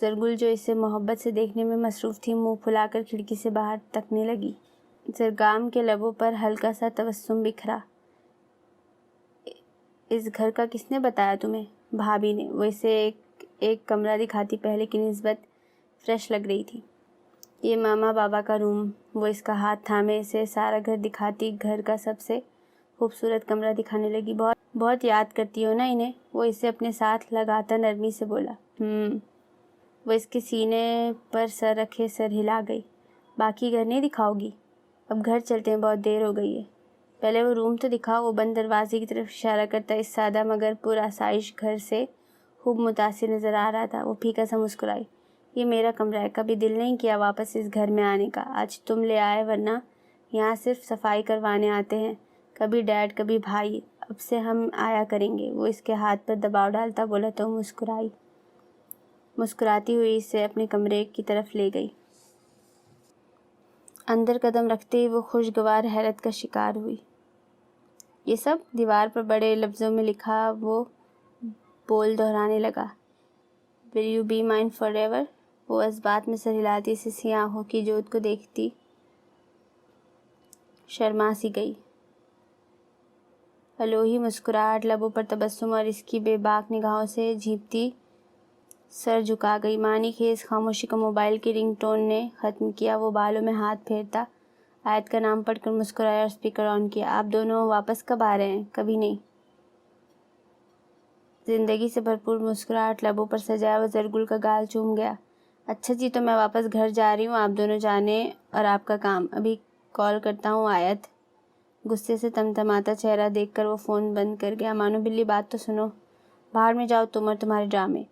زرگل جو اسے محبت سے دیکھنے میں مصروف تھی منہ پھلا کر کھڑکی سے باہر تکنے لگی۔ زرگام کے لبوں پر ہلکا سا تبسم بکھرا۔ اس گھر کا کس نے بتایا تمہیں؟ بھابھی نے۔ وہ اسے ایک کمرہ دکھاتی پہلے کی نسبت فریش لگ رہی تھی۔ یہ ماما بابا کا روم۔ وہ اس کا ہاتھ تھامے اسے سارا گھر دکھاتی گھر کا سب سے خوبصورت کمرہ دکھانے لگی۔ بہت یاد کرتی ہو نا انہیں؟ وہ اسے اپنے ساتھ لگاتا نرمی سے بولا۔ وہ اس کے سینے پر سر رکھے سر ہلا گئی۔ باقی گھر نہیں دکھاؤ گی؟ اب گھر چلتے ہیں، بہت دیر ہو گئی ہے۔ پہلے وہ روم تو دکھاؤ۔ وہ بند دروازے کی طرف اشارہ کرتا اس سادہ مگر پرآسائش گھر سے خوب متاثر نظر آ رہا تھا۔ وہ پھیکا سا مسکرائی۔ یہ میرا کمرہ ہے، کبھی دل نہیں کیا واپس اس گھر میں آنے کا۔ آج تم لے آئے، ورنہ یہاں صرف صفائی کروانے آتے ہیں، کبھی ڈیڈ کبھی بھائی۔ اب سے ہم آیا کریں گے۔ وہ اس کے ہاتھ پر دباؤ ڈالتا بولا تو مسکرائی۔ مسکراتی ہوئی اسے اپنے کمرے کی طرف لے گئی۔ اندر قدم رکھتے ہی وہ خوشگوار حیرت کا شکار ہوئی۔ یہ سب دیوار پر بڑے لفظوں میں لکھا وہ بول دہرانے لگا۔ Will you be mine forever؟ وہ اس بات میں سر ہلاتی اسے سیاہ آنکھوں کی جوت کو دیکھتی شرما سی گئی۔ الوہی مسکراہٹ، لبوں پر تبسم اور اس کی بے باک نگاہوں سے جھیپتی سر جھکا گئی۔ معنی خیز خاموشی کو موبائل کی رنگ ٹون نے ختم کیا۔ وہ بالوں میں ہاتھ پھیرتا آیت کا نام پڑھ کر مسکرایا اور اسپیکر آن کیا۔ آپ دونوں واپس کب آ رہے ہیں؟ کبھی نہیں۔ زندگی سے بھرپور مسکراہٹ لبوں پر سجایا وہ زرگل کا گال چوم گیا۔ اچھا جی، تو میں واپس گھر جا رہی ہوں، آپ دونوں جانے اور آپ کا کام۔ ابھی کال کرتا ہوں آیت۔ غصے سے تمتماتا چہرہ دیکھ کر وہ فون بند کر گیا۔ مانو بلی، بات تو سنو۔ باہر میں جاؤ تم اور تمہارے ڈرامے۔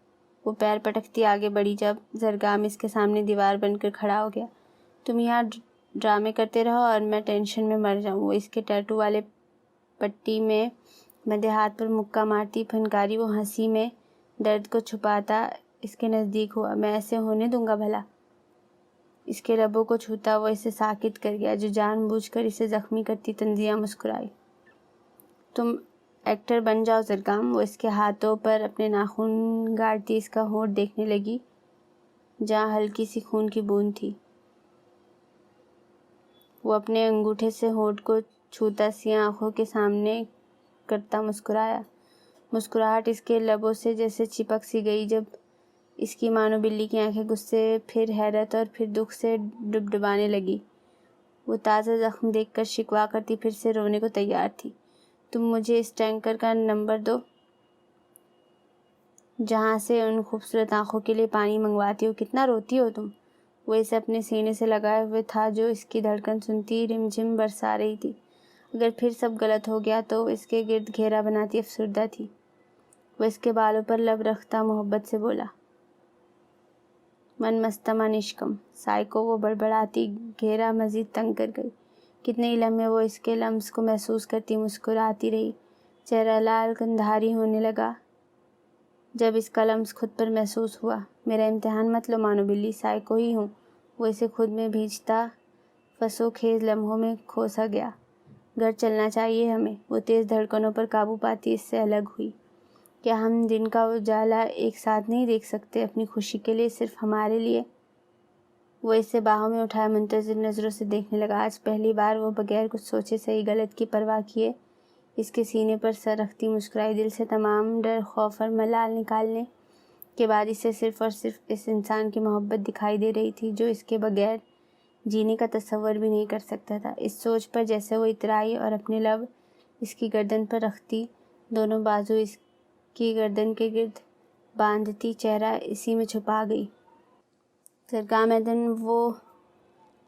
وہ پیر پٹکتی آگے بڑھی جب زرگام اس کے سامنے دیوار بن کر کھڑا ہو گیا۔ تم یہاں ڈرامے کرتے رہو اور میں ٹینشن میں مر جاؤں۔ وہ اس کے ٹیٹو والے پٹی میں مدھے ہاتھ پر مکہ مارتی پھنکاری وہ ہنسی میں درد کو چھپاتا اس کے نزدیک ہوا۔ میں ایسے ہونے دوں گا بھلا؟ اس کے لبوں کو چھوتا وہ اسے ساکت کر گیا جو جان بوجھ کر اسے زخمی کرتی تنزیہ مسکرائی۔ تم ایکٹر بن جاؤ زرگام۔ وہ اس کے ہاتھوں پر اپنے ناخن گاڑتی اس کا ہونٹ دیکھنے لگی جہاں ہلکی سی خون کی بوند تھی۔ وہ اپنے انگوٹھے سے ہونٹ کو چھوتا سیاہ آنکھوں کے سامنے کرتا مسکرایا۔ مسکراہٹ اس کے لبوں سے جیسے چپک سی گئی جب اس کی مانو بلی کی آنکھیں غصے پھر حیرت اور پھر دکھ سے ڈبڈبانے لگی۔ وہ تازہ زخم دیکھ کر شکوا کرتی پھر سے رونے کو تیار تھی۔ تم مجھے اس ٹینکر کا نمبر دو جہاں سے ان خوبصورت آنکھوں کے لیے پانی منگواتی ہو۔ کتنا روتی ہو تم؟ وہ اسے اپنے سینے سے لگائے ہوئے تھا جو اس کی دھڑکن سنتی رم جھم برسا رہی تھی۔ اگر پھر سب غلط ہو گیا تو اس کے گرد گھیرا بناتی افسردہ تھی۔ وہ اس کے بالوں پر لب رکھتا محبت سے بولا۔ من مستما نشکم سائیکو، وہ بڑبڑاتی گھیرا مزید تنگ کر گئی۔ کتنے ہی لمحے وہ اس کے لمس کو محسوس کرتی مسکراتی رہی۔ چہرہ لال کندھاری ہونے لگا جب اس کا لمس خود پر محسوس ہوا۔ میرا امتحان مت لو مانو بلی، سائیکو ہی ہوں۔ وہ اسے خود میں بھیجتا فسو خیز لمحوں میں کھوسا گیا۔ گھر چلنا چاہیے ہمیں۔ وہ تیز دھڑکنوں پر قابو پاتی اس سے الگ ہوئی۔ کیا ہم دن کا اجالا ایک ساتھ نہیں دیکھ سکتے؟ اپنی خوشی کے لیے، صرف ہمارے لیے؟ وہ اسے باہوں میں اٹھائے منتظر نظروں سے دیکھنے لگا۔ آج پہلی بار وہ بغیر کچھ سوچے صحیح غلط کی پرواہ کیے اس کے سینے پر سر رکھتی مسکرائی۔ دل سے تمام ڈر، خوف اور ملال نکالنے کے بعد اسے صرف اور صرف اس انسان کی محبت دکھائی دے رہی تھی جو اس کے بغیر جینے کا تصور بھی نہیں کر سکتا تھا۔ اس سوچ پر جیسے وہ اترائی اور اپنے لب اس کی گردن پر رکھتی، دونوں بازو اس کی گردن کے گرد باندھتی، چہرہ اسی میں چھپا گئی۔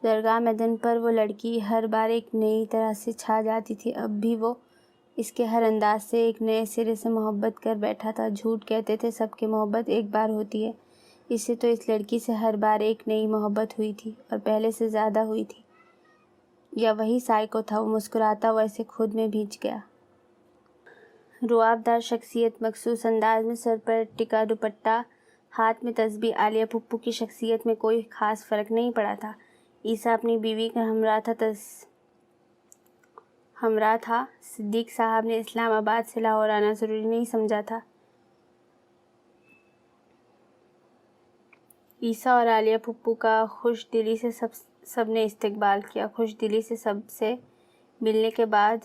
درگاہ میدان پر وہ لڑکی ہر بار ایک نئی طرح سے چھا جاتی تھی۔ اب بھی وہ اس کے ہر انداز سے ایک نئے سرے سے محبت کر بیٹھا تھا۔ جھوٹ کہتے تھے سب کی محبت ایک بار ہوتی ہے، اس سے تو اس لڑکی سے ہر بار ایک نئی محبت ہوئی تھی اور پہلے سے زیادہ ہوئی تھی۔ یا وہی سائیکو تھا؟ وہ مسکراتا وہ ایسے خود میں بھیج گیا۔ رعب دار شخصیت، مخصوص انداز میں سر پر ٹکا دوپٹہ، ہاتھ میں تسبیح۔ عالیہ پھپھو کی شخصیت میں کوئی خاص فرق نہیں پڑا تھا۔ عیسیٰ اپنی بیوی کا ہمراہ تھا۔ صدیق صاحب نے اسلام آباد سے لاہور آنا ضروری نہیں سمجھا تھا۔ عیسیٰ اور عالیہ پھپھو کا خوش دلی سے سب نے استقبال کیا۔ خوش دلی سے سب سے ملنے کے بعد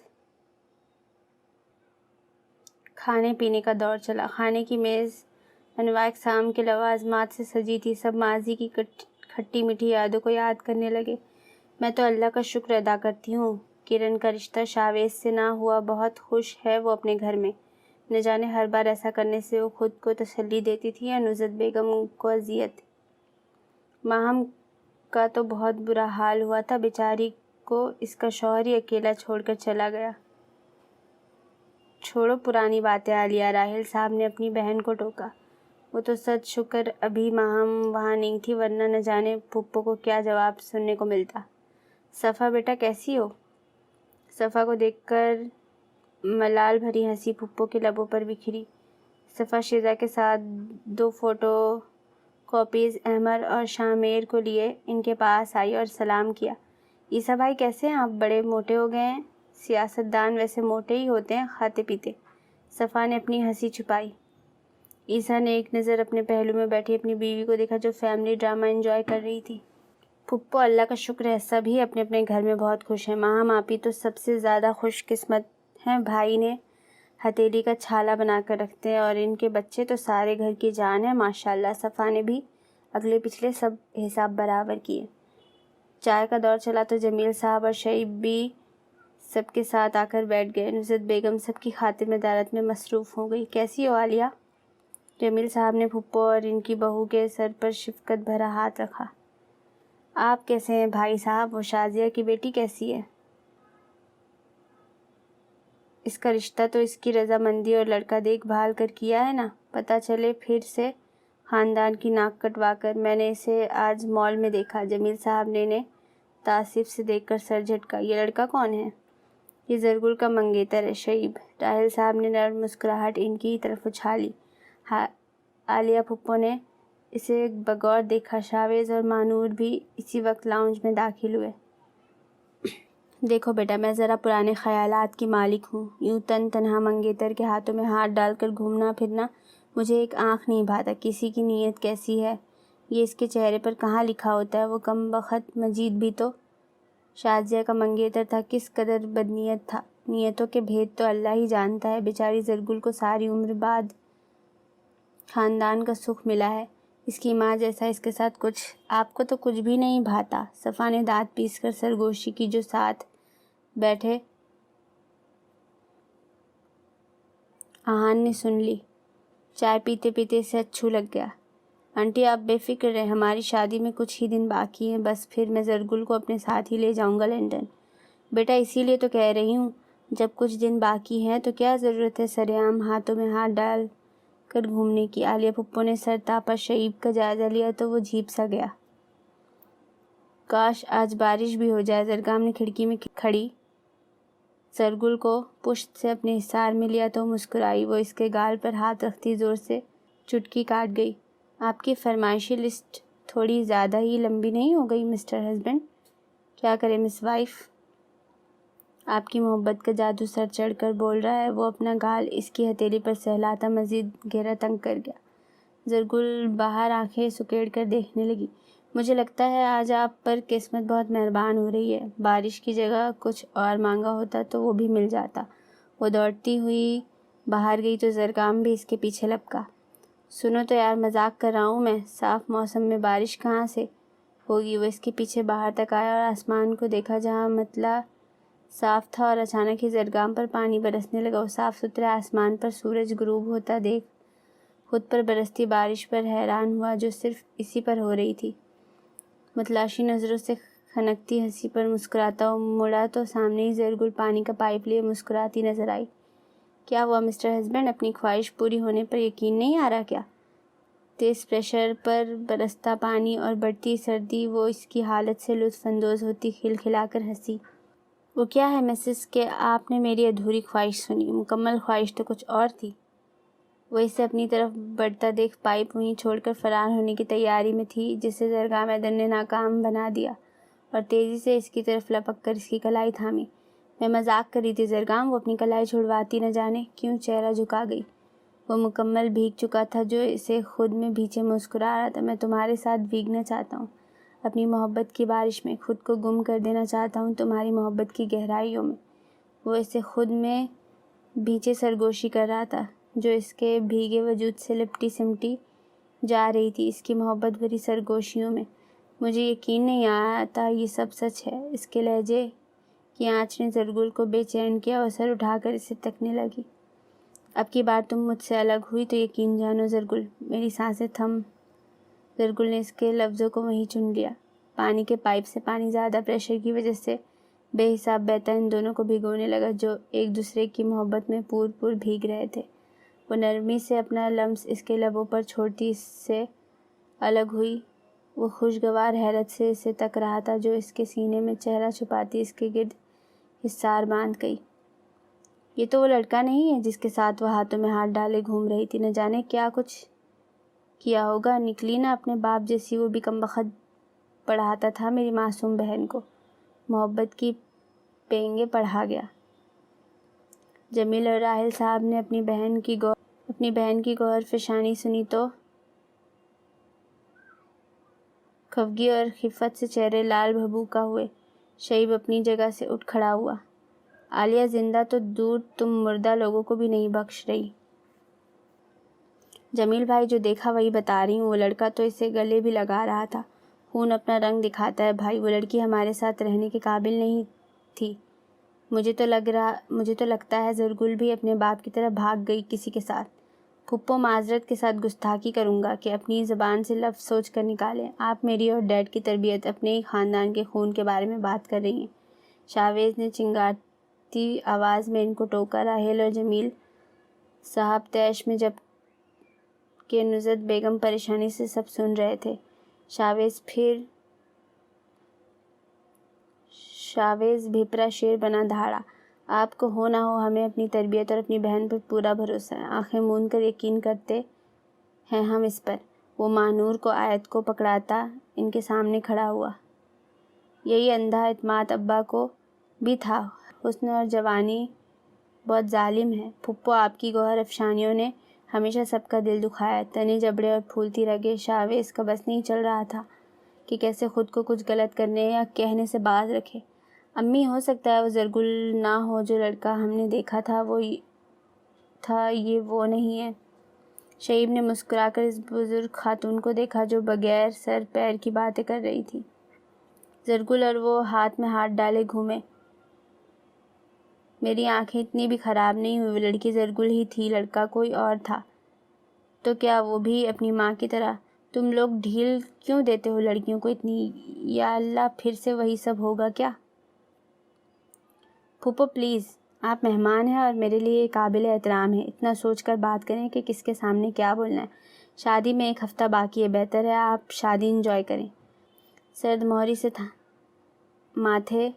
کھانے پینے کا دور چلا۔ کھانے کی میز انواع اقسام کے لوازمات سے سجی تھی۔ سب ماضی کی کھٹی میٹھی یادوں کو یاد کرنے لگے۔ میں تو اللہ کا شکر ادا کرتی ہوں کرن کا رشتہ شاویز سے نہ ہوا۔ بہت خوش ہے وہ اپنے گھر میں۔ نہ جانے ہر بار ایسا کرنے سے وہ خود کو تسلی دیتی تھی یا نصرت بیگم کو اذیت۔ ماہم کا تو بہت برا حال ہوا تھا بیچاری کو، اس کا شوہر ہی اکیلا چھوڑ کر چلا گیا۔ چھوڑو پرانی باتیں عالیہ، راحل صاحب نے اپنی بہن کو ٹوکا۔ وہ تو سچ شکر ابھی ماہم وہاں نہیں تھی، ورنہ نہ جانے پھپھو کو کیا جواب سننے کو ملتا۔ صفا بیٹا کیسی ہو؟ صفا کو دیکھ کر ملال بھری ہنسی پھپھو کے لبوں پر بکھری۔ صفا شیزا کے ساتھ 2 فوٹو کاپیز احمر اور شامیر کو لیے ان کے پاس آئی اور سلام کیا۔ عیسیٰ بھائی کیسے ہیں آپ؟ بڑے موٹے ہو گئے ہیں۔ سیاستدان ویسے موٹے ہی ہوتے ہیں، کھاتے پیتے۔ صفا نے اپنی ہنسی چھپائی۔ عیسیٰ نے ایک نظر اپنے پہلو میں بیٹھی اپنی بیوی کو دیکھا جو فیملی ڈرامہ انجوائے کر رہی تھی۔ پھپھو اللہ کا شکر ہے سب ہی اپنے اپنے گھر میں بہت خوش ہیں۔ ماہم آپی تو سب سے زیادہ خوش قسمت ہیں، بھائی نے ہتھیلی کا چھالا بنا کر رکھتے ہیں اور ان کے بچے تو سارے گھر کی جان ہیں ماشاءاللہ۔ صفا نے بھی اگلے پچھلے سب حساب برابر کیے۔ چائے کا دور چلا تو جمیل صاحب اور شعیب بھی سب کے ساتھ آ کر بیٹھ گئے۔ نصرت بیگم سب کی خاطر دارت میں مصروف ہو گئی۔ کیسی ہو عالیہ؟ جمیل صاحب نے پھپھو اور ان کی بہو کے سر پر شفقت بھرا ہاتھ رکھا۔ آپ کیسے ہیں بھائی صاحب؟ وہ شازیہ کی بیٹی کیسی ہے؟ اس کا رشتہ تو اس کی رضامندی اور لڑکا دیکھ بھال کر کیا ہے نا، پتہ چلے پھر سے خاندان کی ناک کٹوا کر۔ میں نے اسے آج مال میں دیکھا۔ جمیل صاحب نے انہیں تعصب سے دیکھ کر سر جھٹکا۔ یہ لڑکا کون ہے؟ یہ زرگل کا منگیتر ہے شعیب۔ راحل صاحب نے نرم مسکراہٹ ان کی طرف اچھالی۔ عالیہ پھپھو نے اسے بغور دیکھا۔ شاویز اور مانور بھی اسی وقت لاؤنج میں داخل ہوئے۔ دیکھو بیٹا، میں ذرا پرانے خیالات کی مالک ہوں۔ یوں تنہا منگیتر کے ہاتھوں میں ہاتھ ڈال کر گھومنا پھرنا مجھے ایک آنکھ نہیں بھاتا۔ کسی کی نیت کیسی ہے یہ اس کے چہرے پر کہاں لکھا ہوتا ہے؟ وہ کم بخت مجید بھی تو شازیہ کا منگیتر تھا، کس قدر بدنیت تھا۔ نیتوں کے بھید تو اللہ ہی جانتا ہے۔ بیچاری زرگل کو ساری عمر بعد خاندان کا سکھ ملا ہے، اس کی ماں جیسا اس کے ساتھ کچھ۔ آپ کو تو کچھ بھی نہیں بھاتا؟ صفا نے دانت پیس کر سرگوشی کی جو ساتھ بیٹھے آہان نے سن لی۔ چائے پیتے پیتے اسے اچھو لگ گیا۔ آنٹی آپ بے فکر رہیں، ہماری شادی میں کچھ ہی دن باقی ہیں، بس پھر میں زرگل کو اپنے ساتھ ہی لے جاؤں گا لنڈن۔ بیٹا اسی لیے تو کہہ رہی ہوں، جب کچھ دن باقی ہیں تو کیا ضرورت ہے سرعام ہاتھوں میں ہاتھ ڈال کر گھومنے کی۔ عالیہ پھپھو نے سر تاپا شعیب کا جائزہ لیا تو وہ جھیپ سا گیا۔ کاش آج بارش بھی ہو جائے۔ زرگام نے کھڑکی میں کھڑی زرگل کو پشت سے اپنے حصار میں لیا تو مسکرائی۔ وہ اس کے گال پر ہاتھ رکھتی زور سے چٹکی کاٹ گئی۔ آپ کی فرمائشی لسٹ تھوڑی زیادہ ہی لمبی نہیں ہو گئی مسٹر ہسبینڈ؟ کیا کرے مس وائف، آپ کی محبت کا جادو سر چڑھ کر بول رہا ہے۔ وہ اپنا گال اس کی ہتھیلی پر سہلاتا مزید گہرا تنگ کر گیا۔ زرگل باہر آنکھیں سکیڑ کر دیکھنے لگی۔ مجھے لگتا ہے آج آپ پر قسمت بہت مہربان ہو رہی ہے۔ بارش کی جگہ کچھ اور مانگا ہوتا تو وہ بھی مل جاتا۔ وہ دوڑتی ہوئی باہر گئی تو زرگام بھی اس کے پیچھے لپکا۔ سنو تو یار، مذاق کر رہا ہوں میں، صاف موسم میں بارش کہاں سے ہوگی؟ وہ اس کے پیچھے باہر تک آیا اور آسمان کو دیکھا جہاں مطلع صاف تھا اور اچانک ہی زرگام پر پانی برسنے لگا۔ وہ صاف ستھرے آسمان پر سورج غروب ہوتا دیکھ خود پر برستی بارش پر حیران ہوا جو صرف اسی پر ہو رہی تھی۔ متلاشی نظروں سے کھنکتی ہنسی پر مسکراتا وہ مڑا تو سامنے ہی زرگل پانی کا پائپ لیے مسکراتی نظر آئی۔ کیا ہوا مسٹر ہسبینڈ، اپنی خواہش پوری ہونے پر یقین نہیں آ رہا کیا؟ تیز پریشر پر برستا پانی اور بڑھتی سردی، وہ اس کی حالت سے لطف اندوز ہوتی کھلکھلا کر ہنسی۔ وہ کیا ہے مسز کہ آپ نے میری ادھوری خواہش سنی، مکمل خواہش تو کچھ اور تھی۔ وہ اسے اپنی طرف بڑھتا دیکھ پائپ وہیں چھوڑ کر فرار ہونے کی تیاری میں تھی جسے زرگام ایدن نے ناکام بنا دیا اور تیزی سے اس کی طرف لپک کر اس کی کلائی تھامی۔ میں مذاق کر رہی تھی زرگام، وہ اپنی کلائی چھڑواتی نہ جانے کیوں چہرہ جھکا گئی۔ وہ مکمل بھیگ چکا تھا جو اسے خود میں بھیچے مسکرا رہا تھا۔ میں تمہارے ساتھ بھیگنا چاہتا ہوں، اپنی محبت کی بارش میں خود کو گم کر دینا چاہتا ہوں تمہاری محبت کی گہرائیوں میں۔ وہ اسے خود میں بھیچے سرگوشی کر رہا تھا جو اس کے بھیگے وجود سے لپٹی سمٹی جا رہی تھی اس کی محبت بھری سرگوشیوں میں۔ مجھے یقین نہیں آتا یہ سب سچ ہے۔ اس کے لہجے کی آنچ نے زرگل کو بے چین کیا اور سر اٹھا کر اسے تکنے لگی۔ اب کی بار تم مجھ سے الگ ہوئی تو یقین جانو زرگل، میری سانسیں تھم۔ زرگل نے اس کے لفظوں کو وہیں چن لیا۔ پانی کے پائپ سے پانی زیادہ پریشر کی وجہ سے بے حساب بہتا ان دونوں کو بھگونے لگا جو ایک دوسرے کی محبت میں پور پور بھیگ رہے تھے۔ وہ نرمی سے اپنا لمس اس کے لبوں پر چھوڑتی اس سے الگ ہوئی۔ وہ خوشگوار حیرت سے اسے تک رہا تھا جو اس کے سینے میں چہرہ چھپاتی اس کے گرد حصار باندھ گئی۔ یہ تو وہ لڑکا نہیں ہے جس کے ساتھ وہ ہاتھوں میں ہاتھ ڈالے گھوم رہی تھی، نہ جانے کیا کچھ کیا ہوگا۔ نکلی نا اپنے باپ جیسی، وہ بھی کمبخت پڑھاتا تھا میری معصوم بہن کو، محبت کی پینگیں پڑھا گیا۔ جمیل اور راحل صاحب نے اپنی بہن کی گوہر فشانی سنی تو خفگی اور خفت سے چہرے لال بھبوکا ہوئے۔ شعیب اپنی جگہ سے اٹھ کھڑا ہوا۔ عالیہ زندہ تو دور تم مردہ لوگوں کو بھی نہیں بخش رہی۔ جمیل بھائی جو دیکھا وہی بتا رہی ہوں، وہ لڑکا تو اسے گلے بھی لگا رہا تھا۔ خون اپنا رنگ دکھاتا ہے بھائی، وہ لڑکی ہمارے ساتھ رہنے کے قابل نہیں تھی۔ مجھے تو لگتا ہے زرگل بھی اپنے باپ کی طرح بھاگ گئی کسی کے ساتھ۔ پھپھو معذرت کے ساتھ گستاخی کروں گا کہ اپنی زبان سے لفظ سوچ کر نکالیں۔ آپ میری اور ڈیڈ کی تربیت، اپنے ہی خاندان کے خون کے بارے میں بات کر رہی ہیں۔ شاویز نے چنگاتی آواز میں ان کو ٹوکا۔ راحل اور جمیل صاحب طیش میں جب کہ نزہت بیگم پریشانی سے سب سن رہے تھے۔ شاویز بھیپرا شیر بنا دھاڑا۔ آپ کو ہو نہ ہو ہمیں اپنی تربیت اور اپنی بہن پر پورا بھروسہ ہے، آنکھیں موند کر یقین کرتے ہیں ہم اس پر۔ وہ ماہ کو آیت کو پکڑاتا ان کے سامنے کھڑا ہوا۔ یہی اندھا اعتماد ابا کو بھی تھا۔ حسن اور جوانی بہت ظالم ہے۔ پھپھو آپ کی گوہر افشانیوں نے ہمیشہ سب کا دل دکھایا ہے، تنے جبڑے اور پھولتی رگیں۔ شاویز کا بس نہیں چل رہا تھا کہ کیسے خود کو کچھ غلط کرنے یا کہنے سے باز رکھے۔ امی ہو سکتا ہے وہ زرگل نہ ہو، جو لڑکا ہم نے دیکھا تھا یہ وہ نہیں ہے۔ شعیب نے مسکرا کر اس بزرگ خاتون کو دیکھا جو بغیر سر پیر کی باتیں کر رہی تھی۔ زرگل اور وہ ہاتھ میں ہاتھ ڈالے گھومے۔ میری آنکھیں اتنی بھی خراب نہیں ہوئی، وہ لڑکی زرگل ہی تھی، لڑکا کوئی اور تھا تو کیا وہ بھی اپنی ماں کی طرح؟ تم لوگ ڈھیل کیوں دیتے ہو لڑکیوں کو اتنی؟ یا اللہ پھر سے وہی سب ہوگا کیا؟ پھپھو پلیز، آپ مہمان ہیں اور میرے لیے قابل احترام ہیں، اتنا سوچ کر بات کریں کہ کس کے سامنے کیا بولنا ہے۔ شادی میں 1 ہفتہ باقی ہے، بہتر ہے آپ شادی انجوائے کریں۔ سرد مہری سے ماتھے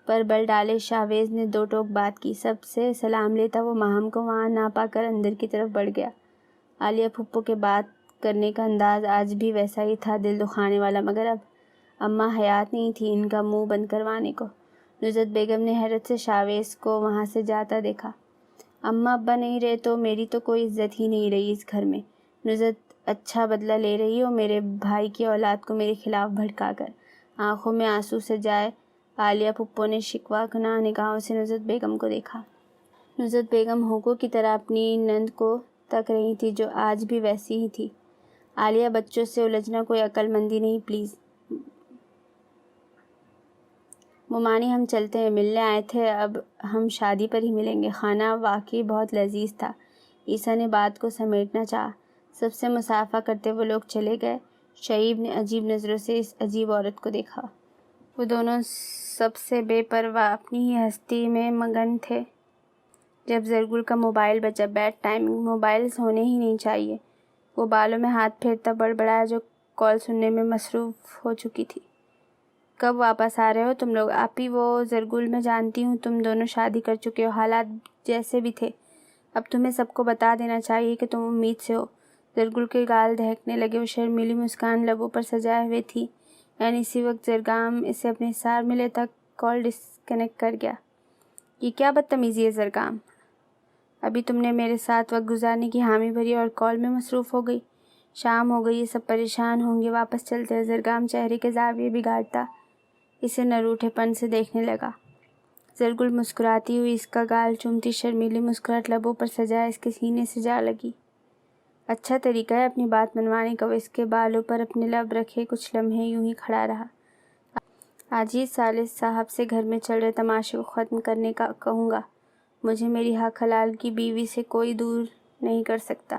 پر بل ڈالے شاویز نے 2 ٹوک بات کی۔ سب سے سلام لیتا وہ ماہم کو وہاں نہ پا کر اندر کی طرف بڑھ گیا۔ عالیہ پھپھو کے بات کرنے کا انداز آج بھی ویسا ہی تھا، دل دکھانے والا، مگر اب اماں حیات نہیں تھی ان کا منہ بند کروانے کو۔ نزہت بیگم نے حیرت سے شاویز کو وہاں سے جاتا دیکھا۔ اماں ابا نہیں رہے تو میری تو کوئی عزت ہی نہیں رہی اس گھر میں۔ نزہت اچھا بدلہ لے رہی ہو میرے بھائی کی اولاد کو میرے خلاف بھڑکا کر۔ آنکھوں میں آنسو سجائے عالیہ پھپھو نے شکوہ کناں نگاہوں سے نزہت بیگم کو دیکھا۔ نزہت بیگم ہوکو کی طرح اپنی نند کو تک رہی تھی جو آج بھی ویسی ہی تھی۔ عالیہ بچوں سے الجھنا کوئی عقل مندی نہیں، پلیز۔ ممانی ہم چلتے ہیں، ملنے آئے تھے اب ہم شادی پر ہی ملیں گے۔ کھانا واقعی بہت لذیذ تھا۔ عیسیٰ نے بات کو سمیٹنا چاہا۔ سب سے مصافحہ کرتے وہ لوگ چلے گئے۔ شعیب نے عجیب نظروں سے اس عجیب عورت کو دیکھا۔ وہ دونوں سب سے بے پرواہ اپنی ہی ہستی میں مگن تھے۔ جب زرگل کا موبائل بجا، بیڈ ٹائمنگ، موبائلز ہونے ہی نہیں چاہیے۔ وہ بالوں میں ہاتھ پھیرتا بڑبڑایا جو کال سننے میں مصروف ہو چکی تھی۔ کب واپس آ رہے ہو تم لوگ؟ آپی وہ زرگل میں جانتی ہوں تم دونوں شادی کر چکے ہو، حالات جیسے بھی تھے اب تمہیں سب کو بتا دینا چاہیے کہ تم امید سے ہو۔ زرگل کے گال دہکنے لگے، وہ شرمیلی مسکان لبوں پر سجائے ہوئے تھی، یعنی اسی وقت زرگام اسے اپنے حصار ملے تک کال ڈسکنیکٹ کر گیا۔ یہ کیا بدتمیزی ہے زرگام؟ ابھی تم نے میرے ساتھ وقت گزارنے کی حامی بھری اور کال میں مصروف ہو گئی۔ شام ہو گئی، یہ سب پریشان ہوں گے، واپس چلتے ہیں۔ زرگام چہرے کے زاویے بگاڑتا اسے نہ روٹھے پن سے دیکھنے لگا۔ زرگل مسکراتی ہوئی اس کا گال چومتی، شرمیلی مسکراہٹ لبوں پر سجائے اس کے سینے سے جا لگی۔ اچھا طریقہ ہے اپنی بات منوانے کا۔ وہ اس کے بالوں پر اپنے لب رکھے کچھ لمحے یوں ہی کھڑا رہا۔ آج ہی ثالث صاحب سے گھر میں چل رہے تماشے کو ختم کرنے کا کہوں گا۔ مجھے میری حق حلال کی بیوی سے کوئی دور نہیں کر سکتا۔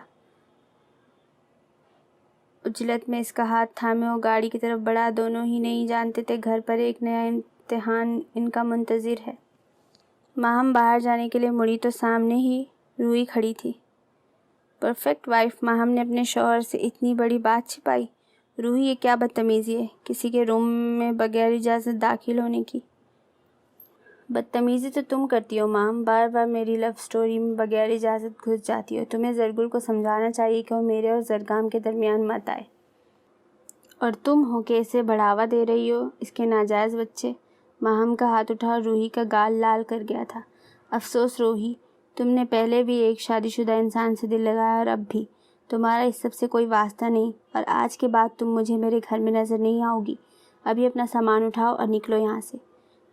عجلت میں اس کا ہاتھ تھامے وہ گاڑی کی طرف بڑھا۔ دونوں ہی نہیں جانتے تھے گھر پر ایک نیا امتحان ان کا منتظر ہے۔ ماہم باہر جانے کے لیے مڑی تو سامنے ہی روہی کھڑی تھی۔ پرفیکٹ وائف، ماہم نے اپنے شوہر سے اتنی بڑی بات چھپائی۔ روہی، یہ کیا بدتمیزی ہے کسی کے روم میں بغیر اجازت داخل ہونے کی؟ بدتمیزی تو تم کرتی ہو ماہم، بار بار میری لو سٹوری میں بغیر اجازت گھس جاتی ہو۔ تمہیں زرگل کو سمجھانا چاہیے کہ وہ میرے اور زرگام کے درمیان مت آئے، اور تم ہو کہ اسے بڑھاوا دے رہی ہو، اس کے ناجائز بچے۔ ماہم کا ہاتھ اٹھا اور روہی کا گال لال کر گیا تھا۔ افسوس روہی، تم نے پہلے بھی ایک شادی شدہ انسان سے دل لگایا اور اب بھی۔ تمہارا اس سب سے کوئی واسطہ نہیں، اور آج کے بعد تم مجھے میرے گھر میں نظر نہیں آؤ گی۔ ابھی اپنا سامان اٹھاؤ اور نکلو یہاں سے۔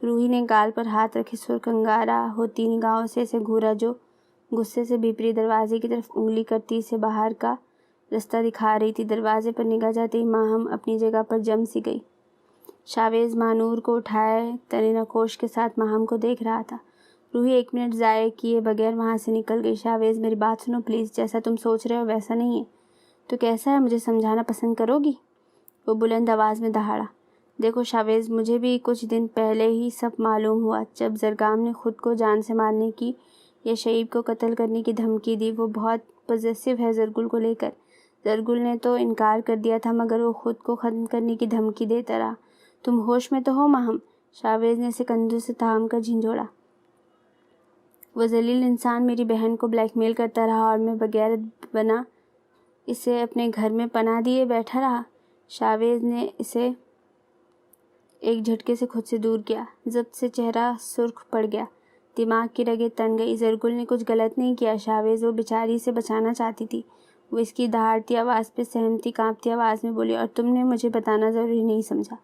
روہی نے گال پر ہاتھ رکھے سرخ انگارہ ہوتی نگاہوں سے اسے گھورا، جو غصے سے بھیپری دروازے کی طرف انگلی کرتی اسے باہر کا رستہ دکھا رہی تھی۔ دروازے پر نگاہ جاتے ہی ماہم اپنی جگہ پر جم سی گئی۔ شاویز مانور کو اٹھائے تنِ نقوش کے ساتھ ماہم کو دیکھ رہا تھا۔ روہی 1 منٹ ضائع کیے بغیر وہاں سے نکل گئی۔ شاویز، میری بات سنو پلیز، جیسا تم سوچ رہے ہو ویسا نہیں ہے۔ تو کیسا ہے، مجھے سمجھانا پسند کرو گی؟ وہ بلند آواز میں دہاڑا۔ دیکھو شاویز، مجھے بھی کچھ دن پہلے ہی سب معلوم ہوا۔ جب زرگام نے خود کو جان سے مارنے کی یا شعیب کو قتل کرنے کی دھمکی دی، وہ بہت پوزیسو ہے زرگل کو لے کر۔ زرگل نے تو انکار کر دیا تھا، مگر وہ خود کو ختم کرنے کی دھمکی دیتا رہا۔ تم ہوش میں تو ہو ماہم؟ شاویز نے اسے کندھوں سے تھام کر جھنجھوڑا۔ وہ ذلیل انسان میری بہن کو بلیک میل کرتا رہا اور میں بغیرت بنا اسے اپنے گھر میں پناہ دیے بیٹھا رہا۔ شاویز نے اسے ایک جھٹکے سے خود سے دور کیا۔ ضبط سے چہرہ سرخ پڑ گیا، دماغ کی رگیں تن گئی۔ زرگل نے کچھ غلط نہیں کیا شاویز، وہ بیچاری سے بچانا چاہتی تھی۔ وہ اس کی دہاڑتی آواز پہ سہمتی کانپتی آواز میں بولی، اور تم نے مجھے بتانا ضروری نہیں سمجھا۔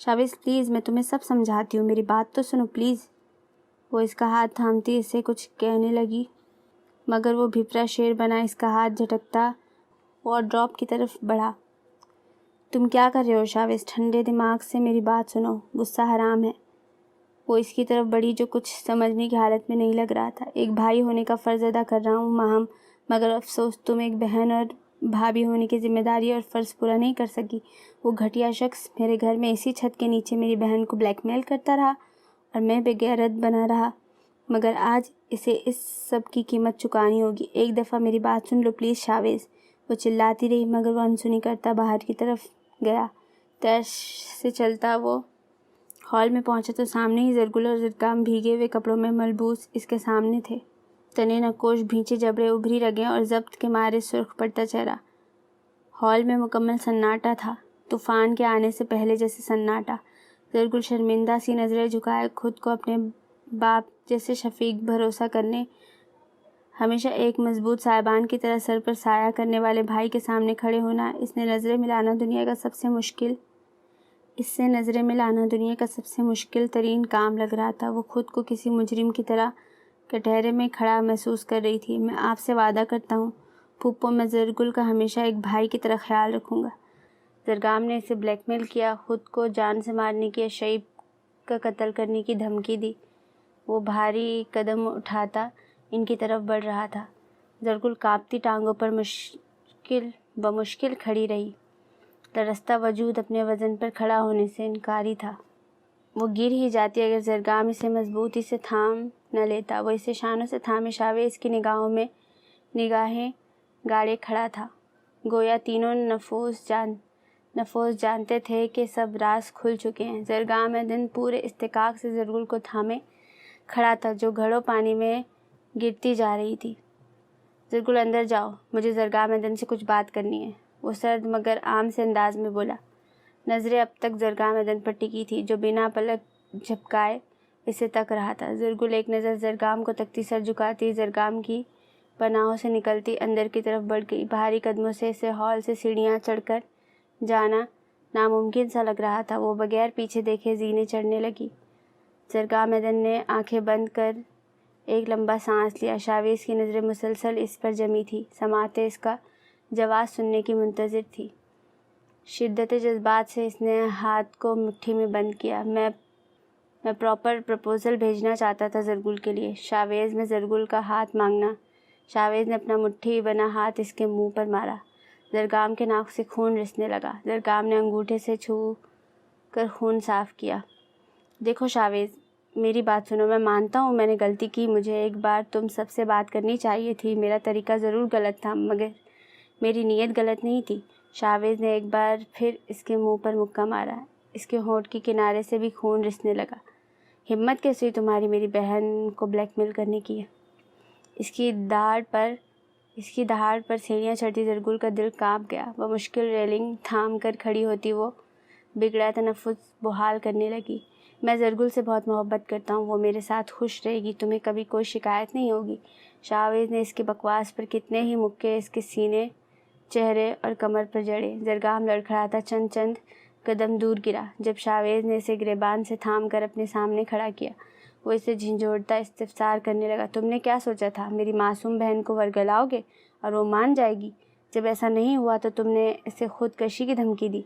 شاویز پلیز، میں تمہیں سب سمجھاتی ہوں، میری بات تو سنو پلیز۔ وہ اس کا ہاتھ تھامتی اسے کچھ کہنے لگی، مگر وہ بھپرا شیر بنا اس کا ہاتھ جھٹکتا وارڈروب کی طرف بڑھا۔ تم کیا کر رہے ہو شاویز؟ ٹھنڈے دماغ سے میری بات سنو، غصہ حرام ہے۔ وہ اس کی طرف بڑھی جو کچھ سمجھنے کی حالت میں نہیں لگ رہا تھا۔ ایک بھائی ہونے کا فرض ادا کر رہا ہوں ماہم، مگر افسوس تم ایک بہن اور بھابھی ہونے کی ذمہ داری اور فرض پورا نہیں کر سکی۔ وہ گھٹیا شخص میرے گھر میں اسی چھت کے نیچے میری بہن کو بلیک میل کرتا رہا اور میں بے غیرت بنا رہا، مگر آج اسے اس سب کی قیمت چکانی ہوگی۔ ایک دفعہ میری بات سن لو پلیز شاویز۔ وہ چلاتی رہی، مگر وہ انسنی کرتا باہر کی طرف گیا۔ تیش سے چلتا وہ ہال میں پہنچا تو سامنے ہی زرگل اور زرگام بھیگے ہوئے کپڑوں میں ملبوس اس کے سامنے تھے۔ تنے نقوش، بھینچے جبڑے، ابھری رگیں اور ضبط کے مارے سرخ پڑتا چہرہ۔ ہال میں مکمل سناٹا تھا، طوفان کے آنے سے پہلے جیسے سناٹا۔ زرگل شرمندہ سی نظریں جھکائے خود کو اپنے باپ جیسے شفیق بھروسہ کرنے، ہمیشہ ایک مضبوط صاحبان کی طرح سر پر سایہ کرنے والے بھائی کے سامنے کھڑے ہونا اس سے نظریں ملانا دنیا کا سب سے مشکل ترین کام لگ رہا تھا۔ وہ خود کو کسی مجرم کی طرح کٹہرے میں کھڑا محسوس کر رہی تھی۔ میں آپ سے وعدہ کرتا ہوں پھوپھو، میں زرگل کا ہمیشہ ایک بھائی کی طرح خیال رکھوں گا۔ زرگام نے اسے بلیک میل کیا، خود کو جان سے مارنے کی یا شعیب کا قتل کرنے کی دھمکی دی۔ وہ بھاری قدم اٹھاتا ان کی طرف بڑھ رہا تھا۔ زرگل کانپتی ٹانگوں پر بمشکل کھڑی رہی۔ لرزتا وجود اپنے وزن پر کھڑا ہونے سے انکاری تھا۔ وہ گر ہی جاتی اگر زرگام اسے مضبوطی سے تھام نہ لیتا۔ وہ اسے شانوں سے تھامے شاویز کی نگاہوں میں نگاہیں گاڑے کھڑا تھا، گویا تینوں نفوس جانتے تھے کہ سب راز کھل چکے ہیں۔ زرگام دن پورے استحقاق سے زرگل کو تھامے کھڑا تھا، جو گھڑوں پانی میں گرتی جا رہی تھی۔ زرگل اندر جاؤ، مجھے زرگام دن سے کچھ بات کرنی ہے، وہ سرد مگر عام سے انداز میں بولا۔ نظریں اب تک زرگام دن پر ٹکی تھی، جو بنا پلک جھپکائے اسے تک رہا تھا۔ زرگل ایک نظر زرگام کو تکتی، سر جھکاتی زرگام کی پناہوں سے نکلتی اندر کی طرف بڑھ گئی۔ بھاری قدموں سے اسے ہال سے سیڑھیاں چڑھ کر جانا ناممکن سا لگ رہا تھا۔ وہ بغیر پیچھے دیکھے زینے چڑھنے لگی۔ زرگاہ میدن نے آنکھیں بند کر ایک لمبا سانس لیا۔ شاویز کی نظریں مسلسل اس پر جمی تھی، سماعتیں اس کا جواز سننے کی منتظر تھی۔ شدت جذبات سے اس نے ہاتھ کو مٹھی میں بند کیا۔ میں پراپر پرپوزل بھیجنا چاہتا تھا زرگل کے لیے۔ شاویز میں زرگل کا ہاتھ مانگنا۔ شاویز نے اپنا مٹھی بنا ہاتھ اس کے منہ پر مارا۔ زرگام کے ناک سے خون رسنے لگا۔ زرگام نے انگوٹھے سے چھو کر خون صاف کیا۔ دیکھو شاویز، میری بات سنو۔ میں مانتا ہوں میں نے غلطی کی، مجھے ایک بار تم سب سے بات کرنی چاہیے تھی۔ میرا طریقہ ضرور غلط تھا، مگر میری نیت غلط نہیں تھی۔ شاویز نے ایک بار پھر اس کے منہ پر مکہ مارا۔ اس کے ہونٹ کے کنارے سے بھی خون رسنے لگا۔ ہمت کیسے ہوئی تمہاری میری بہن کو بلیک میل کرنے کی؟ اس کی دہاڑ پر سیڑھیاں چڑھتی زرگل کا دل کانپ گیا۔ وہ مشکل ریلنگ تھام کر کھڑی ہوتی وہ بگڑا تنفس بحال کرنے لگی۔ میں زرگل سے بہت محبت کرتا ہوں، وہ میرے ساتھ خوش رہے گی، تمہیں کبھی کوئی شکایت نہیں ہوگی۔ شاویز نے اس کی بکواس پر کتنے ہی مکے اس کے سینے، چہرے اور کمر پر جڑے۔ زرگام لڑکھڑاتا چند قدم دور گرا۔ جب شاویز نے اسے گریبان سے تھام کر اپنے سامنے کھڑا کیا، وہ اسے جھنجھوڑتا استفسار کرنے لگا۔ تم نے کیا سوچا تھا؟ میری معصوم بہن کو ورگلاؤ گے اور وہ مان جائے گی؟ جب ایسا نہیں ہوا تو تم نے اسے خودکشی کی دھمکی دی۔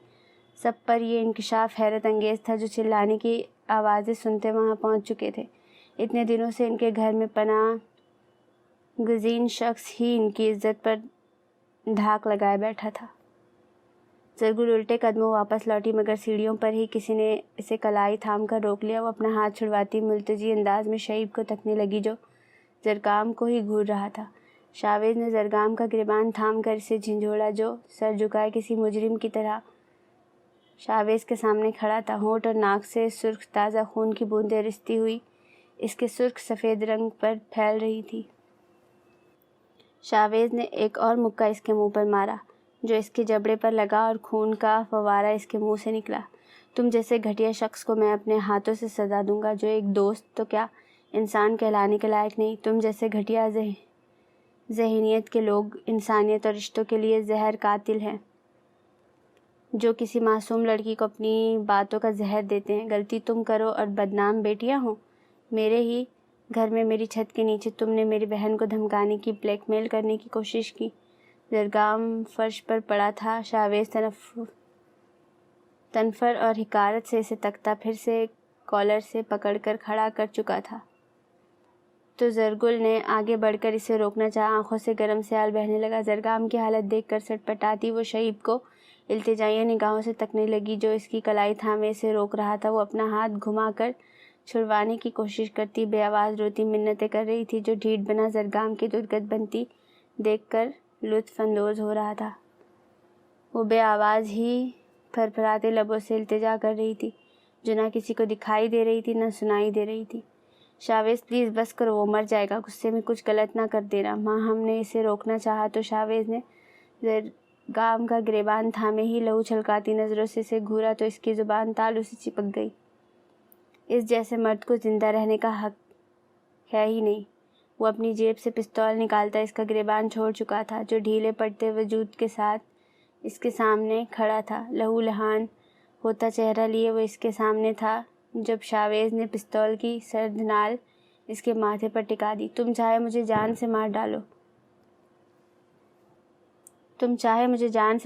سب پر یہ انکشاف حیرت انگیز تھا، جو چلانے کی آوازیں سنتے وہاں پہنچ چکے تھے۔ اتنے دنوں سے ان کے گھر میں پناہ گزین شخص ہی ان کی عزت پر دھاک لگائے بیٹھا تھا۔ زرگل الٹے قدموں واپس لوٹی، مگر سیڑھیوں پر ہی کسی نے اسے کلائی تھام کر روک لیا۔ وہ اپنا ہاتھ چھڑواتی ملتجی انداز میں شعیب کو تکنے لگی، جو زرگام کو ہی گھور رہا تھا۔ شاویز نے زرگام کا گریبان تھام کر اسے جھنجھوڑا، جو سر جھکائے کسی مجرم کی طرح شاویز کے سامنے کھڑا تھا۔ ہونٹ اور ناک سے سرخ تازہ خون کی بوندیں رستی ہوئی اس کے سرخ سفید رنگ پر پھیل رہی تھی۔ شاویز نے ایک اور مکہ اس کے منہ پر مارا، جو اس کے جبڑے پر لگا اور خون کا فوارہ اس کے منہ سے نکلا۔ تم جیسے گھٹیا شخص کو میں اپنے ہاتھوں سے سزا دوں گا، جو ایک دوست تو کیا انسان کہلانے کے لائق نہیں۔ تم جیسے گھٹیا ذہنیت کے لوگ انسانیت اور رشتوں کے لیے زہر قاتل ہیں، جو کسی معصوم لڑکی کو اپنی باتوں کا زہر دیتے ہیں۔ غلطی تم کرو اور بدنام بیٹیاں ہوں۔ میرے ہی گھر میں میری چھت کے نیچے تم نے میری بہن کو دھمکانے کی، بلیک میل کرنے کی کوشش کی۔ زرگام فرش پر پڑا تھا۔ شاویز تنفر اور حقارت سے اسے تکتا، پھر سے کالر سے پکڑ کر کھڑا کر چکا تھا تو زرگل نے آگے بڑھ کر اسے روکنا چاہا۔ آنکھوں سے گرم سیال بہنے لگا۔ زرگام کی حالت دیکھ کر سٹپٹاتی وہ شعیب کو التجائیہ نگاہوں سے تکنے لگی، جو اس کی کلائی تھامے اسے روک رہا تھا۔ وہ اپنا ہاتھ گھما کر چھڑوانے کی کوشش کرتی، بے آواز روتی منتیں کر رہی تھی، جو ڈھیٹ بنا زرگام کی درگت بنتی دیکھ کر لطف اندوز ہو رہا تھا۔ وہ بے آواز ہی پھرپھراتے لبوں سے التجا کر رہی تھی، جو نہ کسی کو دکھائی دے رہی تھی نہ سنائی دے رہی تھی۔ شاویز پلیز بس کرو، وہ مر جائے گا، غصے میں کچھ غلط نہ کر دینا۔ ماں ہم نے اسے روکنا چاہا تو شاویز نے زرگام کا گریبان تھامے ہی لہو چھلکاتی نظروں سے اسے گھورا تو اس کی زبان تالو سے چپک گئی۔ اس جیسے مرد کو زندہ رہنے کا حق ہے ہی نہیں۔ وہ اپنی جیب سے پستول نکالتا اس کا گریبان چھوڑ چکا تھا، جو ڈھیلے پڑتے وجود کے ساتھ اس کے سامنے کھڑا تھا۔ لہو لہان ہوتا چہرہ لیے وہ اس کے سامنے تھا، جب شاویز نے پستول کی سرد نال اس کے ماتھے پر ٹکا دی۔ تم چاہے مجھے جان سے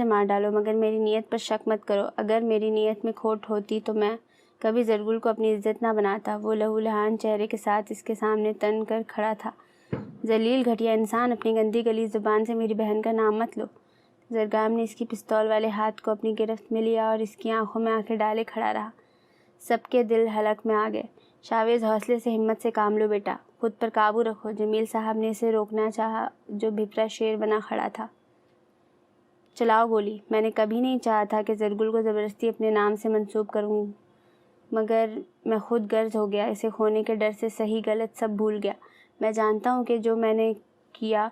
مار ڈالو، مگر میری نیت پر شک مت کرو۔ اگر میری نیت میں کھوٹ ہوتی تو میں کبھی زرگل کو اپنی عزت نہ بناتا۔ وہ لہو لہان چہرے کے ساتھ اس کے سامنے تن کر کھڑا تھا۔ ذلیل گھٹیا انسان، اپنی گندی غلیظ زبان سے میری بہن کا نام مت لو۔ زرگام نے اس کی پستول والے ہاتھ کو اپنی گرفت میں لیا اور اس کی آنکھوں میں آنکھیں ڈالے کھڑا رہا۔ سب کے دل حلق میں آ گئے۔ شاویز حوصلے سے ہمت سے کام لو بیٹا، خود پر قابو رکھو۔ جمیل صاحب نے اسے روکنا چاہا، جو بھپرا شیر بنا کھڑا تھا۔ چلاؤ گولی۔ میں نے کبھی نہیں چاہا تھا کہ زرگل کو زبردستی اپنے نام سے منسوب کروں، مگر میں خود غرض ہو گیا۔ اسے کھونے کے ڈر سے صحیح غلط سب بھول گیا۔ میں جانتا ہوں کہ جو میں نے کیا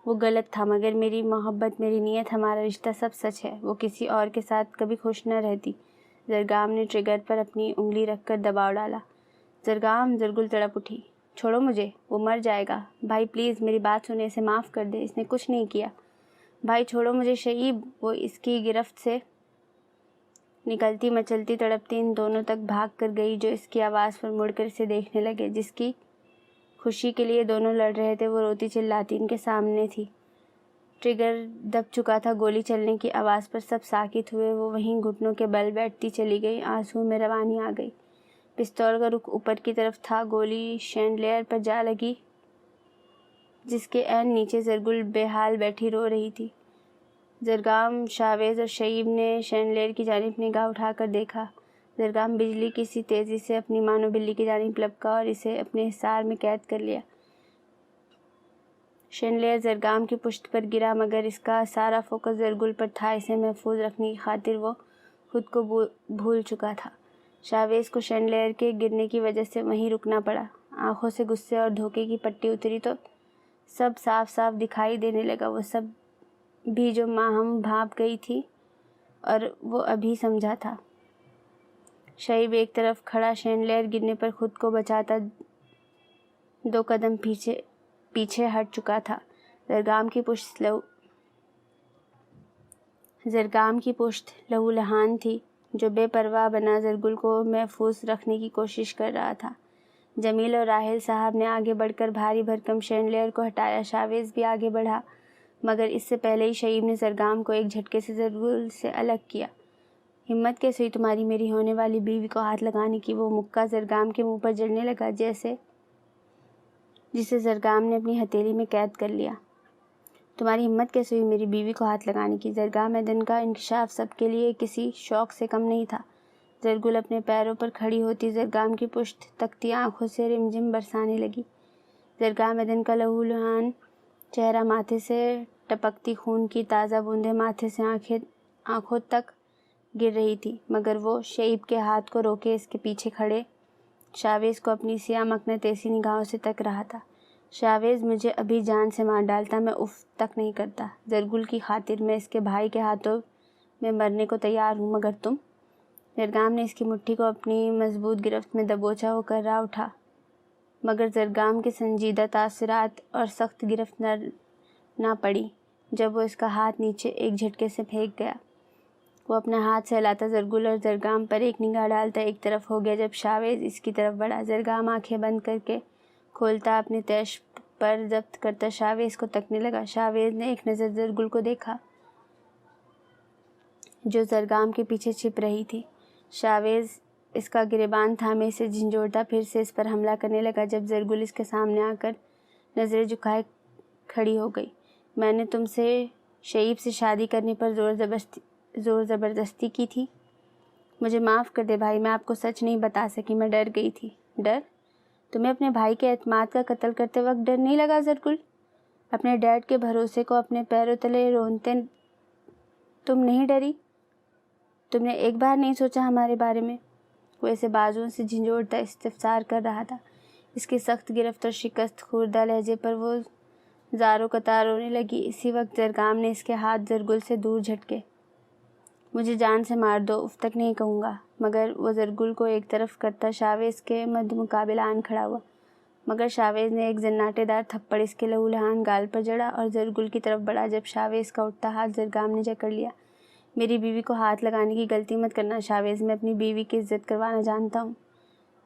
وہ غلط تھا، مگر میری محبت، میری نیت، ہمارا رشتہ سب سچ ہے۔ وہ کسی اور کے ساتھ کبھی خوش نہ رہتی۔ زرگام نے ٹریگر پر اپنی انگلی رکھ کر دباؤ ڈالا۔ زرگام! زرگل تڑپ اٹھی۔ چھوڑو مجھے، وہ مر جائے گا۔ بھائی پلیز میری بات سنیں، اسے معاف کر دے، اس نے کچھ نہیں کیا۔ بھائی چھوڑو مجھے شعیب۔ وہ اس کی گرفت سے نکلتی مچلتی تڑپتی ان دونوں تک بھاگ کر گئی جو اس کی آواز پر مڑ کر اسے دیکھنے لگے۔ جس کی خوشی کے لیے دونوں لڑ رہے تھے وہ روتی چلاتی ان کے سامنے تھی۔ ٹریگر دب چکا تھا گولی چلنے کی آواز پر، سب ساکت ہوئے۔ وہ وہیں گھٹنوں کے بل بیٹھتی چلی گئی، آنسوؤں میں روانی آ گئی۔ پستول کا رخ اوپر کی طرف تھا، گولی شینڈلیئر پر جا لگی جس کے عین نیچے زرگل بے حال بیٹھی رو رہی تھی۔ زرگام، شاویز اور شعیب نے شینڈلیئر کی جانب نگاہ اٹھا کر دیکھا۔ زرگام بجلی کی سی تیزی سے اپنی مانو بلی کی جانب لپکا اور اسے اپنے حصار میں قید کر لیا۔ شینڈلیئر زرگام کی پشت پر گرا مگر اس کا سارا فوکس زرگل پر تھا۔ اسے محفوظ رکھنے کی خاطر وہ خود کو بھول چکا تھا۔ شاویز کو شینڈلیئر کے گرنے کی وجہ سے وہیں رکنا پڑا۔ آنکھوں سے غصے اور دھوکے کی پٹی اتری تو سب صاف صاف دکھائی دینے لگا، وہ سب بھی جو ماہم بھاپ گئی تھی اور وہ ابھی سمجھا تھا۔ شعیب ایک طرف کھڑا شینڈلیئر گرنے پر خود کو بچاتا 2 قدم پیچھے ہٹ چکا تھا۔ زرگام کی پشت لہو لہان تھی جو بے پرواہ بنا زرگل کو محفوظ رکھنے کی کوشش کر رہا تھا۔ جمیل اور راحل صاحب نے آگے بڑھ کر بھاری بھرکم شینڈلیئر کو ہٹایا۔ شاویز بھی آگے بڑھا مگر اس سے پہلے ہی شعیب نے زرگام کو ایک جھٹکے سے زرگل سے الگ کیا۔ ہمت کیسے ہوئی تمہاری میری ہونے والی بیوی کو ہاتھ لگانے کی؟ وہ مکہ زرگام کے منہ پر جڑنے لگا جسے زرگام نے اپنی ہتھیلی میں قید کر لیا۔ تمہاری ہمت کیسے ہوئی میری بیوی کو ہاتھ لگانے کی؟ زرگام ایدن کا انکشاف سب کے لیے کسی شوق سے کم نہیں تھا۔ زرگل اپنے پیروں پر کھڑی ہوتی زرگام کی پشت تکتی آنکھوں سے رمجم برسانے لگی۔ زرگام ایدن کا لہو لہان چہرہ ماتھے سے ٹپکتی خون کی تازہ بوندیں ماتھے سے آنکھوں تک گر رہی تھی مگر وہ شعیب کے ہاتھ کو روکے اس کے پیچھے کھڑے شاویز کو اپنی سیاہ مقناطیسی نگاہوں سے تک رہا تھا۔ شاویز مجھے ابھی جان سے مار ڈالتا، میں اف تک نہیں کرتا۔ زرگل کی خاطر میں اس کے بھائی کے ہاتھوں میں مرنے کو تیار ہوں مگر تم؟ زرگام نے اس کی مٹھی کو اپنی مضبوط گرفت میں دبوچا۔ وہ کرا اٹھا مگر زرگام کے سنجیدہ تاثرات اور سخت گرفت نہ پڑی جب وہ اس کا ہاتھ نیچے ایک جھٹکے سے پھینک گیا۔ وہ اپنا ہاتھ سہلاتا زرگل اور زرگام پر ایک نگاہ ڈالتا ایک طرف ہو گیا جب شاویز اس کی طرف بڑھا۔ زرگام آنکھیں بند کر کے کھولتا اپنے تیش پر ضبط کرتا شاویز کو تکنے لگا۔ شاویز نے ایک نظر زرگل کو دیکھا جو زرگام کے پیچھے چھپ رہی تھی۔ شاویز اس کا گریبان تھامے اسے جھنجھوڑتا پھر سے اس پر حملہ کرنے لگا جب زرگل اس کے سامنے آ کر نظریں جھکائے کھڑی ہو گئی۔ میں نے تم سے شعیب سے شادی کرنے پر زور زبردستی کی تھی۔ مجھے معاف کر دے بھائی، میں آپ کو سچ نہیں بتا سکی، میں ڈر گئی تھی۔ ڈر؟ تمہیں اپنے بھائی کے اعتماد کا قتل کرتے وقت ڈر نہیں لگا زرگل؟ اپنے ڈیڈ کے بھروسے کو اپنے پیروں تلے رونتے تم نہیں ڈری؟ تم نے ایک بار نہیں سوچا ہمارے بارے میں؟ وہ اسے بازوؤں سے جھنجھوڑتا استفسار کر رہا تھا۔ اس کی سخت گرفت اور شکست خوردہ لہجے پر وہ زاروں قطار رونے لگی۔ اسی وقت زرگام نے اس کے ہاتھ زرگل سے دور جھٹکے۔ مجھے جان سے مار دو، اف تک نہیں کہوں گا۔ مگر وہ زرگل کو ایک طرف کرتا شاویز کے مد مقابل آن کھڑا ہوا مگر شاویز نے ایک زناٹے دار تھپڑ اس کے لہو لہان گال پر جڑا اور زرگل کی طرف بڑھا جب شاویز کا اٹھتا ہاتھ زرگام نے جکڑ لیا۔ میری بیوی کو ہاتھ لگانے کی غلطی مت کرنا شاویز، میں اپنی بیوی کی عزت کروانا جانتا ہوں۔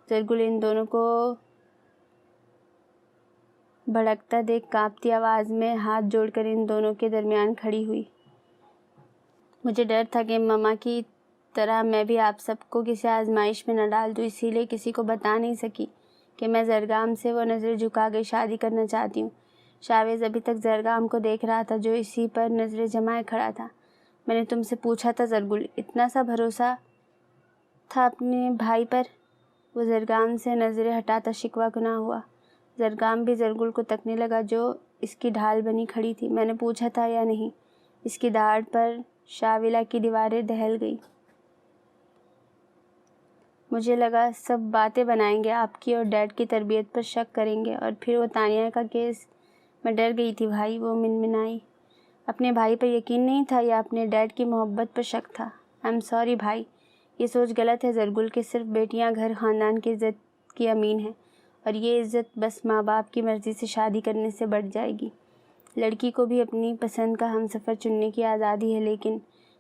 زرگل ان دونوں کو بھڑکتا دیکھ کانپتی آواز میں ہاتھ جوڑ کر ان دونوں کے درمیان کھڑی ہوئی۔ مجھے ڈر تھا کہ مما کی طرح میں بھی آپ سب کو کسی آزمائش میں نہ ڈال دوں، اسی لیے کسی کو بتا نہیں سکی کہ میں زرگام سے وہ نظریں جھکا گئی شادی کرنا چاہتی ہوں۔ شاویز ابھی تک زرگام کو دیکھ رہا تھا جو اسی پر نظریں جمائے کھڑا تھا۔ میں نے تم سے پوچھا تھا زرگل، اتنا سا بھروسہ تھا اپنے بھائی پر؟ وہ زرگام سے نظریں ہٹاتا شکوہ کناں ہوا۔ زرگام بھی زرگل کو تکنے لگا جو اس کی ڈھال بنی کھڑی تھی۔ میں نے پوچھا تھا یا نہیں؟ اس کی داڑھ پر شاویلا کی دیواریں دہل گئی۔ مجھے لگا سب باتیں بنائیں گے، آپ کی اور ڈیڈ کی تربیت پر شک کریں گے اور پھر وہ تانیہ کا کیس۔ میں ڈر گئی تھی بھائی، وہ منمنائی۔ اپنے بھائی پر یقین نہیں تھا یا اپنے ڈیڈ کی محبت پر شک تھا؟ آئی ایم سوری بھائی، یہ سوچ غلط ہے زرگل کہ صرف بیٹیاں گھر خاندان کی عزت کی امین ہیں اور یہ عزت بس ماں باپ کی مرضی سے شادی کرنے سے بڑھ جائے گی۔ لڑکی کو بھی اپنی پسند کا ہمسفر چننے کی آزادی ہے، لیکن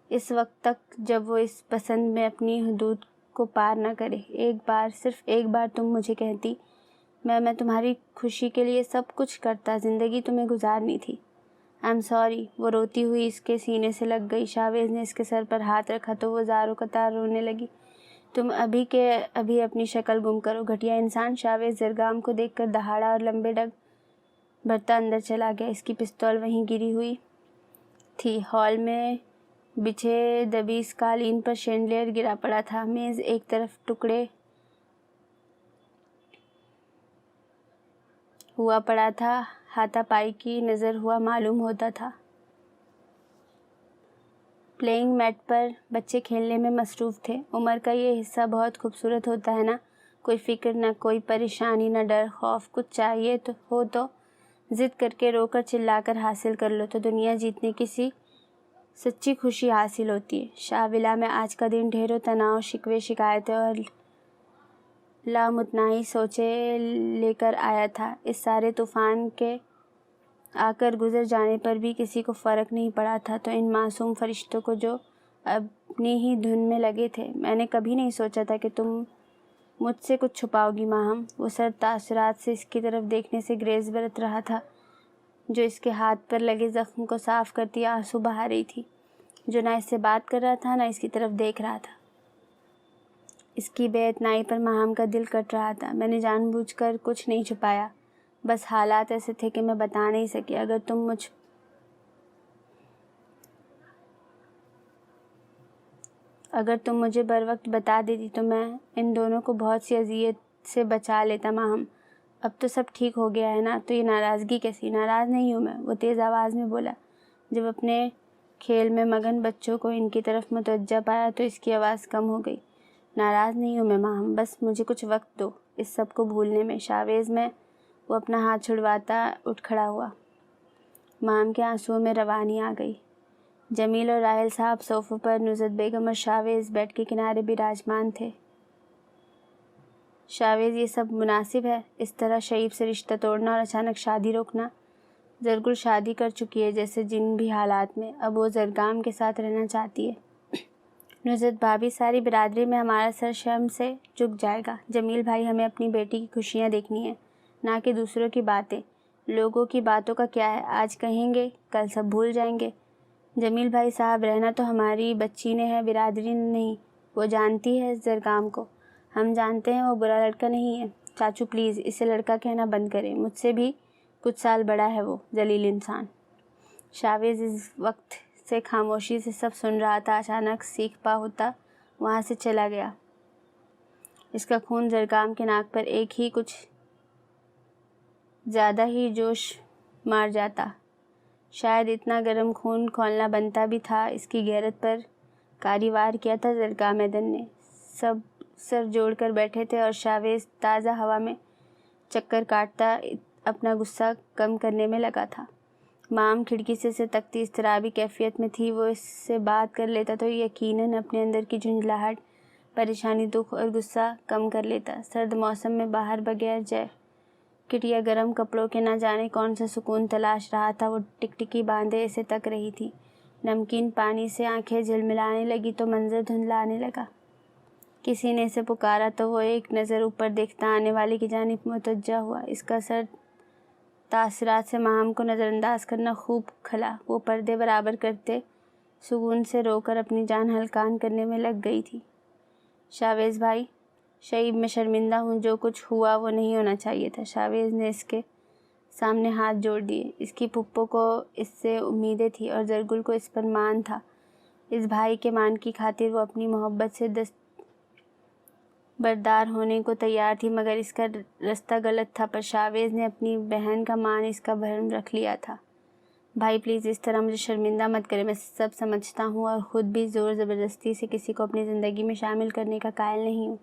اس وقت تک جب وہ اس پسند میں اپنی حدود کو پار نہ کرے۔ ایک بار، صرف ایک بار تم مجھے کہتی، میں تمہاری خوشی کے لیے سب کچھ کرتا، زندگی تمہیں گزارنی تھی۔ I am sorry. وہ روتی ہوئی اس کے سینے سے لگ گئی۔ شاویز نے اس کے سر پر ہاتھ رکھا تو وہ زاروں قطار رونے لگی۔ تم ابھی کے ابھی اپنی شکل گم کرو، گھٹیا انسان۔ شاویز زرگام کو دیکھ کر دہاڑا اور لمبے ڈگ بھرتا اندر چلا گیا۔ اس کی پستول وہیں گری ہوئی تھی۔ ہال میں بچھے دبیس قالین پر شینڈلیر گرا پڑا تھا۔ میز ایک طرف ٹکڑے ہوا پڑا تھا۔ ہاتھا پائی کی نظر ہوا معلوم ہوتا تھا۔ پلینگ میٹ پر بچے کھیلنے میں مصروف تھے۔ عمر کا یہ حصہ بہت خوبصورت ہوتا ہے نا، کوئی فکر نہ کوئی پریشانی، نہ ڈر خوف۔ کچھ چاہیے ہو تو ضد کر کے رو کر چلا کر حاصل کر لو تو دنیا جیتنے کی سچی خوشی حاصل ہوتی ہے۔ شاہ ولا میں آج کا دن ڈھیروں تناؤ، شکوے، شکایتیں اور لامتناہی سوچیں لے کر آیا تھا۔ اس سارے طوفان کے آ کر گزر جانے پر بھی کسی کو فرق نہیں پڑا تھا تو ان معصوم فرشتوں کو جو اپنی ہی دھن میں لگے تھے۔ میں نے کبھی نہیں سوچا تھا کہ تم مجھ سے کچھ چھپاؤ گی ماہم۔ وہ سر تاثرات سے اس کی طرف دیکھنے سے گریز برت رہا تھا جو اس کے ہاتھ پر لگے زخم کو صاف کرتی آنسو بہا رہی تھی، جو نہ اس سے بات کر رہا تھا نہ اس کی طرف دیکھ رہا تھا۔ اس کی بے اعتنائی پر ماہم کا دل کٹ رہا تھا۔ میں نے جان بوجھ کر کچھ نہیں چھپایا، بس حالات ایسے تھے کہ میں بتا نہیں سکی۔ اگر تم مجھے بر وقت بتا دیتی تو میں ان دونوں کو بہت سی اذیت سے بچا لیتا ماہم۔ اب تو سب ٹھیک ہو گیا ہے نا، تو یہ ناراضگی کیسی؟ ناراض نہیں ہوں میں، وہ تیز آواز میں بولا۔ جب اپنے کھیل میں مگن بچوں کو ان کی طرف متوجہ پایا تو اس کی آواز کم ہو گئی۔ ناراض نہیں ہوں میں ماہم، بس مجھے کچھ وقت دو اس سب کو بھولنے میں۔ شاویز میں وہ اپنا ہاتھ چھڑواتا اٹھ کھڑا ہوا۔ ماہم کے آنسوؤں میں روانی آ گئی۔ جمیل اور راحل صاحب صوفوں پر، نصرت بیگم اور شاویز بیڈ کے کنارے براجمان تھے۔ شاویز، یہ سب مناسب ہے؟ اس طرح شعیب سے رشتہ توڑنا اور اچانک شادی روکنا؟ زرگل شادی کر چکی ہے جیسے جن بھی حالات میں، اب وہ زرگام کے ساتھ رہنا چاہتی ہے۔ نصرت بھابھی، ساری برادری میں ہمارا سر شرم سے جھک جائے گا۔ جمیل بھائی، ہمیں اپنی بیٹی کی خوشیاں دیکھنی ہیں، نہ کہ دوسروں کی باتیں۔ لوگوں کی باتوں کا کیا ہے، آج کہیں گے کل سب بھول جائیں گے۔ جمیل بھائی صاحب، رہنا تو ہماری بچی نے ہے، برادری نے نہیں۔ وہ جانتی ہے زرگام کو، ہم جانتے ہیں وہ برا لڑکا نہیں ہے۔ چاچو پلیز اسے لڑکا کہنا بند کریں، مجھ سے بھی کچھ سال بڑا ہے وہ ذلیل انسان۔ شاویز اس وقت سے خاموشی سے سب سن رہا تھا، اچانک سیکھ پا ہوتا وہاں سے چلا گیا۔ اس کا خون زرگام کے ناک پر ایک ہی کچھ زیادہ ہی جوش مار جاتا۔ شاید اتنا گرم خون کھولنا بنتا بھی تھا۔ اس کی غیرت پر کاری وار کیا تھا زرگام میدن نے۔ سب سر جوڑ کر بیٹھے تھے اور شاویز تازہ ہوا میں چکر کاٹتا اپنا غصہ کم کرنے میں لگا تھا۔ مام کھڑکی سے اسے تکتی اضطرابی کیفیت میں تھی۔ وہ اس سے بات کر لیتا تو یقیناً اپنے اندر کی جھنجھلاہٹ، پریشانی، دکھ اور غصہ کم کر لیتا۔ سرد موسم میں باہر بغیر جیکٹ یا گرم کپڑوں کے نہ جانے کون سا سکون تلاش رہا تھا۔ وہ ٹکٹکی باندھے اسے تک رہی تھی۔ نمکین پانی سے آنکھیں جھلملانے لگی تو منظر دھندلانے لگا۔ کسی نے اسے پکارا تو وہ ایک نظر اوپر دیکھتا آنے والے کی جانب متوجہ ہوا۔ اس کا سر تاثرات سے ماہم کو نظر انداز کرنا خوب کھلا۔ وہ پردے برابر کرتے سکون سے رو کر اپنی جان ہلکان کرنے میں لگ گئی تھی۔ شاویز بھائی، شعیب میں شرمندہ ہوں، جو کچھ ہوا وہ نہیں ہونا چاہیے تھا۔ شاویز نے اس کے سامنے ہاتھ جوڑ دیے۔ اس کی پھپھو کو اس سے امیدیں تھیں اور زرگل کو اس پر مان تھا۔ اس بھائی کے مان کی خاطر وہ اپنی محبت سے دستبردار ہونے کو تیار تھی، مگر اس کا رستہ غلط تھا۔ پر شاویز نے اپنی بہن کا مان اس کا بھرم رکھ لیا تھا۔ بھائی پلیز اس طرح مجھے شرمندہ مت کریں، میں سب سمجھتا ہوں اور خود بھی زور زبردستی سے کسی کو اپنی زندگی میں شامل کرنے کا قائل نہیں ہوں۔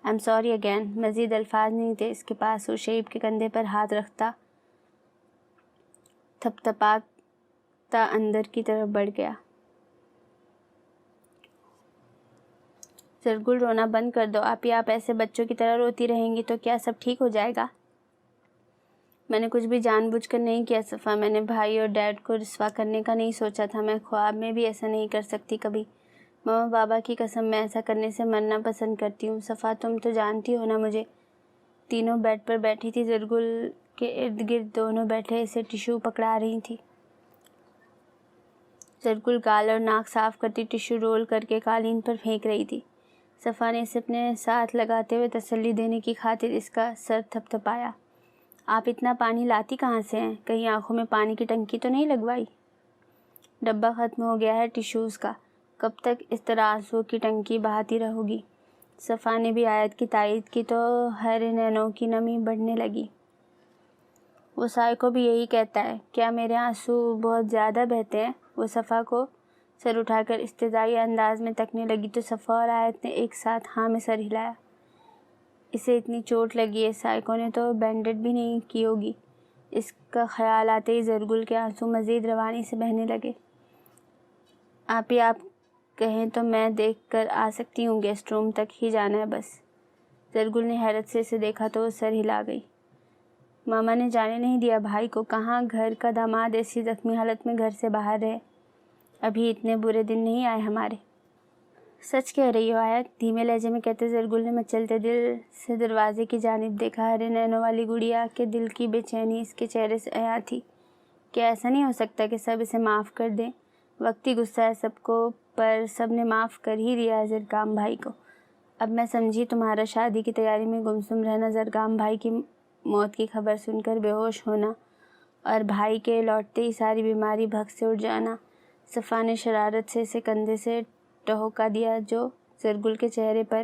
I am sorry again. مزید الفاظ نہیں تھے اس کے پاس۔ وہ شعیب کے کندھے پر ہاتھ رکھتا تھپتھپاتا اندر کی طرف بڑھ گیا۔ زرگل رونا بند کر دو آپ ایسے بچوں کی طرح روتی رہیں گی تو کیا سب ٹھیک ہو جائے گا؟ میں نے کچھ بھی جان بوجھ کر نہیں کیا صفا، میں نے بھائی اور ڈیڈ کو رسوا کرنے کا نہیں سوچا تھا، میں خواب میں بھی ایسا نہیں کر سکتی کبھی، ماما بابا کی قسم میں ایسا کرنے سے مرنا پسند کرتی ہوں۔ صفا تم تو جانتی ہو نا مجھے۔ تینوں بیڈ پر بیٹھی تھی، زرگل کے ارد گرد دونوں بیٹھے اسے ٹیشو پکڑا رہی تھی۔ زرگل گال اور ناک صاف کرتی ٹیشو رول کر کے قالین پر پھینک رہی تھی۔ صفا نے اسے اپنے ساتھ لگاتے ہوئے تسلی دینے کی خاطر اس کا سر تھپ تھپایا۔ آپ اتنا پانی لاتی کہاں سے ہیں؟ کہیں آنکھوں میں پانی کی ٹنکی تو نہیں لگوائی؟ ڈبہ ختم ہو گیا ہے ٹیشوز کا، کب تک اس طرح آنسو کی ٹنکی بہاتی رہو گی؟ صفا نے بھی آیت کی تائید کی تو ہر نینوں کی نمی بڑھنے لگی۔ وہ سائے کو بھی یہی کہتا ہے، کیا میرے آنسو بہت زیادہ بہتے ہیں؟ وہ صفا کو سر اٹھا کر استدعائی انداز میں تکنے لگی تو صفا اور آیت نے ایک ساتھ ہاں میں سر ہلایا۔ اسے اتنی چوٹ لگی ہے، سائیکو نے تو بینڈیڈ بھی نہیں کی ہوگی۔ اس کا خیال آتے ہی زرگل کے آنسو مزید روانی سے بہنے لگے۔ آپ کہیں تو میں دیکھ کر آ سکتی ہوں، گیسٹ روم تک ہی جانا ہے بس۔ زرگل نے حیرت سے اسے دیکھا تو وہ سر ہلا گئی۔ ماما نے جانے نہیں دیا بھائی کو؟ کہاں گھر کا داماد ایسی زخمی حالت میں گھر سے باہر رہے؟ ابھی اتنے برے دن نہیں آئے ہمارے۔ سچ کہہ رہی ہو آیت؟ دھیمے لہجے میں کہتے زرگل نے مچلتے دل سے دروازے کی جانب دیکھا۔ ہرے نینوں والی گڑیا کے دل کی بے چینی اس کے چہرے سے عیاں تھی۔ کیا ایسا نہیں ہو سکتا کہ سب اسے معاف کر دیں؟ وقتی غصہ ہے سب کو، پر سب نے معاف کر ہی دیا ہے زرگام بھائی کو۔ اب میں سمجھی تمہارا شادی کی تیاری میں گمسم رہنا، زرگام بھائی کی موت کی خبر سن کر بے ہوش ہونا اور بھائی کے لوٹتے ہی ساری بیماری بھگ سے اٹھ جانا۔ صفا نے شرارت سے اسے کندھے سے ٹہوکا دیا جو زرگل کے چہرے پر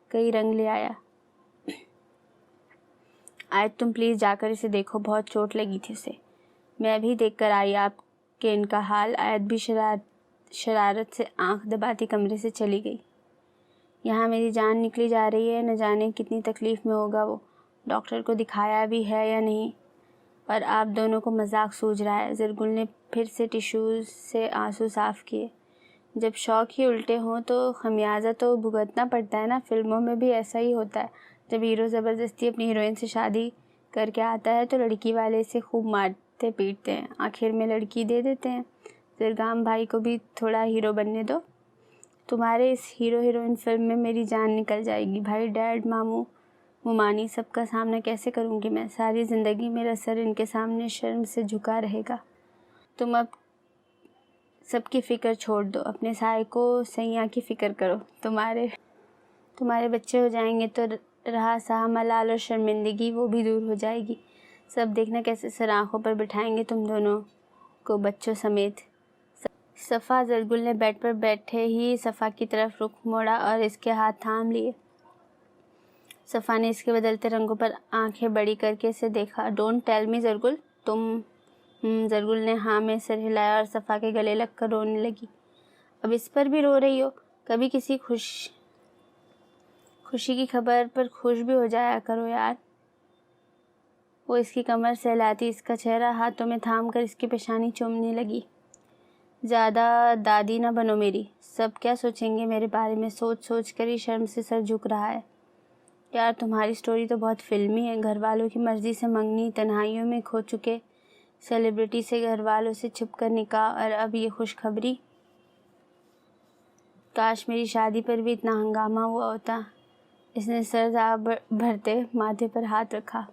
کئی رنگ لے آیا۔ آیت تم پلیز جا کر اسے دیکھو، بہت چوٹ لگی تھی اسے۔ میں بھی دیکھ کر آئی آپ کے ان کا حال۔ آیت بھی شرارت سے آنکھ دباتی کمرے سے چلی گئی۔ یہاں میری جان نکلی جا رہی ہے، نہ جانے کتنی تکلیف میں ہوگا وہ۔ ڈاکٹر کو دکھایا بھی ہے یا نہیں؟ اور آپ دونوں کو مذاق سوجھ رہا ہے؟ زرگل نے پھر سے ٹیشوز سے آنسو صاف کیے۔ جب شوق ہی الٹے ہوں تو خمیازہ تو بھگتنا پڑتا ہے نا، فلموں میں بھی ایسا ہی ہوتا ہے۔ جب ہیرو زبردستی اپنی ہیروئن سے شادی کر کے آتا ہے تو لڑکی والے اسے خوب مارتے پیٹتے ہیں، آخر میں لڑکی دے دیتے ہیں۔ زرگام بھائی کو بھی تھوڑا ہیرو بننے دو۔ تمہارے اس ہیرو ہیروئن فلم میں میری جان نکل جائے گی۔ بھائی، ڈیڈ، ماموں، ممانی، سب کا سامنا کیسے کروں گی میں؟ ساری زندگی میرا سر ان کے سامنے شرم سے جھکا رہے گا۔ تم اب سب کی فکر چھوڑ دو، اپنے سائے کو سیاں کی فکر کرو۔ تمہارے بچے ہو جائیں گے تو رہا سہا ملال اور شرمندگی، وہ بھی دور ہو جائے گی۔ سب دیکھنا کیسے سر آنکھوں پر بٹھائیں گے تم دونوں کو بچوں سمیت۔ صفا زرگل نے بیڈ پر بیٹھے ہی صفا کی طرف رخ موڑا اور اس کے ہاتھ تھام لیے۔ صفا نے اس کے بدلتے رنگوں پر آنکھیں بڑی کر کے اسے دیکھا۔ ڈونٹ ٹیل می زرگل، تم زرگل نے ہاں میں سر ہلایا اور صفا کے گلے لگ کر رونے لگی۔ اب اس پر بھی رو رہی ہو؟ کبھی کسی خوشی کی خبر پر خوش بھی ہو جایا کرو یار۔ وہ اس کی کمر سہلاتی اس کا چہرہ ہاتھوں میں تھام کر اس کی پیشانی چومنے لگی۔ زیادہ دادی نہ بنو میری، سب کیا سوچیں گے میرے بارے میں؟ سوچ سوچ کر ہی شرم سے سر جھک رہا ہے۔ یار تمہاری سٹوری تو بہت فلمی ہے، گھر والوں کی مرضی سے منگنی، تنہائیوں میں کھو چکے سیلیبریٹی سے گھر والوں سے چھپ کر نکاح، اور اب یہ خوشخبری۔ کاش میری شادی پر بھی اتنا ہنگامہ ہوا ہوتا۔ اس نے سر بھرتے ماتھے پر ہاتھ رکھا۔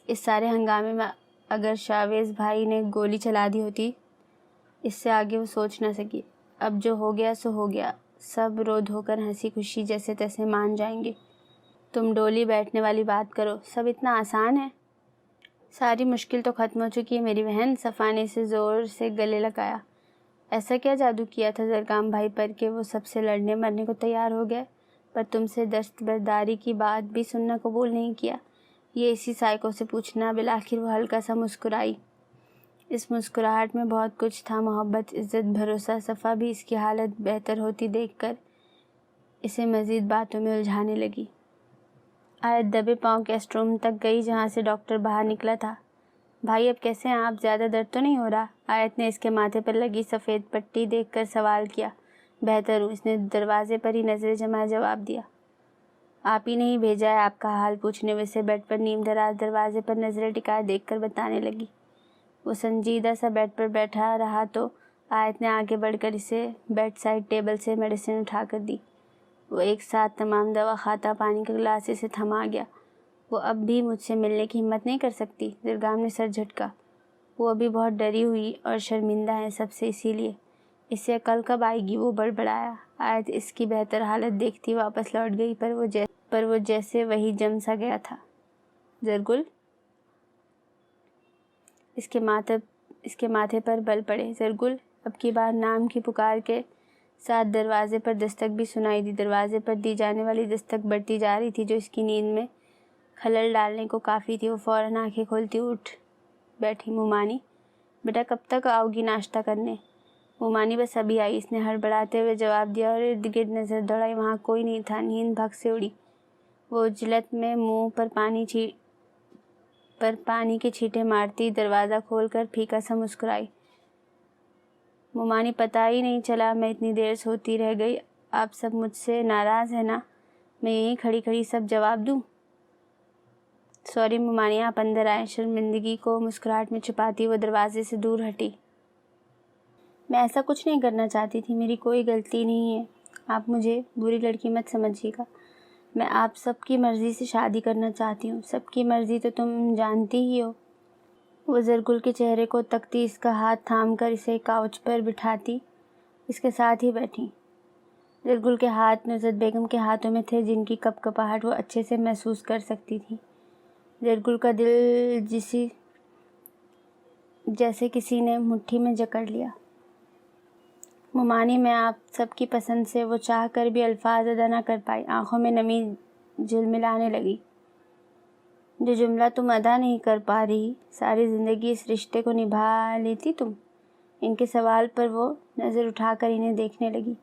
اس سارے ہنگامے میں اگر شاویز بھائی نے گولی چلا دی ہوتی، اس سے آگے وہ سوچ نہ سکی۔ اب جو ہو گیا سو ہو گیا، سب رو دھو کر ہنسی خوشی جیسے تیسے مان جائیں گے۔ تم ڈولی بیٹھنے والی بات کرو، سب اتنا آسان ہے؟ ساری مشکل تو ختم ہو چکی ہے میری بہن۔ صفا نے اسے زور سے گلے لگایا۔ ایسا کیا جادو کیا تھا زرگام بھائی پر کہ وہ سب سے لڑنے مرنے کو تیار ہو گئے، پر تم سے دستبرداری کی بات بھی سننا قبول نہیں کیا؟ یہ اسی سائیکو سے پوچھنا۔ بالآخر وہ ہلکا سا مسکرائی۔ اس مسکراہٹ میں بہت کچھ تھا، محبت، عزت، بھروسہ۔ صفا بھی اس کی حالت بہتر ہوتی دیکھ کر اسے مزید باتوں میں الجھانے لگی۔ آیت دبے پاؤں گیسٹ روم تک گئی جہاں سے ڈاکٹر باہر نکلا تھا۔ بھائی اب کیسے ہیں آپ؟ زیادہ درد تو نہیں ہو رہا؟ آیت نے اس کے ماتھے پر لگی سفید پٹی دیکھ کر سوال کیا۔ بہتر ہوں، اس نے دروازے پر ہی نظریں جمائے جواب دیا۔ آپ ہی نہیں بھیجا ہے آپ کا حال پوچھنے، ویسے بیڈ پر نیم دراز دروازے پر نظریں ٹکائے دیکھ کر بتانے لگی۔ وہ سنجیدہ سا بیڈ پر بیٹھا رہا تو آیت نے آگے بڑھ کر اسے بیڈ سائڈ ٹیبل سے میڈیسن اٹھا کر دی۔ وہ ایک ساتھ تمام دوا کھاتا پانی کا گلاس اسے تھما گیا۔ وہ اب بھی مجھ سے ملنے کی ہمت نہیں کر سکتی؟ زرگام نے سر جھٹکا۔ وہ ابھی بہت ڈری ہوئی اور شرمندہ ہے سب سے، اسی لیے اس سے عقل کب آئے گی؟ وہ بڑبڑایا۔ آیت اس کی بہتر حالت دیکھتی واپس لوٹ گئی، پر وہ جیسے وہی جم سا گیا تھا۔ زرگل؟ اس کے ماتھے پر بل پڑے۔ زرگل؟ اب کی بار نام کی پکار کے ساتھ دروازے پر دستک بھی سنائی دی۔ دروازے پر دی جانے والی دستک بڑھتی جا رہی تھی جو اس کی نیند میں خلل ڈالنے کو کافی تھی۔ وہ فوراً آنکھیں کھولتی اٹھ بیٹھی۔ مومانی؟ بیٹا کب تک آؤ گی ناشتہ کرنے؟ مومانی بس ابھی آئی، اس نے ہڑبڑاتے ہوئے جواب دیا اور ارد گرد نظر دوڑائی۔ وہاں کوئی نہیں تھا، نیند بھگ سے اڑی۔ وہ عجلت میں منہ پر پانی کے چھینٹے مارتی دروازہ کھول کر پھیکا سا مسکرائی۔ مومانی پتہ ہی نہیں چلا میں اتنی دیر سوتی رہ گئی۔ آپ سب مجھ سے ناراض ہیں نا؟ میں یہیں کھڑی کھڑی سب جواب دوں؟ سوری مومانی، آپ اندر آئیں۔ شرمندگی کو مسکراہٹ میں چھپاتی وہ دروازے سے دور ہٹی۔ میں ایسا کچھ نہیں کرنا چاہتی تھی، میری کوئی غلطی نہیں ہے، آپ مجھے بری لڑکی مت سمجھیے گا۔ میں آپ سب کی مرضی سے شادی کرنا چاہتی ہوں۔ سب کی مرضی تو تم جانتی ہی ہو۔ وہ زرگل کے چہرے کو تکتی، اس کا ہاتھ تھام کر اسے کاؤچ پر بٹھاتی اس کے ساتھ ہی بیٹھی۔ زرگل کے ہاتھ نصرت بیگم کے ہاتھوں میں تھے، جن کی کپ کپاہٹ وہ اچھے سے محسوس کر سکتی تھی۔ زرگل کا دل جیسے کسی نے مٹھی میں جکڑ لیا۔ مومانی، میں آپ سب کی پسند سے وہ چاہ کر بھی الفاظ ادا نہ کر پائی۔ آنکھوں میں نمی جھلملانے لگی۔ جو جملہ تم ادا نہیں کر پا رہی، ساری زندگی اس رشتے کو نبھا لیتی تم؟ ان کے سوال پر وہ نظر اٹھا کر انہیں دیکھنے لگی۔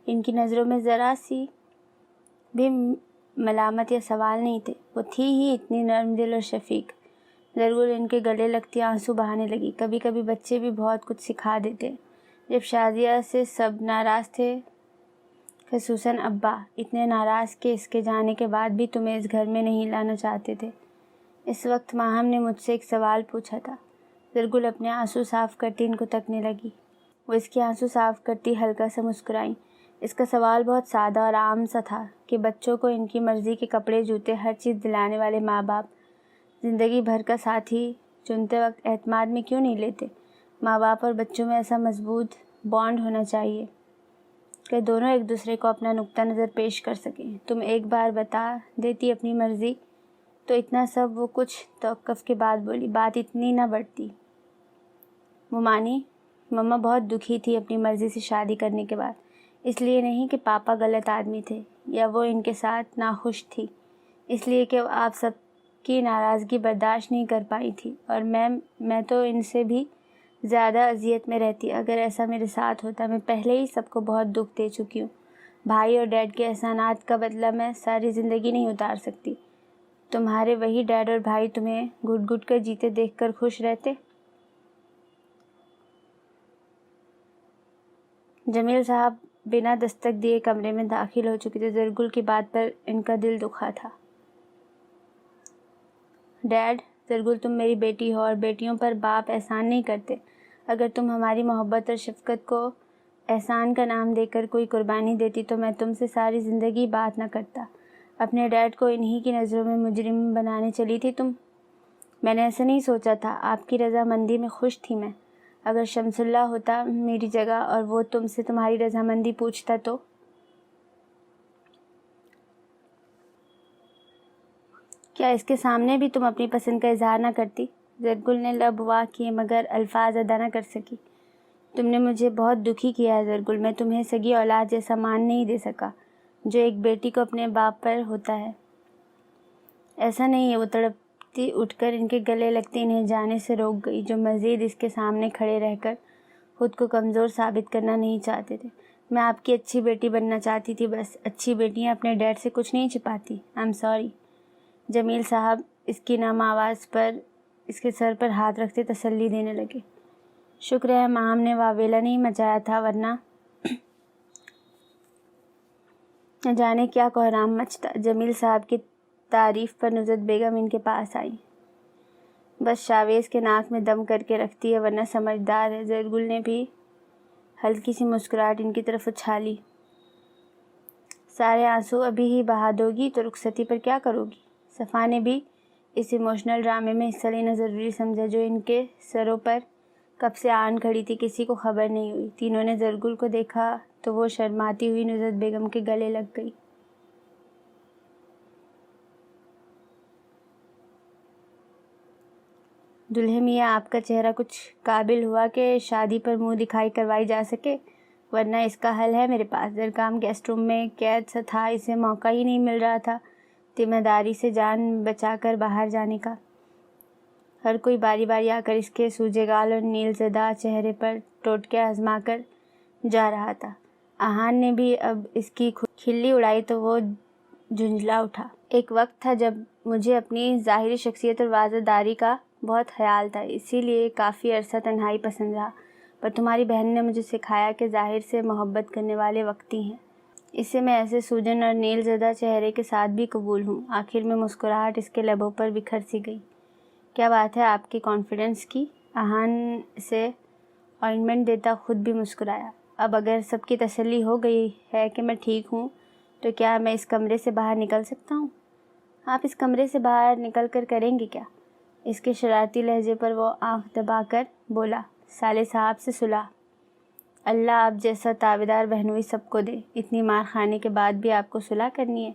ان کی نظروں میں ذرا سی بھی ملامت یا سوال نہیں تھے، وہ تھی ہی اتنی نرم دل اور شفیق۔ زرگل ان کے گلے لگتی آنسو بہانے لگی۔ کبھی کبھی بچے بھی بہت کچھ سکھا دیتے۔ جب شازیہ سے سب ناراض تھے، خصوصاً ابا، اتنے ناراض کہ اس کے جانے کے بعد بھی تمہیں اس گھر میں نہیں لانا چاہتے تھے۔ اس وقت ماہم نے مجھ سے ایک سوال پوچھا تھا۔ زرگل اپنے آنسو صاف کرتی ان کو تکنے لگی۔ وہ اس کے آنسو صاف کرتی ہلکا سا مسکرائیں۔ اس کا سوال بہت سادہ اور عام سا تھا کہ بچوں کو ان کی مرضی کے کپڑے، جوتے، ہر چیز دلانے والے ماں باپ زندگی بھر کا ساتھی چنتے وقت اعتماد میں کیوں نہیں لیتے؟ ماں باپ اور بچوں میں ایسا مضبوط بانڈ ہونا چاہیے کہ دونوں ایک دوسرے کو اپنا نقطہ نظر پیش کر سکیں۔ تم ایک بار بتا دیتی اپنی مرضی تو اتنا سب۔ وہ کچھ توقف کے بعد بولی، بات اتنی نہ بڑھتی۔ مومانی، مما بہت دکھی تھی اپنی مرضی سے شادی کرنے کے بعد، اس لیے نہیں کہ پاپا غلط آدمی تھے یا وہ ان کے ساتھ ناخوش تھی، اس لیے کہ وہ آپ سب کی ناراضگی برداشت نہیں کر پائی تھی، اور میں تو ان سے بھی زیادہ اذیت میں رہتی اگر ایسا میرے ساتھ ہوتا۔ میں پہلے ہی سب کو بہت دکھ دے چکی ہوں۔ بھائی اور ڈیڈ کے احسانات کا بدلہ میں ساری زندگی نہیں اتار سکتی۔ تمہارے وہی ڈیڈ اور بھائی تمہیں گھٹ گھٹ کر جیتے دیکھ کر خوش رہتے؟ جمیل صاحب بنا دستک دیے کمرے میں داخل ہو چکے تھے۔ زرگل کی بات پر ان کا دل دکھا تھا۔ ڈیڈ، زرگل تم میری بیٹی ہو اور بیٹیوں پر باپ احسان نہیں کرتے۔ اگر تم ہماری محبت اور شفقت کو احسان کا نام دے کر کوئی قربانی دیتی تو میں تم سے ساری زندگی بات نہ کرتا۔ اپنے ڈیڈ کو انہی کی نظروں میں مجرم بنانے چلی تھی تم؟ میں نے ایسا نہیں سوچا تھا، آپ کی رضامندی میں خوش تھی میں۔ اگر شمس اللہ ہوتا میری جگہ اور وہ تم سے تمہاری رضامندی پوچھتا تو؟ کیا اس کے سامنے بھی تم اپنی پسند کا اظہار نہ کرتی؟ زرگل نے لب وا کیے مگر الفاظ ادا نہ کر سکی۔ تم نے مجھے بہت دکھی کیا ہے زرگل، میں تمہیں سگی اولاد جیسا مان نہیں دے سکا جو ایک بیٹی کو اپنے باپ پر ہوتا ہے۔ ایسا نہیں ہے، وہ تڑپتی اٹھ کر ان کے گلے لگتی انہیں جانے سے روک گئی، جو مزید اس کے سامنے کھڑے رہ کر خود کو کمزور ثابت کرنا نہیں چاہتے تھے۔ میں آپ کی اچھی بیٹی بننا چاہتی تھی بس۔ اچھی بیٹیاں اپنے ڈیڈ سے کچھ نہیں چھپاتی۔ I am sorry. جمیل صاحب اس کی نم آواز پر اس کے سر پر ہاتھ رکھتے تسلی دینے لگے۔ شکر ہے ماہم نے واویلا نہیں مچایا تھا، ورنہ نہ جانے کیا کوہرام مچتا۔ جمیل صاحب کی تعریف پر نصرت بیگم ان کے پاس آئی۔ بس شاویز کے ناک میں دم کر کے رکھتی ہے ورنہ سمجھدار ہے۔ زرگل نے بھی ہلکی سی مسکراہٹ ان کی طرف اچھالی۔ سارے آنسو ابھی ہی بہا دو گی تو رخصتی پر کیا کرو گی؟ صفا نے بھی اس ایموشنل ڈرامے میں حصہ لینا ضروری سمجھا جو ان کے سروں پر کب سے آن کھڑی تھی، کسی کو خبر نہیں ہوئی۔ تینوں نے زرگل کو دیکھا تو وہ شرماتی ہوئی نصرت بیگم کے گلے لگ گئی۔ دلہے میاں، آپ کا چہرہ کچھ قابل ہوا کہ شادی پر منہ دکھائی کروائی جا سکے، ورنہ اس کا حل ہے میرے پاس۔ زرگام گیسٹ روم میں قید سا تھا، اسے موقع ہی نہیں مل رہا تھا ذمہ داری سے جان بچا کر باہر جانے کا۔ ہر کوئی باری باری آ کر اس کے سوجے گال اور نیل زدہ چہرے پر ٹوٹکے آزما کر جا رہا تھا۔ آہان نے بھی اب اس کی کھلی اڑائی تو وہ جھنجھلا اٹھا۔ ایک وقت تھا جب مجھے اپنی ظاہری شخصیت اور واضح داری کا بہت خیال تھا، اسی لیے کافی عرصہ تنہائی پسند رہا، پر تمہاری بہن نے مجھے سکھایا کہ ظاہر سے محبت کرنے والے وقتی ہیں۔ اسے میں ایسے سوجن اور نیل زدہ چہرے کے ساتھ بھی قبول ہوں۔ آخر میں مسکراہٹ اس کے لبوں پر بکھر سی گئی۔ کیا بات ہے آپ کے کانفیڈنس کی؟ آہان سے آئنٹمنٹ دیتا خود بھی مسکرایا۔ اب اگر سب کی تسلی ہو گئی ہے کہ میں ٹھیک ہوں تو کیا میں اس کمرے سے باہر نکل سکتا ہوں؟ آپ اس کمرے سے باہر نکل کر کریں گے کیا؟ اس کے شرارتی لہجے پر وہ آنکھ دبا کر بولا، سالے صاحب سے صلح۔ اللہ آپ جیسا تابعدار بہنوئی سب کو دے۔ اتنی مار کھانے کے بعد بھی آپ کو صلح کرنی ہے؟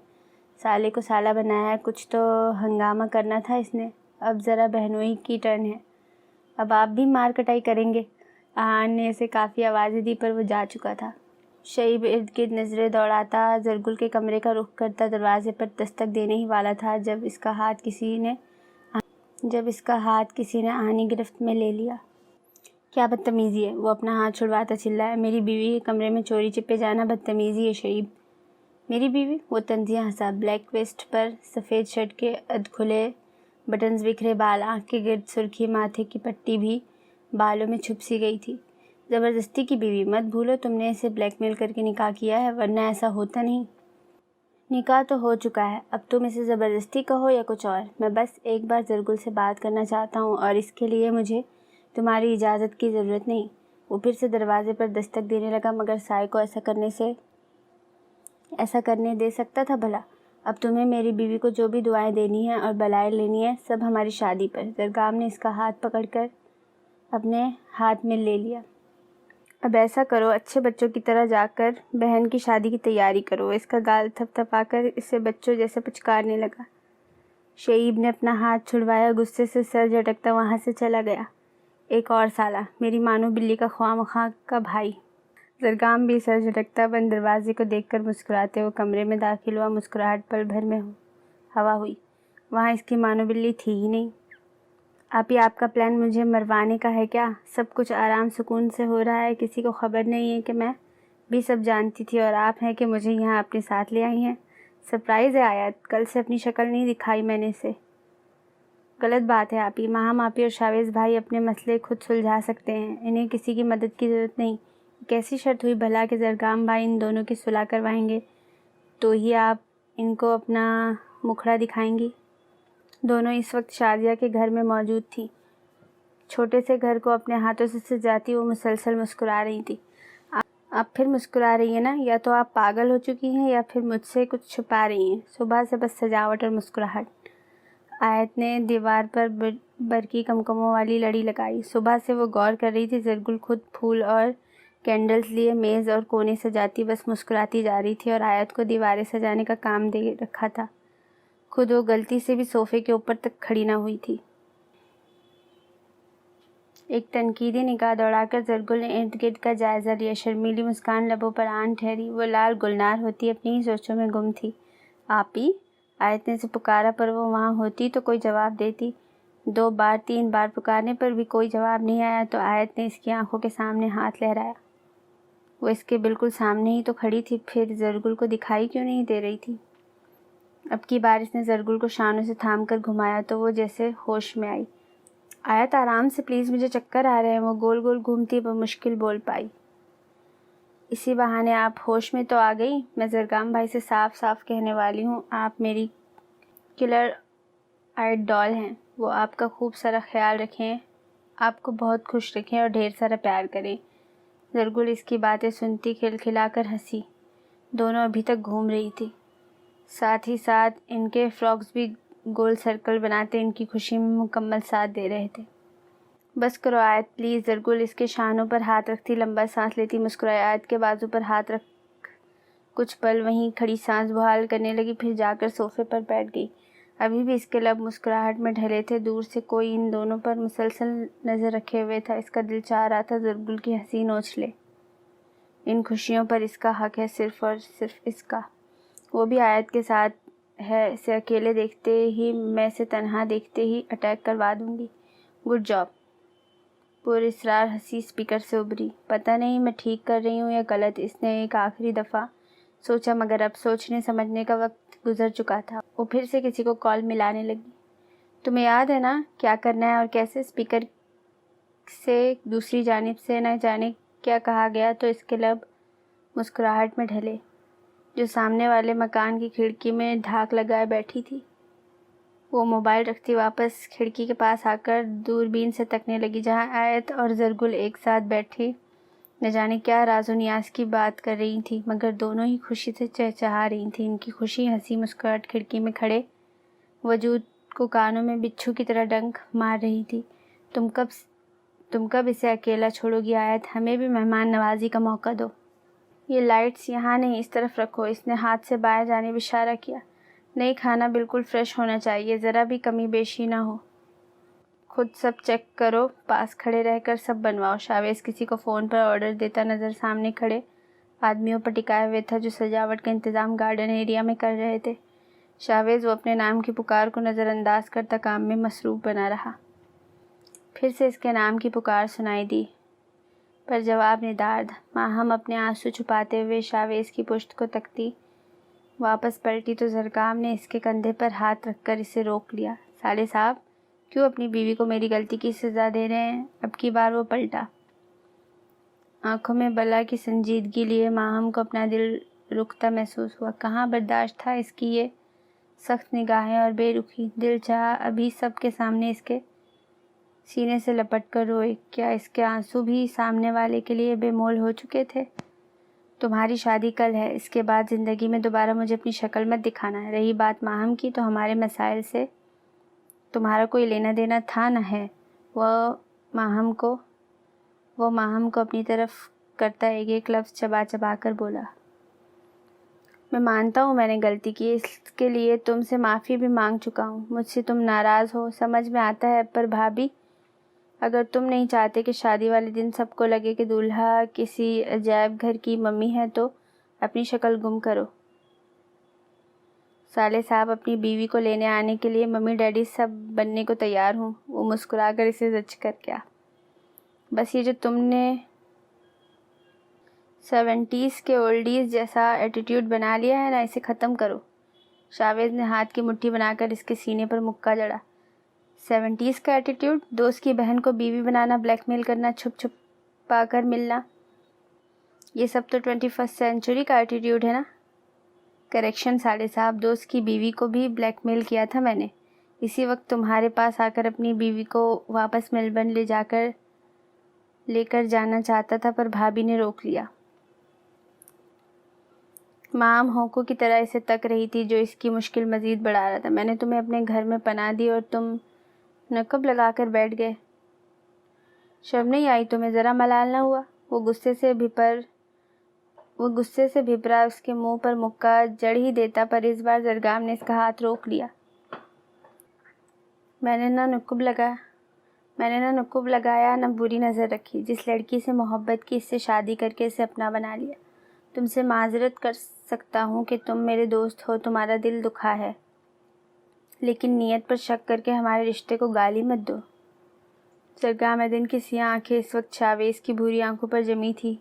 سالے کو سالہ بنایا ہے، کچھ تو ہنگامہ کرنا تھا اس نے۔ اب ذرا بہنوئی کی ٹرن ہے، اب آپ بھی مار کٹائی کریں گے؟ آہان نے اسے کافی آوازیں دی پر وہ جا چکا تھا۔ شعیب ارد گرد نظریں دوڑاتا زرگل کے کمرے کا رخ کرتا دروازے پر دستک دینے ہی والا تھا جب اس کا ہاتھ کسی نے آہنی گرفت میں لے لیا۔ کیا بدتمیزی ہے؟ وہ اپنا ہاتھ چھڑواتا چلایا۔ میری بیوی کے کمرے میں چوری چپے جانا بدتمیزی ہے شعیب؟ میری بیوی؟ وہ طنزیہ ہنسا۔ بلیک ویسٹ پر سفید شرٹ کے ادھکھلے بٹنز، بکھرے بال، آنکھ کے گرد سرخی، ماتھے کی پٹی بھی بالوں میں چھپ سی گئی تھی۔ زبردستی کی بیوی؟ مت بھولو تم نے اسے بلیک میل کر کے نکاح کیا ہے، ورنہ ایسا ہوتا نہیں۔ نکاح تو ہو چکا ہے، اب تم اسے زبردستی کہو یا کچھ اور۔ میں بس ایک بار زرگل سے بات کرنا چاہتا ہوں اور اس کے لیے مجھے تمہاری اجازت کی ضرورت نہیں۔ وہ پھر سے دروازے پر دستک دینے لگا، مگر سائے کو ایسا کرنے دے سکتا تھا بھلا؟ اب تمہیں میری بیوی کو جو بھی دعائیں دینی ہیں اور بلائیں لینی ہیں سب ہماری شادی پر۔ زرگام نے اس کا ہاتھ پکڑ کر اپنے ہاتھ میں لے لیا۔ اب ایسا کرو، اچھے بچوں کی طرح جا کر بہن کی شادی کی تیاری کرو۔ اس کا گال تھپ تھپا کر اسے بچوں جیسے پچکارنے لگا۔ شعیب نے اپنا ہاتھ چھڑوایا، غصے سے سر جھٹکتا وہاں سے چلا گیا۔ ایک اور سالہ، میری مانو بلی کا خواہ مخواہ کا بھائی۔ زرگام بھی سر جھٹکتا بند دروازے کو دیکھ کر مسکراتے ہوئے کمرے میں داخل ہوا۔ مسکراہٹ پل بھر میں ہوا ہوئی، وہاں اس کی مانو بلی تھی ہی نہیں۔ آپ کا پلان مجھے مروانے کا ہے کیا؟ سب کچھ آرام سکون سے ہو رہا ہے، کسی کو خبر نہیں ہے کہ میں بھی سب جانتی تھی اور آپ ہیں کہ مجھے یہاں اپنے ساتھ لے آئی ہیں۔ سرپرائز ہے آیت، کل سے اپنی شکل نہیں دکھائی میں نے اسے۔ غلط بات ہے آپی، ماہم آپی اور شاویز بھائی اپنے مسئلے خود سلجھا سکتے ہیں، انہیں کسی کی مدد کی ضرورت نہیں۔ کیسی شرط ہوئی بھلا کہ زرگام بھائی ان دونوں کی صلح کروائیں گے تو ہی آپ ان کو اپنا مکھڑا دکھائیں گی؟ دونوں اس وقت شازیہ کے گھر میں موجود تھیں۔ چھوٹے سے گھر کو اپنے ہاتھوں سے سجاتی وہ مسلسل مسکرا رہی تھی۔ آپ پھر مسکرا رہی ہیں نا؟ یا تو آپ پاگل ہو چکی ہیں یا پھر مجھ سے کچھ چھپا رہی ہیں۔ صبح سے بس سجاوٹ اور مسکراہٹ۔ آیت نے دیوار پر برقی کمکموں والی لڑی لگائی۔ صبح سے وہ غور کر رہی تھی، زرگل خود پھول اور کینڈلز لیے میز اور کونے سجاتی بس مسکراتی جا رہی تھی اور آیت کو دیواریں سجانے کا کام دے رکھا تھا، خود وہ غلطی سے بھی صوفے کے اوپر تک کھڑی نہ ہوئی تھی۔ ایک تنقیدی نگاہ دوڑا کر زرگل نے ارد گرد کا جائزہ لیا۔ شرمیلی مسکان لبوں پر آن ٹھہری، وہ لال گلنار ہوتی اپنی ہی سوچوں میں گم تھی۔ آپی، آیت نے اسے پکارا پر وہ وہاں ہوتی تو کوئی جواب دیتی۔ 2 بار 3 بار پکارنے پر بھی کوئی جواب نہیں آیا تو آیت نے اس کی آنکھوں کے سامنے ہاتھ لہرایا۔ وہ اس کے بالکل سامنے ہی تو کھڑی تھی، پھر زرگل کو دکھائی کیوں نہیں دے رہی تھی؟ اب کی بار اس نے زرگل کو شانوں سے تھام کر گھمایا تو وہ جیسے ہوش میں آئی۔ آیت آرام سے پلیز، مجھے چکر آ رہے ہیں۔ وہ گول گول گھومتی بمشکل بول پائی۔ اسی بہانے آپ ہوش میں تو آ گئی۔ میں زرگام بھائی سے صاف صاف کہنے والی ہوں، آپ میری کلر آئیڈ ڈال ہیں۔ وہ آپ کا خوب سارا خیال رکھیں، آپ کو بہت خوش رکھیں اور ڈھیر سارا پیار کریں۔ زرگل اس کی باتیں سنتی کھلکھلا کر ہنسی۔ دونوں ابھی تک گھوم رہی تھی، ساتھ ہی ساتھ ان کے فراکس بھی گول سرکل بناتے ان کی خوشی میں مکمل ساتھ دے رہے تھے۔ بس کرو آیت پلیز۔ زرگل اس کے شانوں پر ہاتھ رکھتی لمبا سانس لیتی مسکرائی، آیت کے بازو پر ہاتھ رکھ کچھ پل وہیں کھڑی سانس بحال کرنے لگی، پھر جا کر صوفے پر بیٹھ گئی۔ ابھی بھی اس کے لب مسکراہٹ میں ڈھلے تھے، دور سے کوئی ان دونوں پر مسلسل نظر رکھے ہوئے تھا۔ اس کا دل چاہ رہا تھا زرگل کی ہنسی نوچ لے۔ ان خوشیوں پر اس کا حق ہے، صرف اور صرف اس کا۔ وہ بھی آیت کے ساتھ ہے، اسے اکیلے دیکھتے ہی، میں اسے تنہا دیکھتے ہی اٹیک کروا دوں گی۔ Good job. پر اسرار ہنسی اسپیکر سے ابھری۔ پتہ نہیں میں ٹھیک کر رہی ہوں یا غلط، اس نے ایک آخری دفعہ سوچا، مگر اب سوچنے سمجھنے کا وقت گزر چکا تھا۔ وہ پھر سے کسی کو کال ملانے لگی۔ تمہیں یاد ہے نا کیا کرنا ہے اور کیسے؟ اسپیکر سے دوسری جانب سے نہ جانے کیا کہا گیا تو اس کے لب مسکراہٹ میں ڈھلے۔ جو سامنے والے مکان کی کھڑکی میں دھاک لگائے بیٹھی تھی، وہ موبائل رکھتی واپس کھڑکی کے پاس آ کر دوربین سے تکنے لگی، جہاں آیت اور زرگل ایک ساتھ بیٹھی نہ جانے کیا راز و نیاز کی بات کر رہی تھی، مگر دونوں ہی خوشی سے چہچہا رہی تھیں۔ ان کی خوشی، ہنسی، مسکراہٹ کھڑکی میں کھڑے وجود کو کانوں میں بچھو کی طرح ڈنک مار رہی تھی۔ تم کب اسے اکیلا چھوڑو گی آیت؟ ہمیں بھی مہمان نوازی کا موقع دو۔ یہ لائٹس یہاں نہیں، اس طرف رکھو۔ اس نے ہاتھ سے بائیں جانب اشارہ کیا۔ نہیں، کھانا بالکل فریش ہونا چاہیے، ذرا بھی کمی بیشی نہ ہو۔ خود سب چیک کرو، پاس کھڑے رہ کر سب بنواؤ۔ شاویز کسی کو فون پر آرڈر دیتا نظر سامنے کھڑے آدمیوں پر ٹکائے ہوئے تھا جو سجاوٹ کا انتظام گارڈن ایریا میں کر رہے تھے۔ شاویز وہ اپنے نام کی پکار کو نظر انداز کرتا کام میں مصروف بنا رہا۔ پھر سے اس کے نام کی پکار سنائی دی، پر جواب ندارد۔ ماہم اپنے آنسو چھپاتے ہوئے شاویز کی پشت کو تکتی واپس پلٹی تو زرگام نے اس کے کندھے پر ہاتھ رکھ کر اسے روک لیا۔ سالے صاحب، کیوں اپنی بیوی کو میری غلطی کی سزا دے رہے ہیں؟ اب کی بار وہ پلٹا۔ آنکھوں میں بلا کی سنجیدگی لیے ماہم کو اپنا دل رکتا محسوس ہوا۔ کہاں برداشت تھا اس کی یہ سخت نگاہیں اور بے رخی؟ دل چاہا ابھی سب کے سامنے اس کے سینے سے لپٹ کر روئے۔ کیا اس کے آنسو بھی سامنے والے کے لیے بے مول ہو چکے تھے؟ تمہاری شادی کل ہے، اس کے بعد زندگی میں دوبارہ مجھے اپنی شکل مت دکھانا ہے۔ رہی بات ماہم کی، تو ہمارے مسائل سے تمہارا کوئی لینا دینا تھا نہ ہے؟ وہ ماہم کو اپنی طرف کرتا ایک ایک لفظ چبا چبا کر بولا۔ میں مانتا ہوں میں نے غلطی کی، اس کے لیے تم سے معافی بھی مانگ چکا ہوں۔ مجھ سے تم ناراض ہو، سمجھ میں آتا ہے، پر بھابھی، اگر تم نہیں چاہتے کہ شادی والے دن سب کو لگے کہ دولہا کسی عجائب گھر کی ممی ہے تو اپنی شکل گم کرو۔ سالے صاحب، اپنی بیوی کو لینے آنے کے لیے ممی ڈیڈی سب بننے کو تیار ہوں۔ وہ مسکرا کر اسے زچ کر کیا، بس یہ جو تم نے 70s کے اولڈیز جیسا ایٹیٹیوڈ بنا لیا ہے نا، اسے ختم کرو۔ شاویز نے ہاتھ کی مٹھی بنا کر اس کے سینے پر مکہ جڑا۔ 70s کا ایٹیٹیوڈ؟ دوست کی بہن کو بیوی بنانا، بلیک میل کرنا، چھپ چھپ پا کر ملنا، یہ سب تو 21 سینچری کا ایٹیٹیوڈ ہے نا؟ کریکشن سالے صاحب، دوست کی بیوی کو بھی بلیک میل کیا تھا میں نے۔ اسی وقت تمہارے پاس آ کر اپنی بیوی کو واپس میلبرن لے کر جانا چاہتا تھا، پر بھابھی نے روک لیا۔ مام ہونکوں کی طرح اسے تک رہی تھی، جو اس کی مشکل مزید بڑھا رہا تھا۔ میں نے تمہیں اپنے گھر میں پناہ دی اور تم نقب لگا کر بیٹھ گئے۔ شرم نہیں آئی تمہیں؟ ذرا ملال نہ ہوا؟ وہ غصے سے بھپرا اس کے منہ پر مکہ جڑ ہی دیتا، پر اس بار زرگام نے اس کا ہاتھ روک لیا۔ میں نے نہ نقب لگایا نہ بری نظر رکھی۔ جس لڑکی سے محبت کی، اس سے شادی کر کے اسے اپنا بنا لیا۔ تم سے معذرت کر سکتا ہوں کہ تم میرے دوست ہو، تمہارا دل دکھا ہے، لیکن نیت پر شک کر کے ہمارے رشتے کو گالی مت دو۔ زرگام دن کی سیاہ آنکھیں اس وقت شاویز کی بھوری آنکھوں پر جمی تھی۔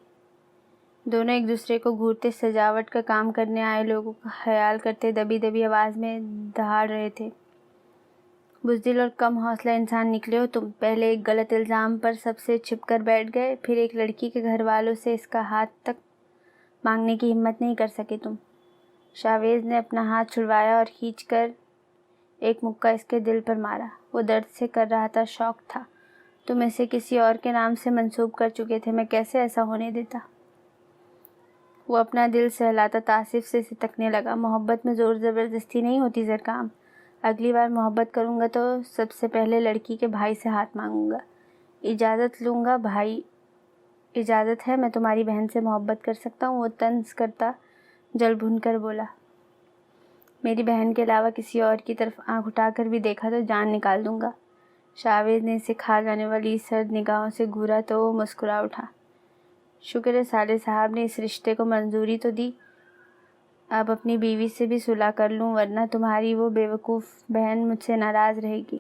دونوں ایک دوسرے کو گھورتے سجاوٹ کا کام کرنے آئے لوگوں کا خیال کرتے دبی دبی آواز میں دہاڑ رہے تھے۔ بزدل اور کم حوصلہ انسان نکلے ہو تم۔ پہلے ایک غلط الزام پر سب سے چھپ کر بیٹھ گئے، پھر ایک لڑکی کے گھر والوں سے اس کا ہاتھ تک مانگنے کی ہمت نہیں کر سکے تم۔ شاویز نے اپنا ہاتھ چھڑوایا اور کھینچ کر ایک مکہ اس کے دل پر مارا۔ وہ درد سے کر رہا تھا، شوق تھا۔ تم اسے کسی اور کے نام سے منسوب کر چکے تھے، میں کیسے ایسا ہونے دیتا؟ وہ اپنا دل سہلاتا تعصب سے اسے تکنے لگا۔ محبت میں زور زبردستی نہیں ہوتی زرکام۔ اگلی بار محبت کروں گا تو سب سے پہلے لڑکی کے بھائی سے ہاتھ مانگوں گا، اجازت لوں گا۔ بھائی، اجازت ہے؟ میں تمہاری بہن سے محبت کر سکتا ہوں؟ وہ طنز کرتا جل بھن کر بولا۔ میری بہن کے علاوہ کسی اور کی طرف آنکھ اٹھا کر بھی دیکھا تو جان نکال دوں گا۔ شاویز نے اسے کھا جانے والی سرد نگاہوں سے گھورا تو وہ مسکرا اٹھا۔ شکر ہے صالح صاحب نے اس رشتے کو منظوری تو دی۔ اب اپنی بیوی سے بھی صلح کر لوں، ورنہ تمہاری وہ بیوقوف بہن مجھ سے ناراض رہے گی۔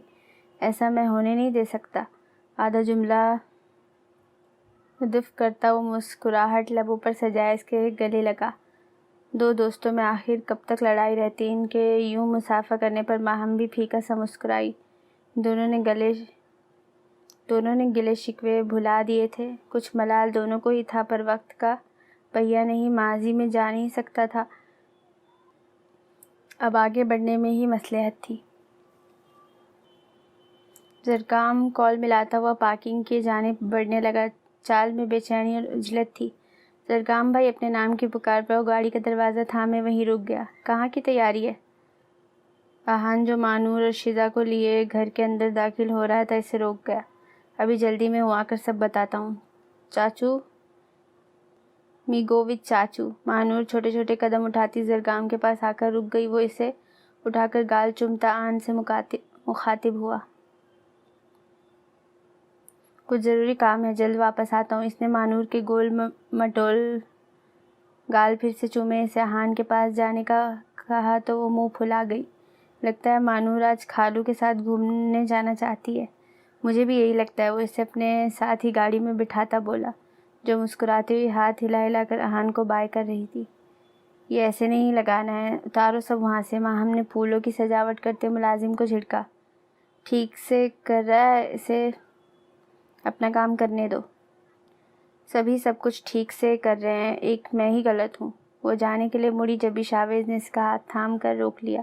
ایسا میں ہونے نہیں دے سکتا۔ آدھا جملہ دف کرتا وہ مسکراہٹ لبوں پر سجائے اس کے گلے لگا۔ دو دوستوں میں آخر کب تک لڑائی رہتی؟ ان کے یوں مصافحہ کرنے پر ماہم بھی پھیکا سا مسکرائی۔ دونوں نے گلے شکوے بھلا دیے تھے۔ کچھ ملال دونوں کو ہی تھا، پر وقت کا پہیہ نہیں، ماضی میں جا نہیں سکتا تھا۔ اب آگے بڑھنے میں ہی مصلحت تھی۔ زرکام کال ملاتا ہوا پارکنگ کی جانب بڑھنے لگا۔ چال میں بے چینی اور عجلت تھی۔ زرکام بھائی، اپنے نام کی پکار پر وہ گاڑی کا دروازہ تھامے وہیں رک گیا۔ کہاں کی تیاری ہے؟ آہان جو مانور اور شیزا کو لیے گھر کے اندر داخل ہو رہا تھا اسے روک گیا۔ ابھی جلدی میں ہوں، آ کر سب بتاتا ہوں۔ چاچو، میگووچ چاچو۔ مانور چھوٹے چھوٹے قدم اٹھاتی زرکام کے پاس آ کر رک گئی۔ وہ اسے اٹھا کر گال چومتا آہان سے مخاطب ہوا۔ کچھ ضروری کام ہے، جلد واپس آتا ہوں۔ اس نے مانور کے گول مٹول گال پھر سے چومے۔ اسے آہان کے پاس جانے کا کہا تو وہ منہ پھلا گئی۔ لگتا ہے مانور آج خالو کے ساتھ گھومنے جانا چاہتی ہے۔ مجھے بھی یہی لگتا ہے، وہ اسے اپنے ساتھ ہی گاڑی میں بٹھاتا بولا، جو مسکراتے ہوئے ہاتھ ہلا ہلا کر آہان کو بائے کر رہی تھی۔ یہ ایسے نہیں لگانا ہے، اتارو سب وہاں سے۔ ماہم نے پھولوں کی سجاوٹ کرتے ملازم کو جھڑکا۔ ٹھیک سے کر رہا ہے، اسے اپنا کام کرنے دو۔ سبھی سب کچھ ٹھیک سے کر رہے ہیں، ایک میں ہی غلط ہوں۔ وہ جانے کے لیے مڑی، جبھی شاویز نے اس کا ہاتھ تھام کر روک لیا۔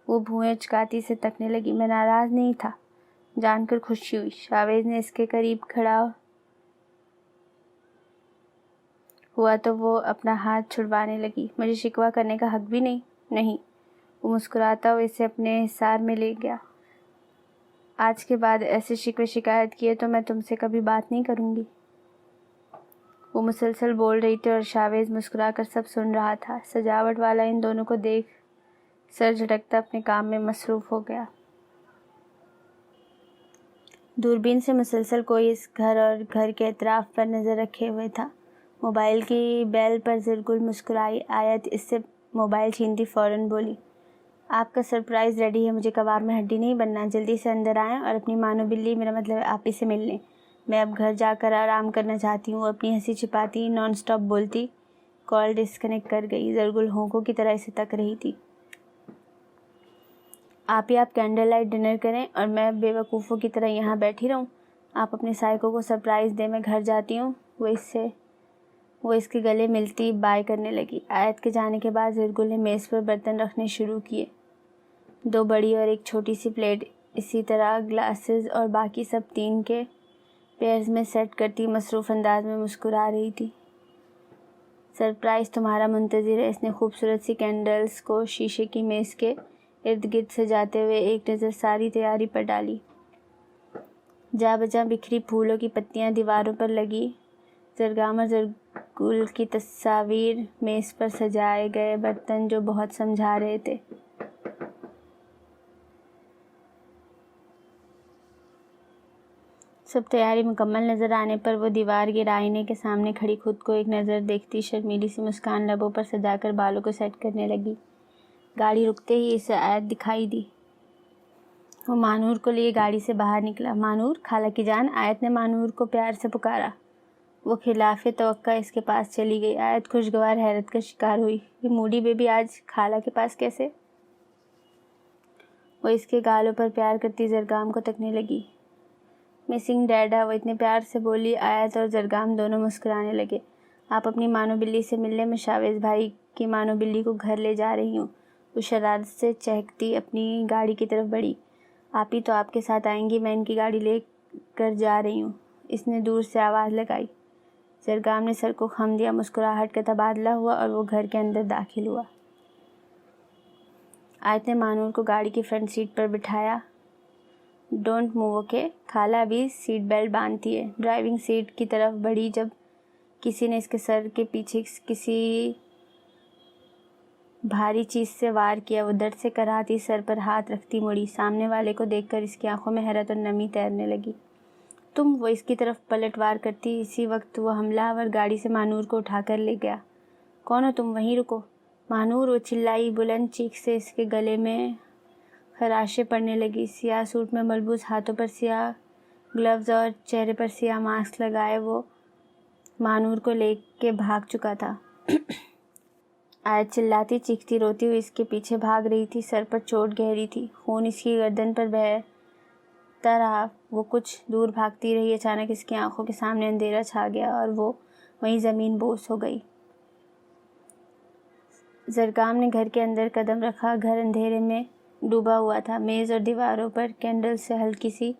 وہ بھوئیں چکاتی سے تکنے لگی۔ میں ناراض نہیں تھا، جان کر خوشی ہوئی۔ شاویز نے اس کے قریب کھڑا ہوا تو وہ اپنا ہاتھ چھڑوانے لگی۔ مجھے شکوہ کرنے کا حق بھی نہیں؟ نہیں۔ وہ مسکراتا ہوا اسے اپنے حصار میں لے گیا۔ آج کے بعد ایسے شکوے شکایت کیے تو میں تم سے کبھی بات نہیں کروں گی۔ وہ مسلسل بول رہی تھی اور شاویز مسکرا کر سب سن رہا تھا۔ سجاوٹ والا ان دونوں کو دیکھ سر جھٹکتا اپنے کام میں مصروف ہو گیا۔ دوربین سے مسلسل کوئی اس گھر اور گھر کے اطراف پر نظر رکھے ہوئے تھا۔ موبائل کی بیل پر زرگل مسکرائی۔ آیت اس سے موبائل چھینتی فوراً بولی، آپ کا سرپرائز ریڈی ہے، مجھے کباب میں ہڈی نہیں بننا، جلدی سے اندر آئیں اور اپنی مانو بلی، میرا مطلب ہے آپ ہی سے مل لیں۔ میں اب گھر جا کر آرام کرنا چاہتی ہوں۔ وہ اپنی ہنسی چھپاتی نان سٹاپ بولتی کال ڈسکنیکٹ کر گئی۔ زرگل ہونکوں کی طرح اسے تک رہی تھی۔ آپ کینڈل لائٹ ڈنر کریں اور میں بے وقوفوں کی طرح یہاں بیٹھی رہوں؟ آپ اپنے سائیکو کو سرپرائز دیں، میں گھر جاتی ہوں۔ وہ اس کے گلے ملتی بائے کرنے لگی۔ آیت کے جانے کے بعد زرگل نے میز پر برتن رکھنے شروع کیے۔ 2 بڑی اور 1 چھوٹی سی پلیٹ، اسی طرح گلاسز اور باقی سب 3 کے پیئرز میں سیٹ کرتی مصروف انداز میں مسکرا رہی تھی۔ سرپرائز تمہارا منتظر ہے۔ اس نے خوبصورت سی کینڈلز کو شیشے کی میز کے ارد گرد سجاتے ہوئے ایک نظر ساری تیاری پر ڈالی۔ جا بجا بکھری پھولوں کی پتیاں دیواروں پر لگی۔ زرکام اور زرگل کی تصاویر، میز پر سجائے گئے برتن جو بہت سمجھا رہے تھے۔ سب تیاری مکمل نظر آنے پر وہ دیوار گیر آئینے کے سامنے کھڑی خود کو ایک نظر دیکھتی شرمیلی سی مسکان لبوں پر سجا کر بالوں کو سیٹ کرنے لگی۔ گاڑی رکتے ہی اسے آیت دکھائی دی۔ وہ مانور کو لیے گاڑی سے باہر نکلا۔ مانور، خالہ کی جان، آیت نے مانور کو پیار سے پکارا۔ وہ خلاف توقع اس کے پاس چلی گئی۔ آیت خوشگوار حیرت کا شکار ہوئی۔ یہ موڈی بیبی آج خالہ کے پاس کیسے؟ وہ اس کے گالوں پر پیار کرتی زرکام کو تکنے لگی۔ مسنگ ڈیڈا، وہ اتنے پیار سے بولی۔ آیت اور زرکام دونوں مسکرانے لگے۔ آپ اپنی مانو بلی سے ملنے میں شاویز بھائی کی مانو بلی کو گھر لے جا رہی ہوں۔ وہ شرارت سے چہکتی اپنی گاڑی کی طرف بڑھی۔ آپ ہی تو آپ کے ساتھ آئیں گی، میں ان کی گاڑی لے کر جا رہی ہوں، اس نے دور سے آواز لگائی۔ زرگام نے سر کو خم دیا، مسکراہٹ کا تبادلہ ہوا اور وہ گھر کے اندر داخل ہوا۔ آیت نے مانور کو گاڑی کی فرنٹ سیٹ پر بٹھایا۔ ڈونٹ موو اوکے، خالہ ابھی سیٹ بیلٹ باندھتی ہے۔ ڈرائیونگ سیٹ کی طرف بڑھی جب کسی نے اس کے سر کے پیچھے کسی بھاری چیز سے وار کیا۔ وہ درد سے کراہتی سر پر ہاتھ رکھتی مڑی۔ سامنے والے کو دیکھ کر اس کی آنکھوں میں حیرت اور نمی تیرنے لگی۔ تم، وہ اس کی طرف پلٹ وار کرتی۔ اسی وقت وہ حملہ آور گاڑی سے مانور کو اٹھا کر لے گیا۔ کون ہو تم؟ وہیں رکو مانور، وہ چلائی۔ بلند چیخ سے اس کے گلے میں خراشیں پڑنے لگی۔ سیاہ سوٹ میں ملبوس، ہاتھوں پر سیاہ گلوز اور چہرے پر سیاہ ماسک لگائے وہ مانور کو لے کے بھاگ چکا تھا۔ آیت چلاتی چیختی روتی ہوئی اس کے پیچھے بھاگ رہی تھی۔ سر پر چوٹ گہری تھی، خون اس کی گردن پر بہتا رہا۔ وہ کچھ دور بھاگتی رہی۔ اچانک اس کی آنکھوں کے سامنے اندھیرا چھا گیا اور وہ وہیں زمین بوس ہو گئی۔ زرگام نے گھر کے اندر قدم رکھا۔ گھر اندھیرے میں ڈوبا ہوا تھا۔ میز اور دیواروں پر کینڈل سے ہلکی سی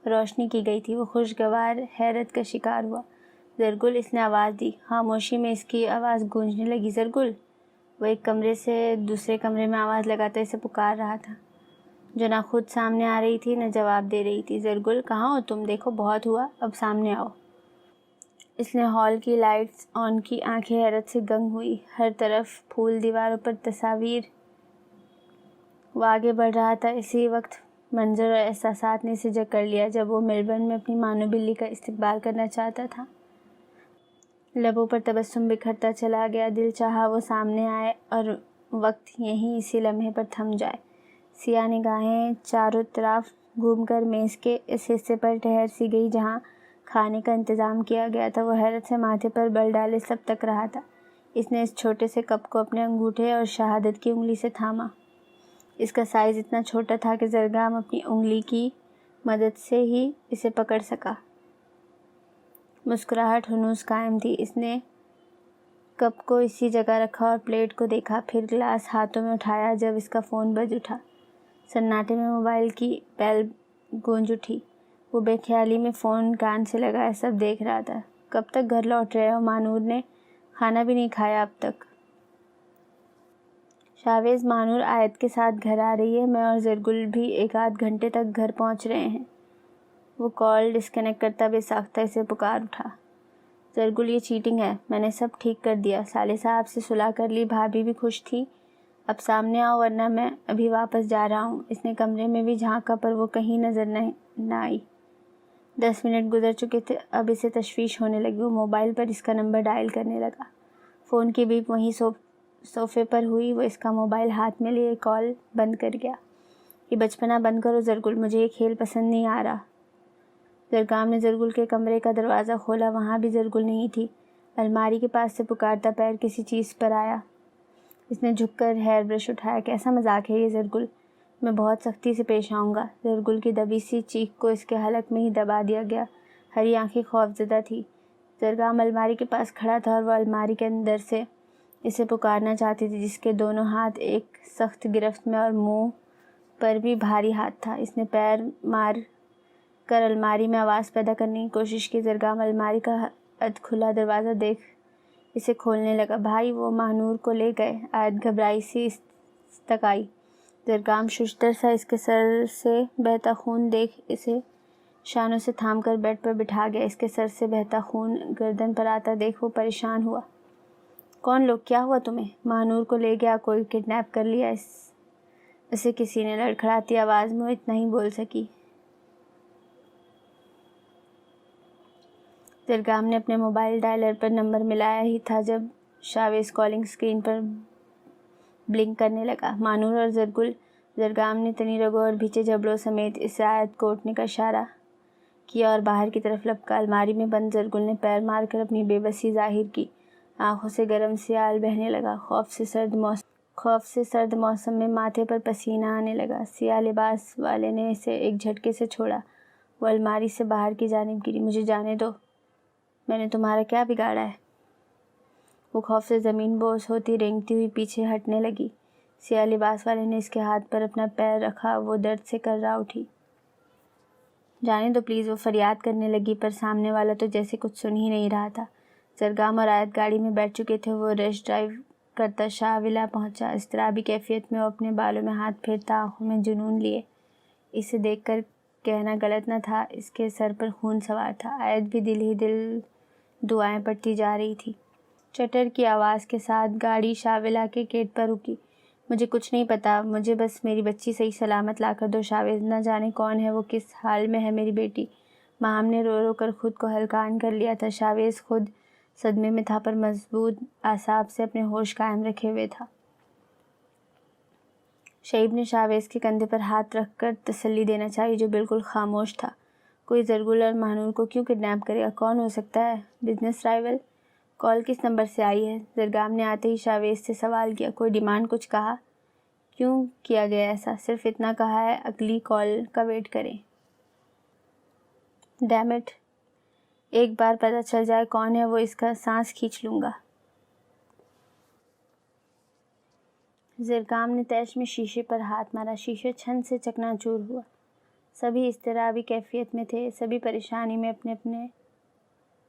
روشنی کی گئی تھی۔ وہ خوشگوار حیرت کا شکار ہوا۔ زرگل، اس نے آواز دی۔ خاموشی میں اس کی آواز گونجنے لگی۔ زرگل! وہ ایک کمرے سے دوسرے کمرے میں آواز لگاتا اسے پکار رہا تھا، جو نہ خود سامنے آ رہی تھی نہ جواب دے رہی تھی۔ زرگل، کہاں ہو تم؟ دیکھو بہت ہوا، اب سامنے آؤ۔ اس نے ہال کی لائٹس آن کی۔ آنکھیں حیرت سے گنگ ہوئی۔ ہر طرف پھول، دیواروں پر تصاویر۔ وہ آگے بڑھ رہا تھا۔ اسی وقت منظر اور احساسات نے اسے جکڑ لیا۔ جب وہ میلبرن میں اپنی مانو بلی کا استقبال کرنا چاہتا تھا، لبوں پر تبسم بکھرتا چلا گیا۔ دل چاہا وہ سامنے آئے اور وقت یہیں اسی لمحے پر تھم جائے۔ سیاہ نگاہیں چاروں طرف گھوم کر میز کے اس حصے پر ٹھہر سی گئی جہاں کھانے کا انتظام کیا گیا تھا۔ وہ حیرت سے ماتھے پر بل ڈالے سب تک رہا تھا۔ اس نے اس چھوٹے سے کپ کو اپنے انگوٹھے اور شہادت کی انگلی سے تھاما۔ اس کا سائز اتنا چھوٹا تھا کہ زرگام اپنی انگلی کی مدد سے ہی اسے پکڑ سکا۔ مسکراہٹ ہنوز قائم تھی۔ اس نے کپ کو اسی جگہ رکھا اور پلیٹ کو دیکھا، پھر گلاس ہاتھوں میں اٹھایا جب اس کا فون بج اٹھا۔ سناٹے میں موبائل کی بیل گونج اٹھی۔ وہ بے خیالی میں فون کان سے لگائے سب دیکھ رہا تھا۔ کب تک گھر لوٹ رہے ہو؟ مانور نے کھانا بھی نہیں کھایا اب تک۔ شاویز، مانور آیت کے ساتھ گھر آ رہی ہے، میں اور زرگل بھی ایک آدھ گھنٹے تک گھر پہنچ رہے ہیں۔ وہ کال ڈسکنیکٹ کرتا بے ساختہ اسے پکار اٹھا۔ زرگل، یہ چیٹنگ ہے، میں نے سب ٹھیک کر دیا، صالح صاحب سے صلح کر لی، بھابھی بھی خوش تھی۔ اب سامنے آؤ ورنہ میں ابھی واپس جا رہا ہوں۔ اس نے کمرے میں بھی جھانکا پر وہ کہیں نظر نہ آئی۔ 10 منٹ گزر چکے تھے، اب اسے تشویش ہونے لگی۔ وہ موبائل پر اس کا نمبر ڈائل کرنے لگا۔ فون کی بیپ وہیں صوفے پر ہوئی۔ وہ اس کا موبائل ہاتھ میں لیے کال بند کر گیا۔ یہ بچپنا بند کرو زرگل، مجھے یہ کھیل پسند نہیں آ رہا۔ زرگام نے زرگل کے کمرے کا دروازہ کھولا۔ وہاں بھی زرگل نہیں تھی۔ الماری کے پاس سے پکارتا پیر کسی چیز پر آیا۔ اس نے جھک کر ہیئر برش اٹھایا۔ کیسا مذاق ہے یہ زرگل، میں بہت سختی سے پیش آؤں گا۔ زرگل کی دبی سی چیخ کو اس کے حلق میں ہی دبا دیا گیا۔ ہری آنکھیں خوفزدہ تھی۔ زرگام الماری کے پاس کھڑا تھا اور وہ الماری کے اندر سے اسے پکارنا چاہتی تھی، جس کے دونوں ہاتھ ایک سخت گرفت میں اور منہ پر بھی بھاری ہاتھ تھا۔ اس نے پیر مار کر الماری میں آواز پیدا کرنے کی کوشش کی۔ زرگام الماری کا ادھ کھلا دروازہ دیکھ اسے کھولنے لگا۔ بھائی، وہ مانور کو لے گئے۔ آیت گھبرائی سی استکائی۔ زرگام ششدر سا اس کے سر سے بہتا خون دیکھ اسے شانوں سے تھام کر بیڈ پر بٹھا گیا۔ اس کے سر سے بہتا خون گردن پر آتا دیکھ وہ پریشان ہوا۔ کون لوگ؟ کیا ہوا تمہیں؟ مانور کو لے گیا کوئی، کڈنیپ کر لیا اسے کسی نے، لڑکھڑاتی آواز میں وہ اتنا ہی بول سکی۔ زرگام نے اپنے موبائل ڈائلر پر نمبر ملایا ہی تھا جب شاویز کالنگ اسکرین پر بلنک کرنے لگا۔ مانور اور زرگل۔ زرگام نے تنی رگوں اور بھیچے جبڑوں سمیت اس آیت کو اٹھنے کا اشارہ کیا اور باہر کی طرف لپکا۔ الماری میں بند زرگل نے پیر مار کر اپنی بے بسی ظاہر کی۔ آنکھوں سے گرم سیال بہنے لگا۔ خوف سے سرد موسم میں ماتھے پر پسینہ آنے لگا۔ سیاہ لباس والے نے اسے ایک جھٹکے سے چھوڑا۔ وہ الماری سے باہر کی جانب گری۔ مجھے جانے دو، میں نے تمہارا کیا بگاڑا ہے؟ وہ خوف سے زمین بوس ہوتی رینگتی ہوئی پیچھے ہٹنے لگی۔ سیاہ لباس والے نے اس کے ہاتھ پر اپنا پیر رکھا، وہ درد سے کرا اٹھی۔ جانے دو پلیز، وہ فریاد کرنے لگی، پر سامنے والا تو جیسے کچھ سن ہی نہیں رہا تھا۔ زرگام اور آیت گاڑی میں بیٹھ چکے تھے۔ وہ ریش ڈرائیو کرتا شاہ ولا پہنچا۔ اضطرابی کیفیت میں وہ اپنے بالوں میں ہاتھ پھیرتا، آنکھوں میں جنون لیے۔ اسے دیکھ کر کہنا غلط نہ تھا، اس کے سر پر خون سوار تھا۔ آیت بھی دل ہی دل دعائیں پڑھتی جا رہی تھی۔ چٹر کی آواز کے ساتھ گاڑی شاہ ولا کے گیٹ پر رکی۔ مجھے کچھ نہیں پتا، مجھے بس میری بچی صحیح سلامت لا کر دو شاویز، نہ جانے کون ہے وہ، کس حال میں ہے میری بیٹی۔ ماہم نے رو رو کر خود کو ہلکان کر لیا تھا۔ شاویز خود صدمے میں تھا، پر مضبوط اعصاب سے اپنے ہوش قائم رکھے ہوئے تھا۔ شعیب نے شاویز کے کندھے پر ہاتھ رکھ کر تسلی دینا چاہی، جو بالکل خاموش تھا۔ کوئی زرگل اور مہنور کو کیوں کڈنیپ کرے گا؟ کون ہو سکتا ہے؟ Business rival? کال کس نمبر سے آئی ہے؟ زرگام نے آتے ہی شاویز سے سوال کیا۔ کوئی ڈیمانڈ کچھ کہا؟ کیوں کیا گیا ایسا؟ صرف اتنا کہا ہے اگلی کال کا ویٹ کریں۔ ڈیم اٹ، ایک بار پتہ چل جائے کون ہے وہ، اس کا سانس کھینچ لوں گا۔ زرگام نے تیش میں شیشے پر ہاتھ مارا۔ شیشہ چھن سے چکنا چور ہوا۔ سبھی اضطرابی کیفیت میں تھے، سبھی پریشانی میں اپنے اپنے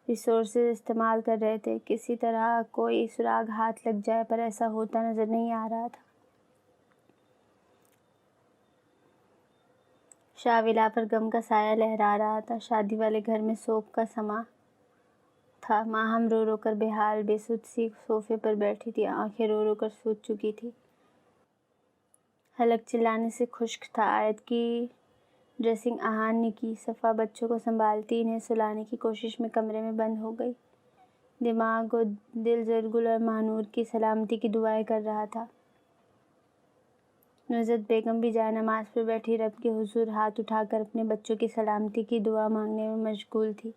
ریسورسز استعمال کر رہے تھے۔ کسی طرح کوئی سراغ ہاتھ لگ جائے، پر ایسا ہوتا نظر نہیں آ رہا تھا۔ شاہ ولا پر غم کا سایہ لہرا رہا تھا۔ شادی والے گھر میں سوگ کا سما تھا۔ ماہم رو رو کر بے حال بے سود سی صوفے پر بیٹھی تھی، آنکھیں رو رو کر سوج چکی تھی۔ حلق چلانے سے خشک تھا۔ آیت کی ڈریسنگ احان نے کی۔ صفا بچوں کو سنبھالتی انہیں سلانے کی کوشش میں کمرے میں بند ہو گئی۔ دماغ و دل زرگل اور مہنور کی سلامتی کی دعائیں کر رہا تھا۔ نزہت بیگم بھی جائے نماز پر بیٹھی رب کے حضور ہاتھ اٹھا کر اپنے بچوں کی سلامتی کی دعا مانگنے میں مشغول تھی۔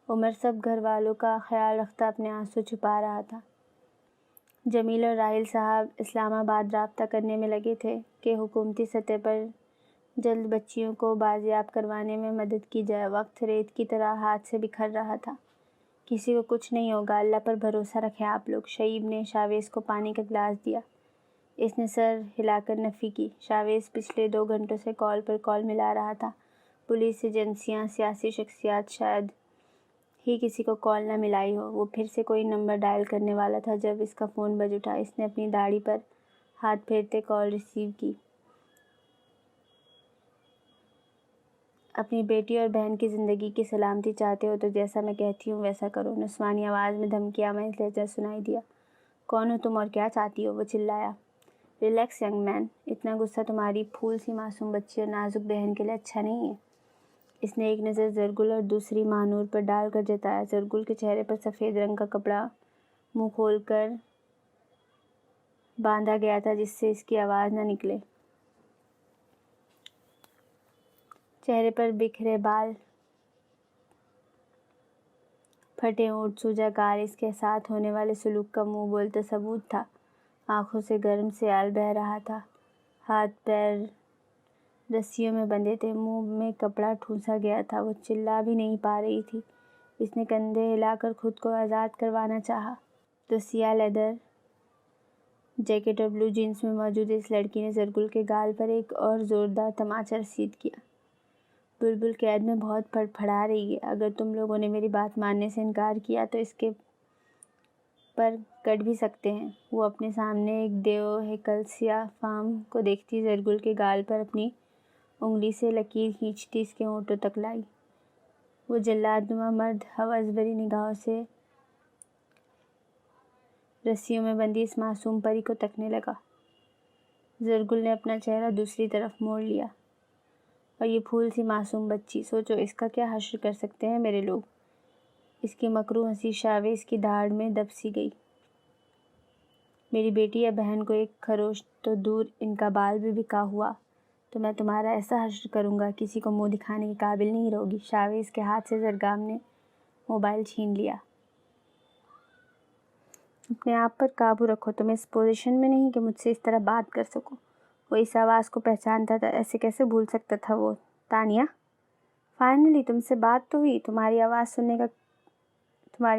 عمر سب گھر والوں کا خیال رکھتا اپنے آنسو چھپا رہا تھا۔ جمیل اور راحیل صاحب اسلام آباد رابطہ کرنے میں لگے تھے کہ حکومتی سطح پر جلد بچیوں کو بازیاب کروانے میں مدد کی جائے۔ وقت ریت کی طرح ہاتھ سے بکھر رہا تھا۔ کسی کو کچھ نہیں ہوگا، اللہ پر بھروسہ رکھیں آپ لوگ۔ شعیب نے شاویز کو پانی کا گلاس دیا۔ اس نے سر ہلا کر نفی کی۔ شاویز پچھلے 2 گھنٹوں سے کال پر کال ملا رہا تھا۔ پولیس ایجنسیاں، سیاسی شخصیات، شاید ہی کسی کو کال نہ ملائی ہو۔ وہ پھر سے کوئی نمبر ڈائل کرنے والا تھا جب اس کا فون بج اٹھا۔ اس نے اپنی داڑھی پر ہاتھ پھیرتے کال ریسیو کی۔ اپنی بیٹی اور بہن کی زندگی کی سلامتی چاہتے ہو تو جیسا میں کہتی ہوں ویسا کرو۔ نسوانی آواز میں دھمکی آمیز لہجہ سنائی دیا۔ کون ہو تم اور کیا چاہتی ہو؟ وہ چلایا۔ ریلیکس ینگ مین، اتنا غصہ تمہاری پھول سی معصوم بچی اور نازک بہن کے لیے اچھا نہیں ہے۔ اس نے ایک نظر زرگل اور دوسری مہنور پر ڈال کر جتایا۔ زرگل کے چہرے پر سفید رنگ کا کپڑا منہ کھول کر باندھا گیا تھا جس سے اس کی آواز نہ نکلے۔ چہرے پر بکھرے بال، پھٹے ہونٹ، سوجا گال، اس کے ساتھ ہونے والے سلوک کا منہ بولتا ثبوت تھا۔ آنکھوں سے گرم سیال بہہ رہا تھا۔ ہاتھ پیر رسیوں میں بندھے تھے، منہ میں کپڑا ٹھونسا گیا تھا۔ وہ چلا بھی نہیں پا رہی تھی۔ اس نے کندھے ہلا کر خود کو آزاد کروانا چاہا تو سیاہ لیدر جیکٹ اور بلو جینس میں موجود اس لڑکی نے زرگل کے گال پر ایک اور زوردار تماچا رسید کیا۔ بلبل قید میں بہت پھڑپھڑا رہی ہے۔ اگر تم لوگوں نے میری بات ماننے سے انکار کیا تو اس کے پر کٹ بھی سکتے ہیں۔ وہ اپنے سامنے ایک دیو ہیکل-سیا فام کو دیکھتی زرگل کے گال پر اپنی انگلی سے لکیر کھینچتی اس کے ہونٹوں تک لائی۔ وہ جلاد نما مرد ہوس بھری نگاہوں سے رسیوں میں بندھی اس معصوم پری کو تکنے لگا۔ زرگل نے اپنا چہرہ دوسری طرف موڑ لیا۔ اور یہ پھول سی معصوم بچی، سوچو اس کا کیا حشر کر سکتے ہیں میرے لوگ۔ اس کی مکروہ ہنسی شاویز کی دھاڑ میں دب سی گئی۔ میری بیٹی یا بہن کو ایک خروش تو دور، ان کا بال بھی بکا ہوا تو میں تمہارا ایسا حشر کروں گا کسی کو منہ دکھانے کے قابل نہیں رہوگی۔ شاویز کے ہاتھ سے زرگام نے موبائل چھین لیا۔ اپنے آپ پر قابو رکھو، تم اس پوزیشن میں نہیں کہ مجھ سے اس طرح بات کر سکو۔ وہ اس آواز کو پہچانتا تھا، ایسے کیسے بھول سکتا تھا وہ؟ تانیہ، فائنلی تم سے بات تو ہوئی۔ تمہاری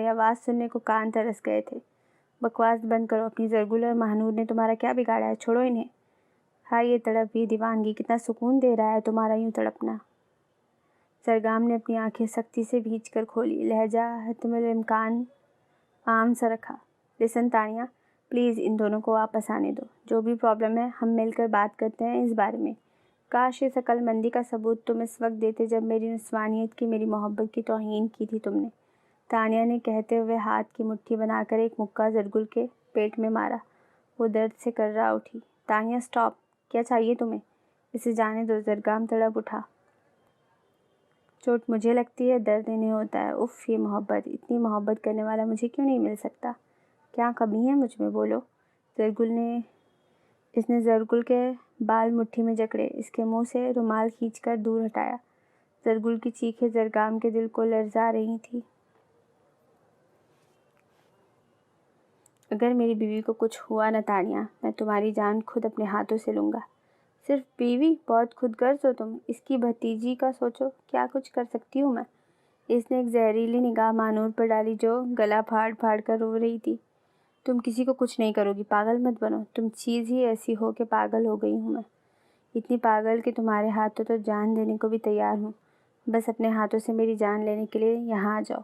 آواز سننے کو کان ترس گئے تھے۔ بکواس بند کرو اپنی، زرگل اور مہنور نے تمہارا کیا بگاڑا ہے؟ چھوڑو انہیں۔ ہاں یہ تڑپ، یہ دیوانگی، کتنا سکون دے رہا ہے تمہارا یوں تڑپنا۔ سرگام نے اپنی آنکھیں سختی سے بھینچ کر کھولی، لہجہ حتم الامکان عام سا رکھا۔ لسن تانیہ، پلیز ان دونوں کو واپس آنے دو۔ جو بھی پرابلم ہے ہم مل کر بات کرتے ہیں اس بارے میں۔ کاش اس عقل مندی کا ثبوت تم اس وقت دیتے جب میری نسوانیت کی، میری محبت کی توہین کی تھی تم نے۔ تانیہ نے کہتے ہوئے ہاتھ کی مٹھی بنا کر ایک مکہ زرگل کے پیٹ میں مارا۔ وہ درد سے کررا اٹھی۔ تانیہ سٹاپ، کیا چاہیے تمہیں؟ اسے جانے دو۔ زرگام تڑپ اٹھا۔ چوٹ مجھے لگتی ہے، درد انہیں ہوتا ہے۔ اف، یہ محبت، اتنی محبت کرنے والا مجھے کیوں نہیں مل سکتا؟ کیا کمی ہے مجھ میں؟ بولو۔ اس نے زرگل کے بال مٹھی میں جکڑے، اس کے منہ سے رومال کھینچ کر دور ہٹایا۔ زرگل کی چیخیں زرگام کے دل کو لرزا رہی تھی۔ اگر میری بیوی کو کچھ ہوا نہ تانیہ، میں تمہاری جان خود اپنے ہاتھوں سے لوں گا۔ صرف بیوی؟ بہت خود غرض ہو تم۔ اس کی بھتیجی کا سوچو، کیا کچھ کر سکتی ہوں میں؟ اس نے ایک زہریلی نگاہ مانور پر ڈالی جو گلا پھاڑ پھاڑ کر رو رہی تھی۔ تم کسی کو کچھ نہیں کرو گی، پاگل مت بنو۔ تم چیز ہی ایسی ہو کہ پاگل ہو گئی ہوں میں، اتنی پاگل کہ تمہارے ہاتھوں تو جان دینے کو بھی تیار ہوں۔ بس اپنے ہاتھوں سے میری جان لینے کے لیے یہاں آ جاؤ۔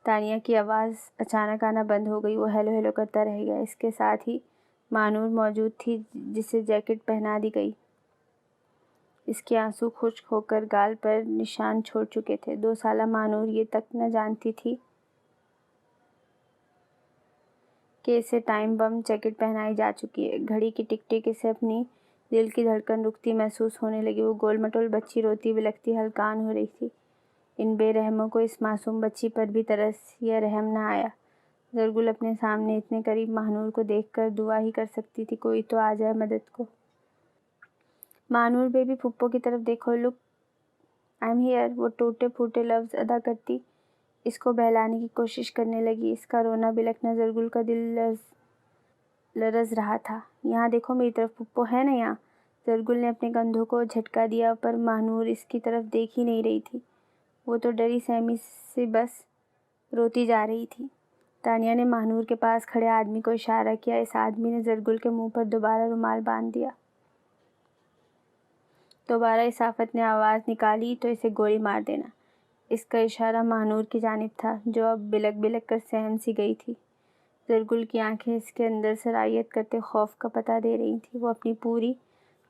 تانیہ کی آواز اچانک آنا بند ہو گئی۔ وہ ہیلو ہیلو کرتا رہ گیا۔ اس کے ساتھ ہی مانور موجود تھی جسے جیکٹ پہنا دی گئی۔ اس کے آنسو خشک ہو کر گال پر نشان چھوڑ چکے تھے۔ 2 سالہ مانور یہ تک نہ جانتی تھی کہ اسے ٹائم بم جیکٹ پہنائی جا چکی ہے۔ گھڑی کی ٹک ٹک اسے اپنی دل کی دھڑکن رکتی محسوس ہونے لگی۔ وہ گول مٹول بچی روتی بلکتی ہلکان ہو رہی تھی۔ ان بے رحموں کو اس معصوم بچی پر بھی ترس یا رحم نہ آیا۔ زرگل اپنے سامنے اتنے قریب مہنور کو دیکھ کر دعا ہی کر سکتی تھی، کوئی تو آ جائے مدد کو۔ مانور بیبی، پھپھو کی طرف دیکھو، لک آئی ایم ہیئر۔ وہ ٹوٹے پھوٹے لفظ ادا کرتی اس کو بہلانے کی کوشش کرنے لگی۔ اس کا رونا بلکنا زرگل کا دل لرز رہا تھا۔ یہاں دیکھو میری طرف، پھپھو ہے نا یہاں۔ زرگل نے اپنے کندھوں کو جھٹکا دیا، پر مہنور اس کی طرف دیکھ ہی نہیں رہی تھی۔ وہ تو ڈری سہمی سی بس روتی جا رہی تھی۔ تانیہ نے مہنور کے پاس کھڑے آدمی کو اشارہ کیا۔ اس آدمی نے زرگل کے منہ پر دوبارہ رومال باندھ دیا۔ دوبارہ اس آفت نے آواز نکالی تو اسے گولی مار دینا۔ اس کا اشارہ مہنور کی جانب تھا، جو اب بلک بلک کر سہم سی گئی تھی۔ زرگل کی آنکھیں اس کے اندر سرایت کرتے خوف کا پتہ دے رہی تھیں۔ وہ اپنی پوری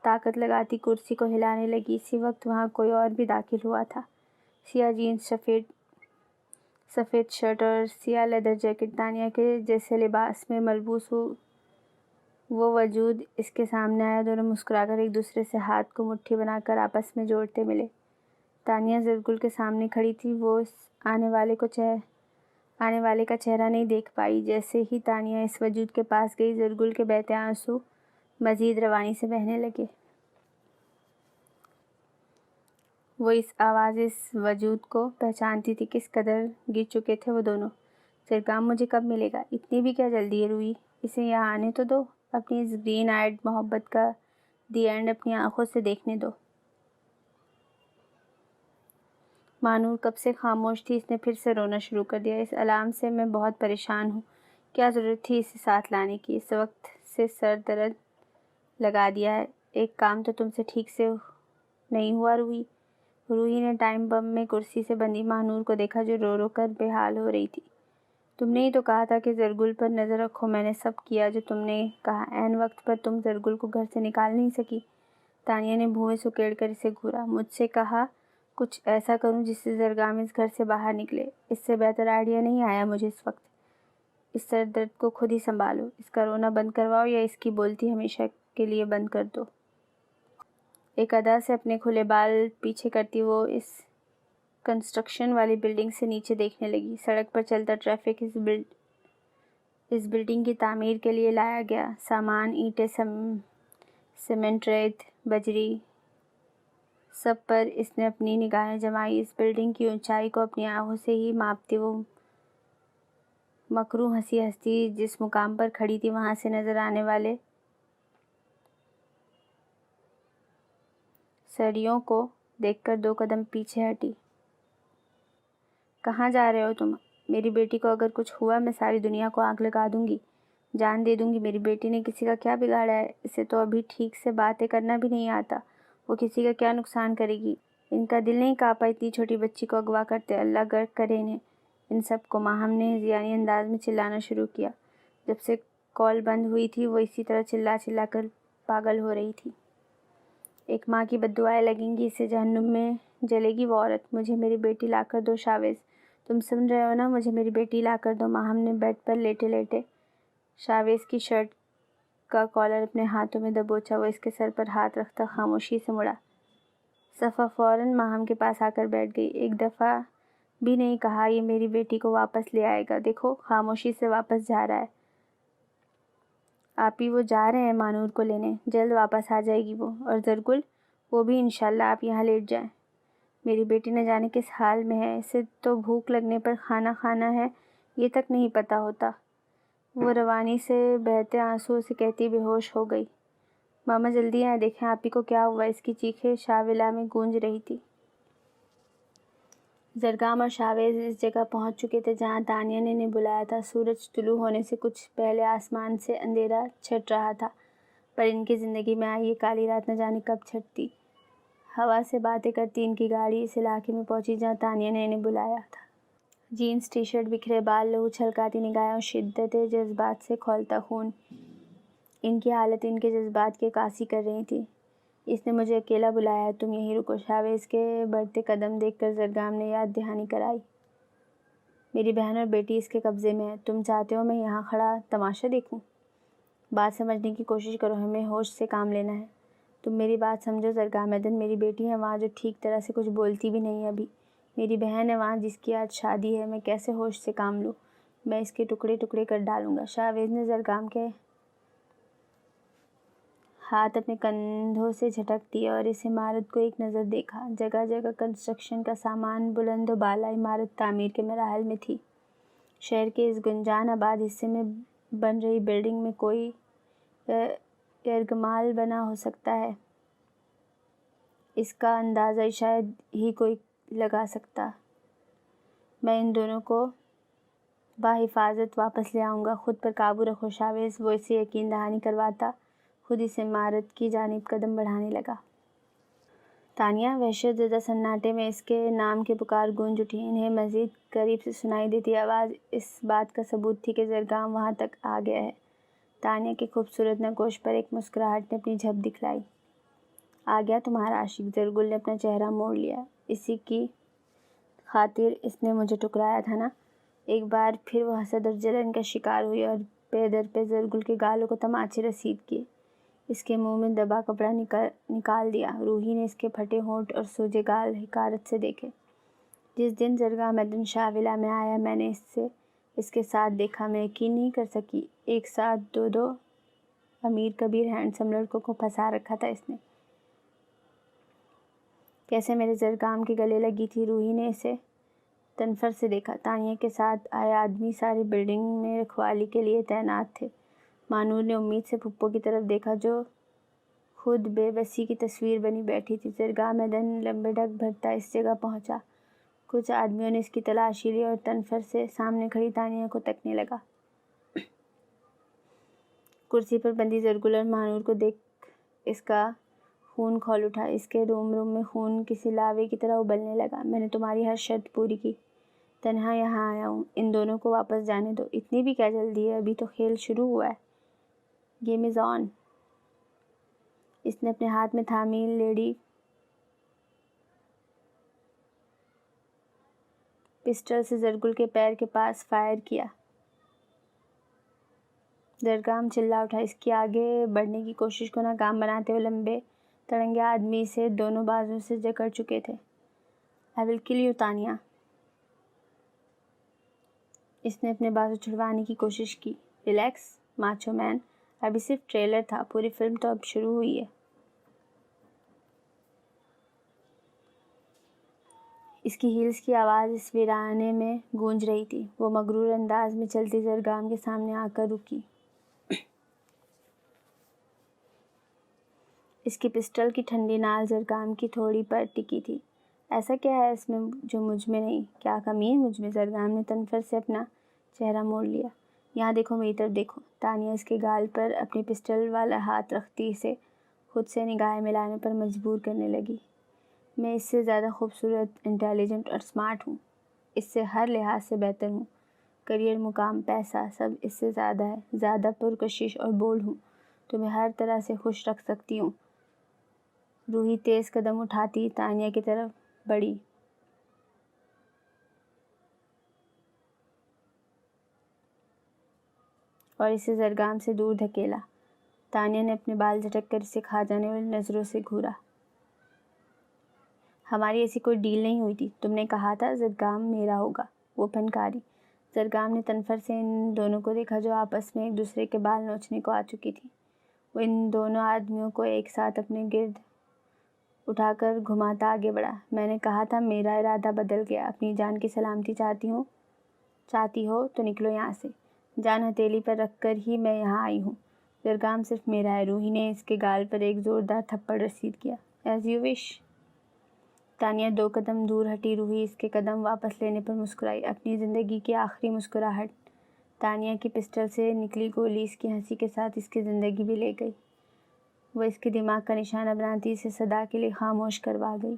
طاقت لگاتی کرسی کو ہلانے لگی۔ اسی وقت وہاں کوئی اور بھی داخل ہوا تھا۔ سیاہ جینس، سفید شرٹ اور سیاہ لیدر جیکٹ، تانیہ کے جیسے لباس میں ملبوس وہ وجود اس کے سامنے آیا۔ دونوں مسکرا کر ایک دوسرے سے ہاتھ کو مٹھی بنا کر آپس میں جوڑتے ملے۔ تانیہ زرگل کے سامنے کھڑی تھی۔ وہ اس آنے والے کا چہرہ نہیں دیکھ پائی۔ جیسے ہی تانیہ اس وجود کے پاس گئی، زرگل کے بہتے آنسو مزید روانی سے بہنے لگے۔ وہ اس آواز، اس وجود کو پہچانتی تھی۔ کس قدر گر چکے تھے وہ دونوں۔ زرگام، مجھے کب ملے گا؟ اتنی بھی کیا جلدی ہے روئی؟ اسے یہاں آنے تو دو، اپنی اس گرین آئیڈ محبت کا دی اینڈ اپنی آنکھوں سے دیکھنے دو۔ مانور کب سے خاموش تھی۔ اس نے پھر سے رونا شروع کر دیا۔ اس الام سے میں بہت پریشان ہوں۔ کیا ضرورت تھی اسے ساتھ لانے کی؟ اس وقت سے سر درد لگا دیا ہے۔ ایک کام تو تم سے ٹھیک سے نہیں ہوا روحی۔ روحی نے ٹائم بم میں کرسی سے بندھی مہنور کو دیکھا، جو رو رو کر بے حال ہو رہی تھی۔ تم نے ہی تو کہا تھا کہ زرگل پر نظر رکھو۔ میں نے سب کیا جو تم نے کہا۔ عین وقت پر تم زرگل کو گھر سے نکال نہیں سکی۔ تانیہ نے بھویں سکیڑ کر اسے گھورا۔ مجھ سے کہا کچھ ایسا کروں جس سے زرگام اس گھر سے باہر نکلے۔ اس سے بہتر آئیڈیا نہیں آیا مجھے اس وقت۔ اس سر درد کو خود ہی سنبھالو۔ اس کا رونا بند کرواؤ یا اس کی بولتی ہمیشہ کے لیے بند کر دو۔ ایک ادا سے اپنے کھلے بال پیچھے کرتی وہ اس کنسٹرکشن والی بلڈنگ سے نیچے دیکھنے لگی۔ سڑک پر چلتا ٹریفک اس بلڈنگ کی تعمیر کے لیے لایا گیا سامان، اینٹیں، سیمنٹ، ریت، بجری، سب پر اس نے اپنی نگاہیں جمائی۔ اس بلڈنگ کی اونچائی کو اپنی آنکھوں سے ہی ماپتی وہ مکروہ ہنسی ہنستی جس مقام پر کھڑی تھی، وہاں سے نظر آنے والے سیڑھیوں کو دیکھ کر 2 قدم پیچھے ہٹی۔ کہاں جا رہے ہو تم؟ میری بیٹی کو اگر کچھ ہوا میں ساری دنیا کو آگ لگا دوں گی۔ جان دے دوں گی، میری بیٹی نے کسی کا کیا بگاڑا ہے؟ اسے تو ابھی ٹھیک سے باتیں کرنا بھی نہیں آتا، وہ کسی کا کیا نقصان کرے گی؟ ان کا دل نہیں کانپا اتنی چھوٹی بچی کو اغوا کرتے؟ اللہ غرق کرے انہیں۔ ان سب کو ماہم نے ہذیانی انداز میں چلانا شروع کیا۔ جب سے کال بند ہوئی تھی وہ اسی طرح چلا چلا کر پاگل ہو رہی تھی۔ ایک ماں کی بد دعائیں لگیں گی اسے، جہنم میں جلے گی وہ عورت۔ مجھے میری بیٹی لا کر دو شاویز، تم سن رہے ہو نا؟ مجھے میری بیٹی لا کر دو۔ ماہم نے بیڈ پر لیٹے لیٹے شاویز کی شرٹ کا کالر اپنے ہاتھوں میں دبوچا۔ وہ اس کے سر پر ہاتھ رکھتا خاموشی سے مڑا۔ صفا فوراً ماہم کے پاس آ کر بیٹھ گئی۔ ایک دفعہ بھی نہیں کہا یہ میری بیٹی کو واپس لے آئے گا؟ دیکھو خاموشی سے واپس جا رہا ہے۔ آپی وہ جا رہے ہیں مانور کو لینے، جلد واپس آ جائے گی وہ، اور زرگل وہ بھی انشاءاللہ۔ آپ یہاں لیٹ جائیں۔ میری بیٹی نہ جانے کس حال میں ہے، اسے تو بھوک لگنے پر کھانا کھانا ہے یہ تک نہیں پتہ ہوتا۔ وہ روانی سے بہتے آنسوؤں سے کہتی بے ہوش ہو گئی۔ ماما جلدی آئیں، دیکھیں آپی کو کیا ہوا؟ اس کی چیخیں شاویلا میں گونج رہی تھی۔ زرگام اور شاویز اس جگہ پہنچ چکے تھے جہاں تانیہ نے انہیں بلایا تھا۔ سورج طلوع ہونے سے کچھ پہلے آسمان سے اندھیرا چھٹ رہا تھا، پر ان کی زندگی میں آئی یہ کالی رات نہ جانے کب چھٹتی۔ ہوا سے باتیں کرتی ان کی گاڑی اس علاقے میں پہنچی جہاں تانیہ نے انہیں بلایا تھا۔ جینس ٹی شرٹ، بکھرے بال، لہو چھلکاتی نگاہیں اور شدت جذبات سے کھولتا خون، ان کی حالت ان کے جذبات کی عکاسی کر رہی تھی۔ اس نے مجھے اکیلا بلایا ہے، تم یہیں رکو۔ شاویز کے بڑھتے قدم دیکھ کر زرگام نے یاد دہانی کرائی۔ میری بہن اور بیٹی اس کے قبضے میں ہے، تم چاہتے ہو میں یہاں کھڑا تماشا دیکھوں؟ بات سمجھنے کی کوشش کرو، ہمیں ہوش سے کام لینا ہے۔ تم میری بات سمجھو زرگامدن، میری بیٹی ہے وہاں جو ٹھیک طرح سے کچھ بولتی بھی نہیں ابھی، میری بہن ہے وہاں جس کی آج شادی ہے، میں کیسے ہوش سے کام لوں؟ میں اس کے ٹکڑے ٹکڑے کر ڈالوں گا۔ شاویز نے زرگام کے ہاتھ اپنے کندھوں سے جھٹک دیے اور اس عمارت کو ایک نظر دیکھا۔ جگہ جگہ کنسٹرکشن کا سامان بلند و بالا، عمارت تعمیر کے مراحل میں تھی۔ شہر کے اس گنجان آباد حصے میں بن رہی بلڈنگ میں کوئی یرغمال بنا ہو سکتا ہے، اس کا اندازہ شاید ہی کوئی لگا سکتا۔ میں ان دونوں کو بحفاظت واپس لے آؤں گا، خود پر قابو رکھو شاویز۔ وہ اسے یقین دہانی کرواتا خود اس عمارت کی جانب قدم بڑھانے لگا۔ تانیہ! وحشت زدہ سناٹے میں اس کے نام کی پکار گونج اٹھی۔ انہیں مزید قریب سے سنائی دیتی آواز اس بات کا ثبوت تھی کہ زرگام وہاں تک آ گیا ہے۔ تانیہ کے خوبصورت نگوش پر ایک مسکراہٹ نے اپنی جھپ دکھلائی۔ آ گیا تمہارا عاشق؟ زرگل نے اپنا چہرہ موڑ لیا۔ اسی کی خاطر اس نے مجھے ٹکرایا تھا نا؟ ایک بار پھر وہ حسد اور جلن کا شکار ہوئی اور پے در پے زرگل کے گالوں کو تماچے رسید کیے۔ اس کے منہ میں دبا کپڑا نکال دیا۔ روحی نے اس کے پھٹے ہونٹ اور سوجے گال حقارت سے دیکھے۔ جس دن زرگامدن شاویلا میں آیا میں نے اس کے ساتھ دیکھا، میں یقین نہیں کر سکی، ایک ساتھ دو امیر کبیر ہینڈسم لڑکوں کو پھنسا رکھا تھا اس نے۔ کیسے میرے زرگام کے گلے لگی تھی۔ روحی نے اسے تنفر سے دیکھا۔ تانیہ کے ساتھ آئے آدمی ساری بلڈنگ میں رکھوالی کے لیے تعینات تھے۔ مانور نے امید سے پھپھو کی طرف دیکھا جو خود بے بسی کی تصویر بنی بیٹھی تھی۔ زرگامدن لمبے ڈگ بھرتا اس جگہ پہنچا۔ کچھ آدمیوں نے اس کی تلاشی لی اور تنفر سے سامنے کھڑی تانیہ کو تکنے لگا۔ کرسی پر بندھی زرگل اور مانور کو دیکھ اس کا خون کھول اٹھا۔ اس کے روم میں خون کسی لاوے کی طرح ابلنے لگا۔ میں نے تمہاری ہر شرط پوری کی، تنہا یہاں آیا ہوں۔ ان دونوں کو واپس جانے دو۔ اتنی بھی کیا جلدی ہے، ابھی تو کھیل شروع ہوا ہے۔ گیم از آن۔ اس نے اپنے ہاتھ میں تھامی لیڈی پسٹل سے زرگل کے پیر کے پاس فائر کیا۔ زرگام چلا اٹھا۔ اس کی آگے بڑھنے کی کوشش کو ناکام بناتے ہوئے لمبے تڑنگے آدمی اسے دونوں بازوؤں سے جکڑ چکے تھے۔ I will kill you Tania. اس نے اپنے بازو چھڑوانے کی کوشش کی۔ ریلیکس ماچو مین، ابھی صرف ٹریلر تھا، پوری فلم تو اب شروع ہوئی ہے۔ اس کی ہیلز کی آواز اس ویرانے میں گونج رہی تھی۔ وہ مغرور انداز میں چلتی زرگام کے سامنے آ کر رکی۔ اس کی پسٹل کی ٹھنڈی نال زرگام کی تھوڑی پر ٹکی تھی۔ ایسا کیا ہے اس میں جو مجھ میں نہیں؟ کیا کمی ہے مجھ میں؟ زرگام نے تنفر سے اپنا چہرہ موڑ لیا۔ یہاں دیکھو، میری طرف دیکھو۔ تانیہ اس کے گال پر اپنی پسٹل والا ہاتھ رکھتی اسے خود سے نگاہیں ملانے پر مجبور کرنے لگی۔ میں اس سے زیادہ خوبصورت، انٹیلیجنٹ اور سمارٹ ہوں۔ اس سے ہر لحاظ سے بہتر ہوں۔ کریئر، مقام، پیسہ، سب اس سے زیادہ ہے۔ زیادہ پرکشش اور بولڈ ہوں۔ تمہیں ہر طرح سے خوش رکھ سکتی ہوں۔ روحی تیز قدم اٹھاتی تانیہ کی طرف بڑھی اور اسے زرگام سے دور دھکیلا۔ تانیہ نے اپنے بال جھٹک کر اسے کھا جانے والی نظروں سے گھورا۔ ہماری ایسی کوئی ڈیل نہیں ہوئی تھی۔ تم نے کہا تھا زرگام میرا ہوگا۔ وہ پھنکاری۔ زرگام نے تنفر سے ان دونوں کو دیکھا جو آپس میں ایک دوسرے کے بال نوچنے کو آ چکی تھی۔ وہ ان دونوں آدمیوں کو ایک ساتھ اپنے گرد اٹھا کر گھماتا آگے بڑھا۔ میں نے کہا تھا میرا ارادہ بدل گیا۔ اپنی جان کی سلامتی چاہتی ہو تو نکلو یہاں سے۔ جان ہتھیلی پر رکھ کر ہی میں یہاں آئی ہوں۔ زرگام صرف میرا ہے۔ روحی نے اس کے گال پر ایک زوردار تھپڑ رسید کیا۔ As you wish. تانیہ 2 قدم دور ہٹی۔ روحی اس کے قدم واپس لینے پر مسکرائی۔ اپنی زندگی کی آخری مسکراہٹ۔ تانیہ کی پسٹل سے نکلی گولی اس کی ہنسی کے ساتھ اس کی زندگی بھی لے گئی۔ وہ اس کے دماغ کا نشانہ بناتی اسے سدا کے لیے خاموش کروا گئی۔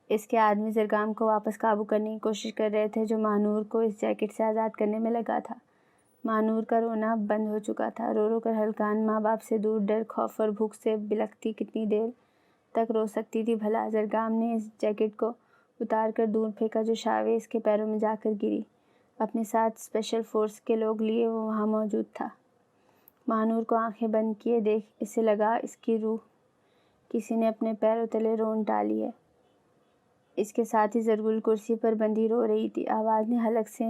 اس کے آدمی زرگام کو واپس قابو کرنے کی کوشش کر رہے تھے جو ماہنور کو اس جیکٹ سے آزاد کرنے میں لگا تھا۔ ماہنور کا رونا بند ہو چکا تھا۔ رو رو کر ہلکان ماں باپ سے دور، ڈر، خوف اور بھوک سے بلکتی کتنی دیر تک رو سکتی تھی بھلا۔ زرگام نے اس جیکٹ کو اتار کر دور پھینکا جو شاویز کے پیروں میں جا کر گری۔ اپنے ساتھ اسپیشل فورس کے لوگ لیے وہ وہاں موجود تھا۔ ماہنور کو آنکھیں بند کیے دیکھ اسے لگا اس کی روح کسی نے اپنے پیروں تلے رون ڈالی ہے۔ اس کے ساتھ ہی زرگل کرسی پر بندھی رو رہی تھی۔ آواز نے حلق سے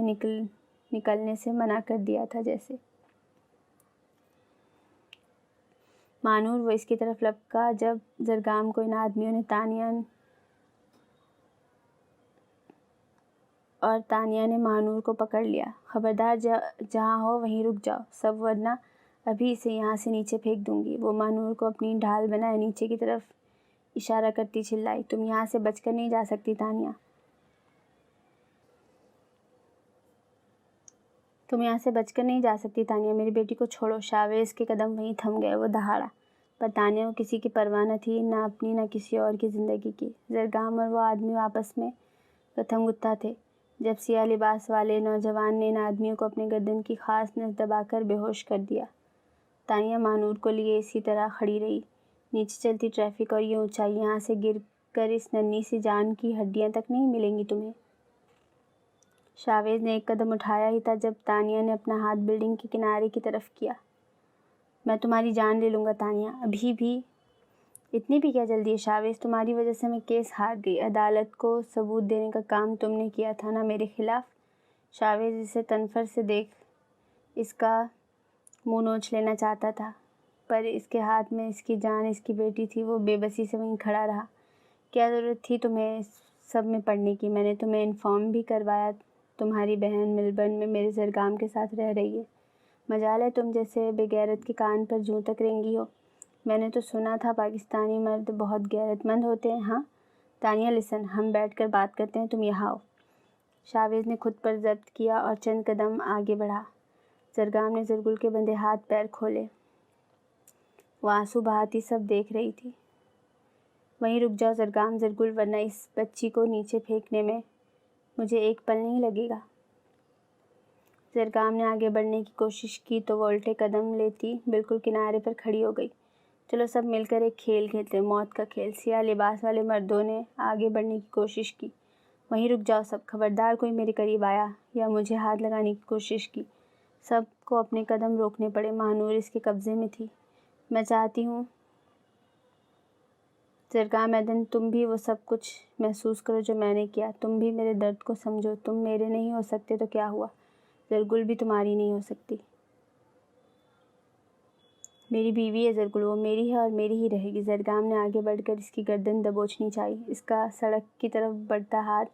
نکلنے سے منع کر دیا تھا جیسے۔ ماہنور، وہ اس کی طرف لپکا جب زرگام کو ان آدمیوں نے تانیہ نے ماہنور کو پکڑ لیا۔ خبردار، جہاں ہو وہیں رک جاؤ سب، ورنہ ابھی اسے یہاں سے نیچے پھینک دوں گی۔ وہ ماہنور کو اپنی ڈھال بنائے نیچے کی طرف اشارہ کرتی چلائی۔ تم یہاں سے بچ کر نہیں جا سکتی تانیہ۔ میری بیٹی کو چھوڑو۔ شاویز کے قدم وہیں تھم گئے۔ وہ دہاڑا۔ پر تانیہ کو کسی کی پرواہ نہ تھی، نہ اپنی نہ کسی اور کی زندگی کی۔ زرگام اور وہ آدمی آپس میں گتھم گتھا تھے جب سیاہ لباس والے نوجوان نے ان آدمیوں کو اپنے گردن کی خاص نس دبا کر بے ہوش کر دیا۔ تانیہ ماہنور کو لیے اسی طرح کھڑی رہی۔ نیچے چلتی ٹریفک اور یہ اونچائی، یہاں سے گر کر اس ننھی سی جان کی ہڈیاں تک نہیں ملیں گی تمہیں۔ شاویز نے ایک قدم اٹھایا ہی تھا جب تانیہ نے اپنا ہاتھ بلڈنگ کے کنارے کی طرف کیا۔ میں تمہاری جان لے لوں گا تانیہ، ابھی بھی۔ اتنی بھی کیا جلدی ہے شاویز؟ تمہاری وجہ سے میں کیس ہار گئی۔ عدالت کو ثبوت دینے کا کام تم نے کیا تھا نا میرے خلاف۔ شاویز اسے تنفر سے دیکھ اس کا منہ نوچ لینا چاہتا تھا، پر اس کے ہاتھ میں اس کی جان، اس کی بیٹی تھی۔ وہ بے بسی سے وہیں کھڑا رہا۔ کیا ضرورت تھی تمہیں سب میں پڑنے کی؟ میں نے تمہیں انفارم بھی کروایا تمہاری بہن ملبرن میں میرے زرگام کے ساتھ رہ رہی ہے۔ مجال ہے تم جیسے بے غیرت کے کان پر جوں تک رینگی ہو۔ میں نے تو سنا تھا پاکستانی مرد بہت غیرت مند ہوتے ہیں۔ ہاں تانیہ، لسن، ہم بیٹھ کر بات کرتے ہیں، تم یہاں آؤ۔ شاویز نے خود پر ضبط کیا اور چند قدم آگے بڑھا۔ زرگام نے زرگل کے بندھے ہاتھ پیر کھولے۔ وہ آنسو بہاتی سب دیکھ رہی تھی۔ وہیں رک جاؤ زرگام، زرگل، ورنہ اس بچی کو نیچے پھینکنے میں مجھے ایک پل نہیں لگے گا۔ زرگام نے آگے بڑھنے کی کوشش کی تو وہ الٹے قدم لیتی بالکل کنارے پر کھڑی ہو گئی۔ چلو سب مل کر ایک کھیل کھیلتے ہیں، موت کا کھیل۔ سیاہ لباس والے مردوں نے آگے بڑھنے کی کوشش کی۔ وہیں رک جاؤ سب، خبردار کوئی میرے قریب آیا یا مجھے ہاتھ لگانے کی کوشش کی۔ سب کو اپنے قدم روکنے پڑے۔ ماہنور اس کے قبضے میں تھی۔ میں چاہتی ہوں زرگام ایدن، تم بھی وہ سب کچھ محسوس کرو جو میں نے کیا۔ تم بھی میرے درد کو سمجھو۔ تم میرے نہیں ہو سکتے تو کیا ہوا؟ زرگل بھی تمہاری نہیں ہو سکتی۔ میری بیوی ہے زرگل، وہ میری ہے اور میری ہی رہے گی۔ زرگام نے آگے بڑھ کر اس کی گردن دبوچنی چاہی۔ اس کا سڑک کی طرف بڑھتا ہاتھ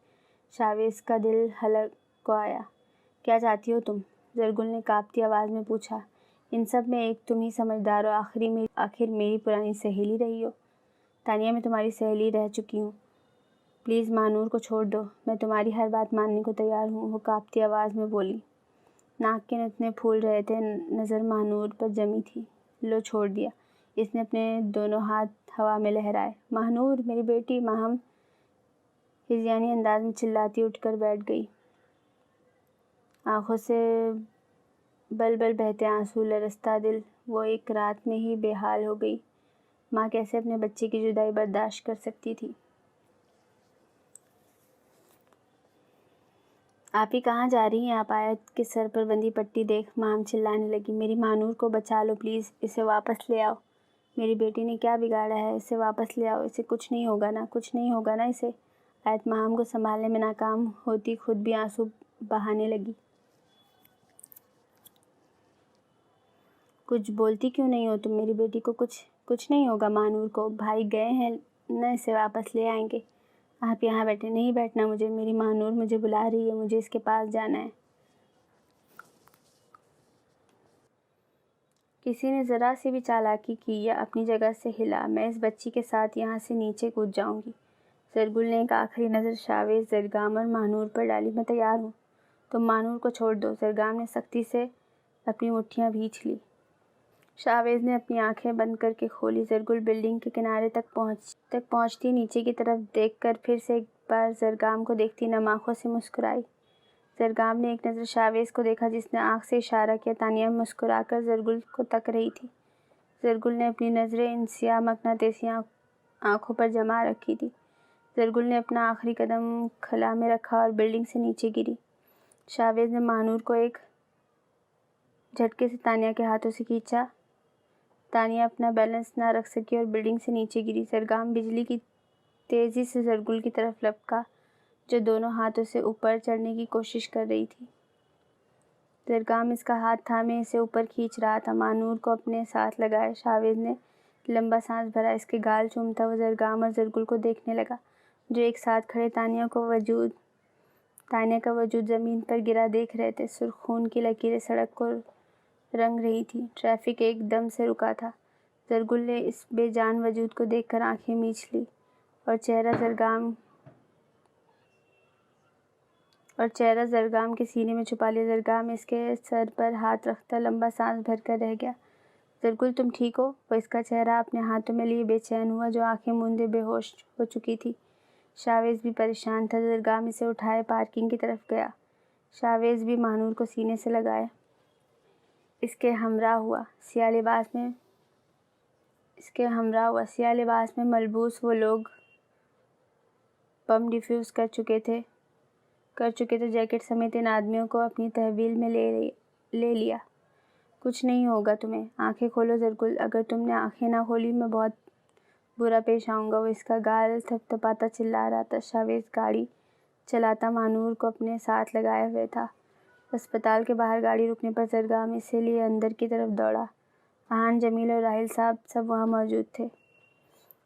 شاویز کا دل حلق کو آیا۔ کیا چاہتی ہو تم؟ زرگل نے کانپتی آواز میں پوچھا۔ ان سب میں ایک تم ہی سمجھدار ہو، آخر میری پرانی سہیلی رہی ہو۔ تانیہ، میں تمہاری سہیلی رہ چکی ہوں۔ پلیز ماہنور کو چھوڑ دو، میں تمہاری ہر بات ماننے کو تیار ہوں، وہ کانپتی آواز میں بولی۔ ناک کے نتنے پھول رہے تھے، نظر ماہنور پر جمی تھی۔ لو چھوڑ دیا، اس نے اپنے دونوں ہاتھ ہوا میں لہرائے۔ ماہنور، میری بیٹی۔ ماہم ہذیانی انداز میں چلاتی اٹھ کر بیٹھ گئی۔ آنکھوں سے بل بل بہتے آنسو، لرزتا دل۔ وہ ایک رات میں ہی بے حال ہو گئی۔ ماں کیسے اپنے بچے کی جدائی برداشت کر سکتی تھی؟ آپ ہی کہاں جا رہی ہیں آپ؟ آیت کے سر پر بندھی پٹی دیکھ ماہم چلانے لگی۔ میری ماہنور کو بچا لو پلیز، اسے واپس لے آؤ۔ میری بیٹی نے کیا بگاڑا ہے؟ اسے واپس لے آؤ، اسے کچھ نہیں ہوگا نا، کچھ نہیں ہوگا نا اسے۔ آیت ماہم کو سنبھالنے میں ناکام ہوتی خود بھی آنسو بہانے لگی۔ کچھ بولتی کیوں نہیں ہو تم؟ میری بیٹی کو کچھ نہیں ہوگا ماہنور کو، بھائی گئے ہیں نا، اسے واپس لے آئیں گے۔ آپ یہاں بیٹھے، نہیں بیٹھنا مجھے، میری ماہنور مجھے بلا رہی ہے، مجھے اس کے پاس جانا ہے۔ کسی نے ذرا سی بھی چالاکی کی یا اپنی جگہ سے ہلا، میں اس بچی کے ساتھ یہاں سے نیچے کود جاؤں گی۔ زرگل نے ایک آخری نظر شاویز، زرگام اور ماہنور پر ڈالی۔ میں تیار ہوں، تم ماہنور کو چھوڑ دو۔ زرگام نے سختی سے اپنی مٹھیاں بھینچ لی۔ شاویز نے اپنی آنکھیں بند کر کے کھولی۔ زرگل بلڈنگ کے کنارے تک پہنچتی نیچے کی طرف دیکھ کر پھر سے ایک بار زرگام کو دیکھتی نم آنکھوں سے مسکرائی۔ زرگام نے ایک نظر شاویز کو دیکھا جس نے آنکھ سے اشارہ کیا۔ تانیہ مسکرا کر زرگل کو تک رہی تھی۔ زرگل نے اپنی نظریں ان سیاہ مقناطیسی آنکھوں پر جما رکھی تھی۔ زرگل نے اپنا آخری قدم خلا میں رکھا اور بلڈنگ سے نیچے گری۔ شاویز نے ماہنور کو ایک جھٹکے سے تانیہ کے ہاتھوں سے کھینچا۔ تانیہ اپنا بیلنس نہ رکھ سکی اور بلڈنگ سے نیچے گری۔ زرگام بجلی کی تیزی سے زرگل کی طرف لپکا جو دونوں ہاتھوں سے اوپر چڑھنے کی کوشش کر رہی تھی۔ زرگام اس کا ہاتھ تھامے اسے اوپر کھینچ رہا تھا۔ ماہنور کو اپنے ساتھ لگائے شاویز نے لمبا سانس بھرا۔ اس کے گال چومتا ہوا زرگام اور زرگل کو دیکھنے لگا جو ایک ساتھ کھڑے تانیہ کا وجود زمین پر گرا دیکھ رہے تھے۔ سرخ خون کی لکیریں سڑک کو رنگ رہی تھی۔ ٹریفک ایک دم سے رکا تھا۔ زرگل نے اس بے جان وجود کو دیکھ کر آنکھیں میچ لی اور چہرہ زرگام کے سینے میں چھپا لیا۔ زرگام اس کے سر پر ہاتھ رکھتا لمبا سانس بھر کر رہ گیا۔ زرگل تم ٹھیک ہو؟ وہ اس کا چہرہ اپنے ہاتھوں میں لیے بے چین ہوا جو آنکھیں موندے بے ہوش ہو چکی تھی۔ شاویز بھی پریشان تھا۔ زرگام اسے اٹھائے پارکنگ کی طرف گیا۔ شاویز بھی ماہنور کو سینے سے لگائے اس کے ہمراہ ہوا۔ سیاہ لباس میں ملبوس وہ لوگ بم ڈیفیوز کر چکے تھے جیکٹ سمیت ان آدمیوں کو اپنی تحویل میں لے لیا۔ کچھ نہیں ہوگا تمہیں، آنکھیں کھولو زرگل۔ اگر تم نے آنکھیں نہ کھولی میں بہت برا پیش آؤں گا۔ وہ اس کا گال تھپتھپاتا چلا رہا تھا۔ شاویز گاڑی چلاتا ماہنور کو اپنے ساتھ لگائے ہوئے تھا۔ اسپتال کے باہر گاڑی رکنے پر زرگام اسے لیے اندر کی طرف دوڑا۔ آہان، جمیل اور راحیل صاحب سب وہاں موجود تھے۔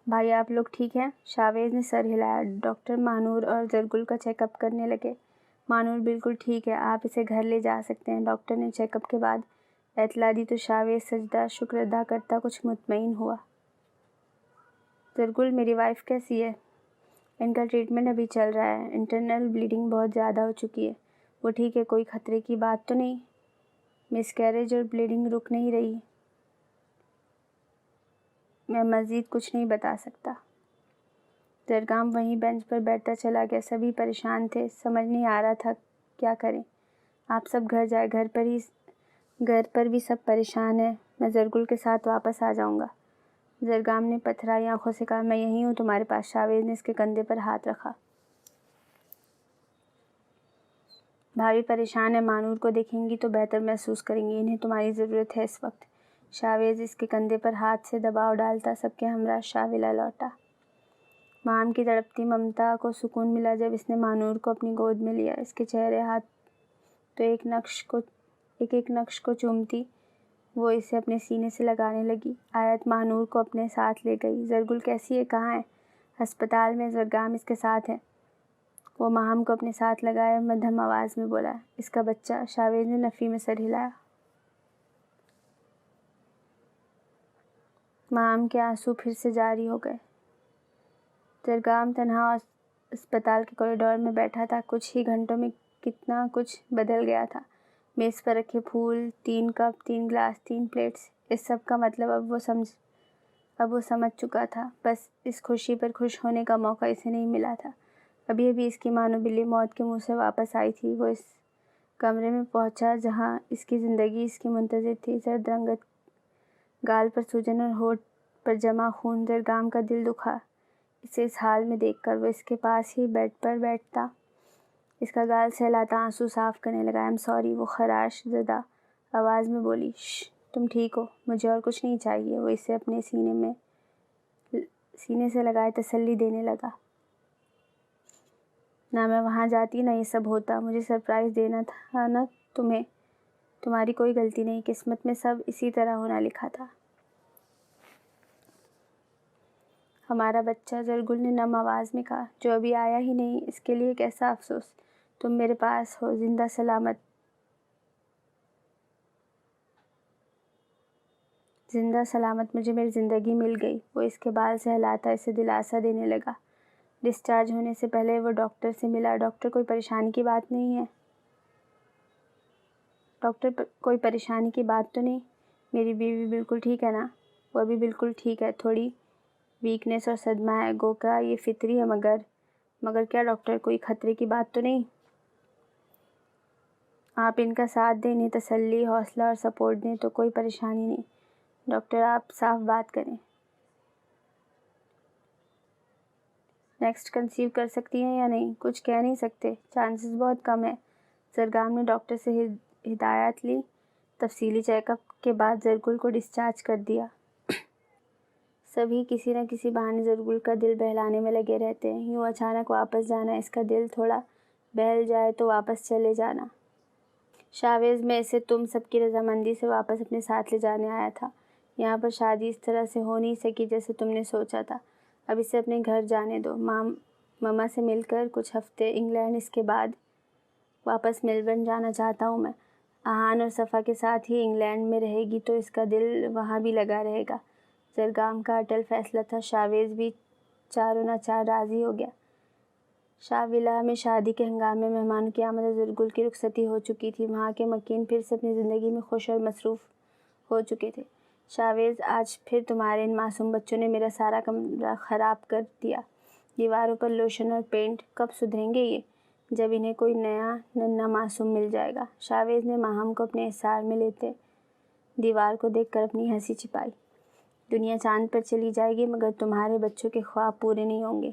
بھائی آپ لوگ ٹھیک ہیں؟ شاویز نے سر ہلایا۔ ڈاکٹر ماہنور اور زرگل کا چیک اپ کرنے لگے۔ ماہنور بالکل ٹھیک ہے، آپ اسے گھر لے جا سکتے ہیں۔ ڈاکٹر نے چیک اپ کے بعد اطلاع دی تو شاویز سجدہ شکر ادا کرتا کچھ مطمئن ہوا۔ زرگل، میری وائف کیسی ہے؟ ان کا ٹریٹمنٹ ابھی چل رہا ہے، انٹرنل بلیڈنگ بہت زیادہ ہو چکی ہے۔ وہ ٹھیک ہے، کوئی خطرے کی بات تو نہیں؟ مس کیریج اور بلیڈنگ رک نہیں رہی؟ میں مزید کچھ نہیں بتا سکتا۔ زرگام وہیں بینچ پر بیٹھتا چلا گیا۔ سبھی پریشان تھے، سمجھ نہیں آ رہا تھا کیا کریں۔ آپ سب گھر جائیں، گھر پر بھی سب پریشان ہیں۔ میں زرگل کے ساتھ واپس آ جاؤں گا۔ زرگام نے پتھرائی آنکھوں سے کہا، میں یہیں ہوں تمہارے پاس۔ شاویز نے اس کے کندھے پر ہاتھ رکھا۔ بھابھی پریشان ہے، ماہنور کو دیکھیں گی تو بہتر محسوس کریں گی، انہیں تمہاری ضرورت ہے اس وقت۔ شاویز اس کے کندھے پر ہاتھ سے دباؤ ڈالتا سب کے ہمراہ شاویلا لوٹا۔ ماہم کی تڑپتی ممتا کو سکون ملا جب اس نے ماہنور کو اپنی گود میں لیا۔ اس کے چہرے ہاتھ تو ایک ایک نقش کو چومتی وہ اسے اپنے سینے سے لگانے لگی۔ آیت ماہنور کو اپنے ساتھ لے گئی۔ زرگل کیسی ہے، کہاں ہے؟ ہسپتال میں، زرگام اس کے ساتھ ہے۔ وہ ماہم کو اپنے ساتھ لگائے مدھم آواز میں بولا، اس کا بچہ؟ شاویز نے نفی میں سر ہلایا۔ ماہم کے آنسو پھر سے جاری ہو گئے۔ زرگام تنہا اسپتال کے کوریڈور میں بیٹھا تھا۔ کچھ ہی گھنٹوں میں کتنا کچھ بدل گیا تھا۔ میز پر رکھے پھول، 3 کپ، 3 گلاس، 3 پلیٹس، اس سب کا مطلب اب وہ سمجھ چکا تھا۔ بس اس خوشی پر خوش ہونے کا موقع اسے نہیں ملا تھا۔ ابھی ابھی اس کی مانو بلی موت کے منہ سے واپس آئی تھی۔ وہ اس کمرے میں پہنچا جہاں اس کی زندگی اس کی منتظر تھی۔ زرد رنگت، گال پر سوجن اور ہونٹ پر جمع خون۔ زرگام کا دل دکھا اسے اس حال میں دیکھ کر۔ وہ اس کے پاس ہی بیڈ پر بیٹھتا اس کا گال سہلاتا آنسو صاف کرنے لگا۔ "I'm sorry" وہ خراش زدہ آواز میں بولی۔ "شش، تم ٹھیک ہو، مجھے اور کچھ نہیں چاہیے"۔ وہ اسے اپنے سینے سے لگائے تسلی دینے لگا۔ "نہ میں وہاں جاتی، نہ یہ سب ہوتا۔ مجھے سرپرائز دینا تھا نا تمہیں۔ تمہاری کوئی غلطی نہیں، قسمت میں سب اسی طرح ہونا لکھا تھا"۔ "ہمارا بچہ"، زرگل نے نم آواز میں کہا، "جو ابھی آیا ہی نہیں، اس کے لیے کیسا افسوس۔ تم میرے پاس ہو، زندہ سلامت مجھے میری زندگی مل گئی"۔ وہ اس کے بال سہلاتا اسے دلاسا دینے لگا۔ ڈسچارج ہونے سے پہلے وہ ڈاکٹر سے ملا۔ "ڈاکٹر، کوئی پریشانی کی بات نہیں ہے"۔ "ڈاکٹر، کوئی پریشانی کی بات تو نہیں؟ میری بیوی بالکل ٹھیک ہے نا"۔ "وہ ابھی بالکل ٹھیک ہے، تھوڑی ویکنیس اور صدمہ ہے، گو کہ یہ فطری ہے، مگر کیا ڈاکٹر، کوئی خطرے کی بات تو نہیں؟ آپ ان کا ساتھ دیں، انہیں تسلی، حوصلہ اور سپورٹ دیں تو کوئی پریشانی نہیں"۔ "ڈاکٹر، آپ صاف بات کریں۔ نیکسٹ کنسیو کر سکتی ہیں یا نہیں"۔ "کچھ کہہ نہیں سکتے، چانسز بہت کم ہیں"۔ زرگام نے ڈاکٹر سے ہدایت لی۔ تفصیلی چیک اپ کے بعد زرگل کو ڈسچارج کر دیا۔ سبھی کسی نہ کسی بہانے زرگل کا دل بہلانے میں لگے رہتے ہیں۔ یوں اچانک واپس جانا، اس کا دل تھوڑا بہل جائے تو واپس چلے جانا۔ شاویز میں اسے تم سب کی رضامندی سے واپس اپنے ساتھ لے جانے آیا تھا۔ یہاں پر شادی اس طرح سے ہو نہیں سکی جیسے تم نے سوچا تھا۔ اب اسے اپنے گھر جانے دو۔ مما سے مل کر کچھ ہفتے انگلینڈ، اس کے بعد واپس میلبرن جانا چاہتا ہوں میں۔ احان اور صفا کے ساتھ ہی انگلینڈ میں رہے گی تو اس کا دل وہاں بھی لگا رہے گا۔ زرگام کا اٹل فیصلہ تھا۔ شاویز بھی چاروں ناچار راضی ہو گیا۔ شاہ ولا میں شادی کے ہنگامے میں مہمانوں کی آمد اور زرگل کی رخصتی ہو چکی تھی۔ وہاں کے مکین پھر سے اپنی زندگی میں خوش اور مصروف ہو چکے تھے۔ "شاویز، آج پھر تمہارے ان معصوم بچوں نے میرا سارا کمرہ خراب کر دیا۔ دیواروں پر لوشن اور پینٹ، کب سدھریں گے یہ؟ جب انہیں کوئی نیا ننھا معصوم مل جائے گا"۔ شاویز نے ماہم کو اپنے احسار میں لیتے دیوار کو دیکھ کر اپنی ہنسی چھپائی۔ "دنیا چاند پر چلی جائے گی مگر تمہارے بچوں کے خواب پورے نہیں ہوں گے"۔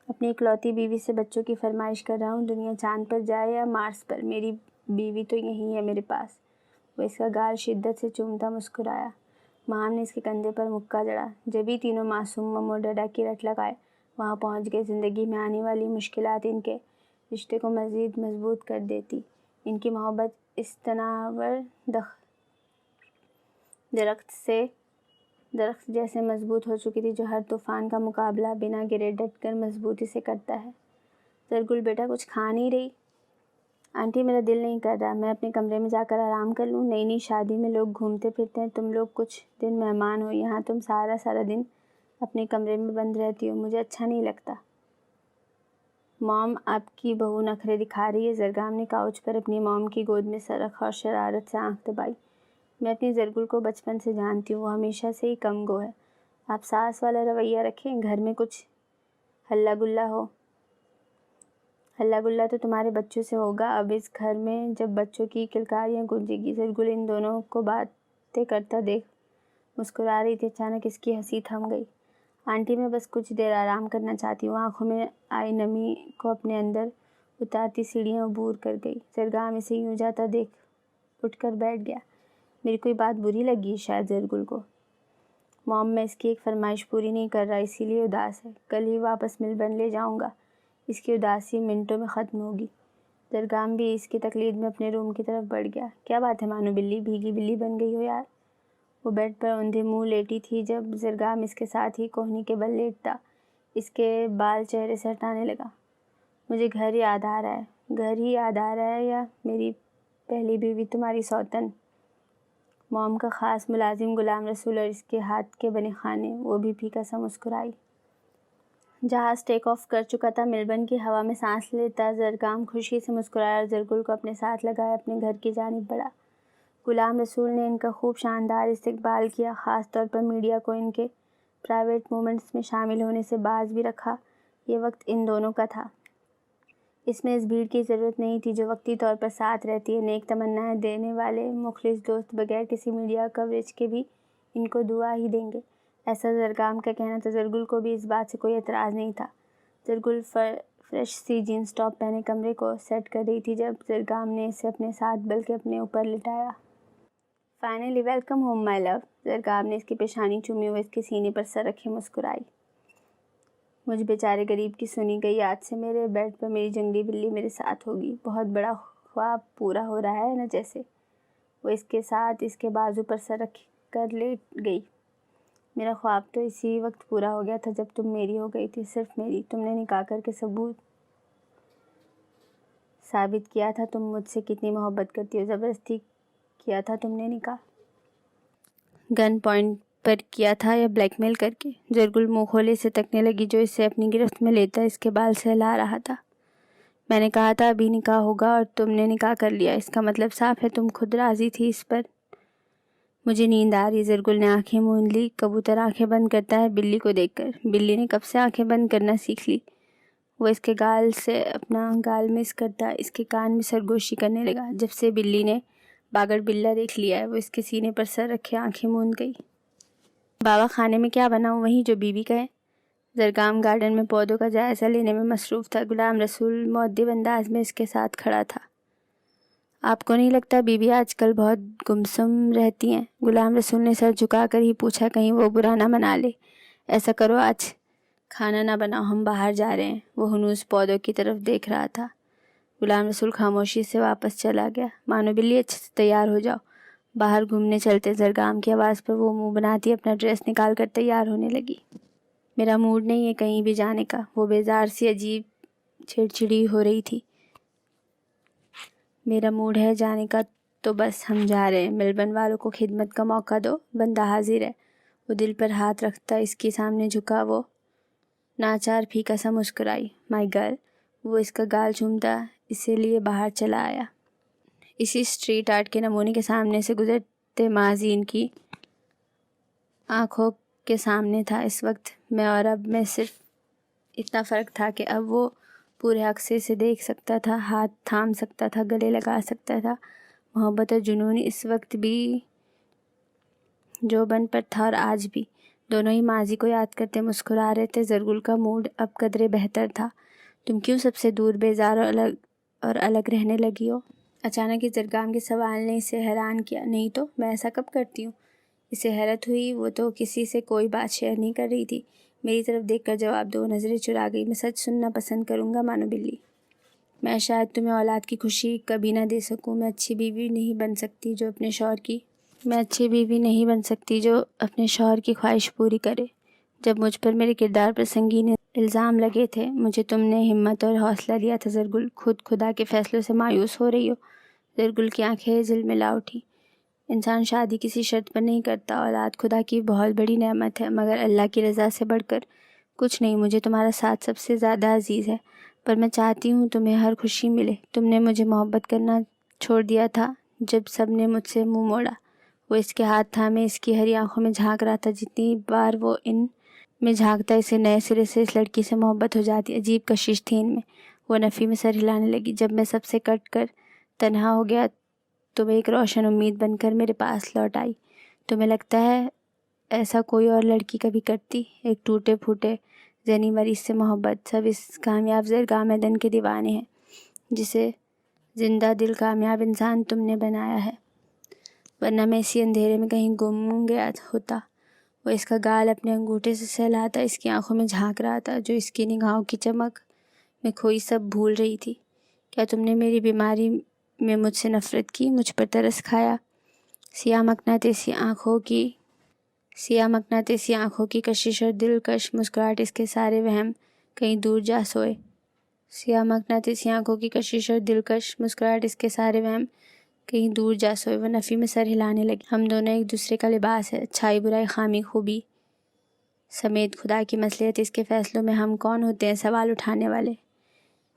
"اپنی اکلوتی بیوی سے بچوں کی فرمائش کر رہا ہوں، دنیا چاند پر جائے یا مارس پر، میری بیوی تو یہیں ہے میرے پاس"۔ وہ اس کا گال شدت سے چومتا مسکرایا۔ ماہم نے اس کے کندھے پر مکہ جڑا۔ جبھی تینوں معصوم ممو ڈیڈا کی رٹ لگائے وہاں پہنچ گئے۔ زندگی میں آنے والی مشکلات ان کے رشتے کو مزید مضبوط کر دیتی۔ ان کی محبت اس تناور درخت جیسے مضبوط ہو چکی تھی جو ہر طوفان کا مقابلہ بنا گرے ڈٹ کر مضبوطی سے کرتا ہے۔ "زرگل بیٹا، کچھ کھا نہیں رہی"۔ "آنٹی، میرا دل نہیں کر رہا، میں اپنے کمرے میں جا کر آرام کر لوں"۔ "نئی شادی میں لوگ گھومتے پھرتے ہیں، تم لوگ کچھ دن مہمان ہو، یہاں تم سارا دن اپنے کمرے میں بند رہتی ہو، مجھے اچھا نہیں لگتا"۔ "موم، آپ کی بہو نخرے دکھا رہی ہے"۔ زرگام نے کاؤچ پر اپنی موم کی گود میں سر رکھا اور شرارت سے آنکھ دبائی۔ "میں اپنی زرگل کو بچپن سے جانتی ہوں، وہ ہمیشہ سے ہی کم گو ہے۔ آپ ساس والا رویہ رکھیں، گھر میں کچھ ہلا گلا تو تمہارے بچوں سے ہوگا اب اس گھر میں جب بچوں کی کلکاریاں گونجیں گی"۔ زرگل ان دونوں کو باتیں کرتا دیکھ مسکرا رہی تھی۔ اچانک اس کی ہنسی تھم گئی۔ "آنٹی، میں بس کچھ دیر آرام کرنا چاہتی ہوں"۔ آنکھوں میں آئی نمی کو اپنے اندر اتارتی سیڑھیاں عبور کر گئی۔ زرگام اسے یوں جاتا دیکھ اٹھ کر بیٹھ گیا۔ "میری کوئی بات بری لگی شاید زرگل کو"۔ "موم، میں اس کی ایک فرمائش پوری نہیں کر رہا، اسی لیے اداس ہے۔ کل ہی واپس میلبرن لے جاؤں گا"۔ اس کی اداسی منٹوں میں ختم ہوگی۔ زرگام بھی اس کی تقلید میں اپنے روم کی طرف بڑھ گیا۔ "کیا بات ہے مانو بلی، بھیگی بلی بن گئی ہو یار"۔ وہ بیڈ پر اوندھے منہ لیٹی تھی جب زرگام اس کے ساتھ ہی کوہنی کے بل لیٹتا اس کے بال چہرے سے ہٹانے لگا۔ "مجھے گھر یاد آ رہا ہے یا میری پہلی بیوی تمہاری سوتن"۔ موم کا خاص ملازم غلام رسول اور اس کے ہاتھ کے بنے کھانے۔ وہ بھی پھیکا سا مسکرائی۔ جہاز ٹیک آف کر چکا تھا۔ ملبن کی ہوا میں سانس لیتا زرگام خوشی سے مسکرایا اور زرگل کو اپنے ساتھ لگائے اپنے گھر کی جانب بڑھا۔ غلام رسول نے ان کا خوب شاندار استقبال کیا، خاص طور پر میڈیا کو ان کے پرائیویٹ مومنٹس میں شامل ہونے سے باز بھی رکھا۔ یہ وقت ان دونوں کا تھا۔ اس میں اس بھیڑ کی ضرورت نہیں تھی جو وقتی طور پر ساتھ رہتی ہے۔ نیک تمنائیں دینے والے مخلص دوست بغیر کسی میڈیا کوریج کے بھی ان کو دعا ہی دیں گے، ایسا زرگام کا کہنا تھا۔ زرگل کو بھی اس بات سے کوئی اعتراض نہیں تھا۔ زرگل فریش سی جینس ٹاپ پہنے کمرے کو سیٹ کر رہی تھی جب زرگام نے اسے اپنے ساتھ بلکہ اپنے اوپر لٹایا۔ فائنلی ویلکم ہوم مائی لو۔ زرگام نے اس کی پیشانی چومی، وہ اس کے سینے پر سر رکھے مسکرائی۔ مجھ بیچارے غریب کی سنی گئی، آج سے میرے بیڈ پر میری جنگلی بلی میرے ساتھ ہوگی۔ بہت بڑا خواب پورا ہو رہا ہے نا جیسے۔ وہ اس کے ساتھ اس کے بازو پر سر رکھ کر لیٹ گئی۔ میرا خواب تو اسی وقت پورا ہو گیا تھا جب تم میری ہو گئی تھی، صرف میری۔ تم نے نکاح کر کے ثابت کیا تھا تم مجھ سے کتنی محبت کرتی ہو۔ زبردستی کیا تھا تم نے نکاح؟ گن پوائنٹ پر کیا تھا یا بلیک میل کر کے؟ زرگل منہ کھولے سے تکنے لگی جو اسے اپنی گرفت میں لیتا اس کے بال سہلا رہا تھا۔ میں نے کہا تھا ابھی نکاح ہوگا اور تم نے نکاح کر لیا، اس کا مطلب صاف ہے تم خود راضی تھی اس پر۔ مجھے نیند آ رہی۔ زرگل نے آنکھیں موند لی۔ کبوتر آنکھیں بند کرتا ہے بلی کو دیکھ کر۔ بلی نے کب سے آنکھیں بند کرنا سیکھ لی۔ وہ اس کے گال سے اپنا گال مس کرتا اس کے کان میں سرگوشی کرنے لگا۔ جب سے بلی نے باگڑ بلا دیکھ لیا ہے وہ اس کے سینے پر سر رکھے آنکھیں موند گئی۔ بابا کھانے میں کیا بناؤں؟ وہی جو بیوی کہے۔ زرگام گارڈن میں پودوں کا جائزہ لینے میں مصروف تھا۔ غلام رسول مؤدب انداز میں اس کے ساتھ کھڑا تھا۔ آپ کو نہیں لگتا بیوی آج کل بہت گمسم رہتی ہیں؟ غلام رسول نے سر جھکا کر ہی پوچھا، کہیں وہ برا نہ منا لے۔ ایسا کرو آج کھانا نہ بناؤ، ہم باہر جا رہے ہیں۔ وہ ہنوز پودوں کی طرف دیکھ رہا تھا۔ غلام رسول خاموشی سے واپس چلا گیا۔ مانو بلی اچھے سے تیار ہو جاؤ، باہر گھومنے چلتے۔ زرگام کی آواز پر وہ منہ بناتی اپنا ڈریس نکال کر تیار ہونے لگی۔ میرا موڈ نہیں ہے کہیں بھی جانے کا۔ وہ بیزار سی عجیب چڑچڑی ہو رہی تھی۔ میرا موڈ ہے جانے کا تو بس ہم جا رہے ہیں۔ ملبن والوں کو خدمت کا موقع دو، بندہ حاضر ہے۔ وہ دل پر ہاتھ رکھتا اس کے سامنے جھکا۔ وہ ناچار پھیکا سا مسکرائی۔ مائی گرل۔ وہ اس کا گال چومتا اسے لیے باہر چلا آیا۔ اسی اسٹریٹ آرٹ کے نمونے کے سامنے سے گزرتے ماضی ان کی آنکھوں کے سامنے تھا اس وقت میں، اور اب میں صرف اتنا فرق تھا کہ اب وہ پورے حق سے اسے دیکھ سکتا تھا، ہاتھ تھام سکتا تھا، گلے لگا سکتا تھا۔ محبت اور جنون اس وقت بھی جو بن پر تھا اور آج بھی، دونوں ہی ماضی کو یاد کرتے مسکرا رہے تھے۔ زرگل کا موڈ اب قدرے بہتر تھا۔ تم کیوں سب سے دور، بیزار اور الگ رہنے لگی ہو؟ اچانک اس زرگام کے سوال نے اسے حیران کیا۔ نہیں تو میں ایسا کب کرتی ہوں؟ اسے حیرت ہوئی۔ وہ تو کسی سے کوئی بات شیئر نہیں کر رہی تھی۔ میری طرف دیکھ کر جواب دو، نظریں چرا گئی۔ میں سچ سننا پسند کروں گا مانو بلی۔ میں شاید تمہیں اولاد کی خوشی کبھی نہ دے سکوں۔ میں اچھی بیوی نہیں بن سکتی جو اپنے شوہر کی خواہش پوری کرے۔ جب مجھ پر میرے کردار پر سنگین الزام لگے تھے مجھے تم نے ہمت اور حوصلہ دیا تھا۔ زرگل، خود خدا کے فیصلوں سے مایوس ہو رہی ہو؟ زرگل کی آنکھیں جھلملا اٹھی۔ انسان شادی کسی شرط پر نہیں کرتا۔ اولاد خدا کی بہت بڑی نعمت ہے، مگر اللہ کی رضا سے بڑھ کر کچھ نہیں۔ مجھے تمہارا ساتھ سب سے زیادہ عزیز ہے، پر میں چاہتی ہوں تمہیں ہر خوشی ملے۔ تم نے مجھے محبت کرنا چھوڑ دیا تھا جب سب نے مجھ سے منہ موڑا۔ وہ اس کے ہاتھ تھامے اس کی ہری آنکھوں میں جھانک رہا تھا۔ جتنی بار وہ ان میں جھانکتا اسے نئے سرے سے اس لڑکی سے محبت ہو جاتی۔ عجیب کشش تھی ان میں۔ وہ نفی میں سر ہلانے لگی۔ جب میں سب سے کٹ کر تنہا ہو گیا تم ایک روشن امید بن کر میرے پاس لوٹ آئی۔ تمہیں لگتا ہے ایسا کوئی اور لڑکی کبھی کرتی؟ ایک ٹوٹے پھوٹے ذہنی مریض سے محبت۔ سب اس کامیاب زرگام دن کے دیوانے ہیں جسے زندہ دل کامیاب انسان تم نے بنایا ہے، ورنہ میں اسی اندھیرے میں کہیں گم گیا ہوتا۔ وہ اس کا گال اپنے انگوٹھے سے سہلاتا اس کی آنکھوں میں جھانک رہا تھا جو اس کی نگاہوں کی چمک میں کھوئی سب بھول رہی تھی۔ کیا تم نے میری بیماری میں مجھ سے نفرت کی، مجھ پر ترس کھایا؟ سیاہ مقناطیسی آنکھوں کی کشش اور دلکش مسکراہٹ اس کے سارے وہم کہیں دور جا سوئے۔ وہ نفی میں سر ہلانے لگی۔ ہم دونوں ایک دوسرے کا لباس ہے، اچھائی برائی خامی خوبی سمیت خدا کی مصلحت اس کے فیصلوں میں ہم کون ہوتے ہیں سوال اٹھانے والے.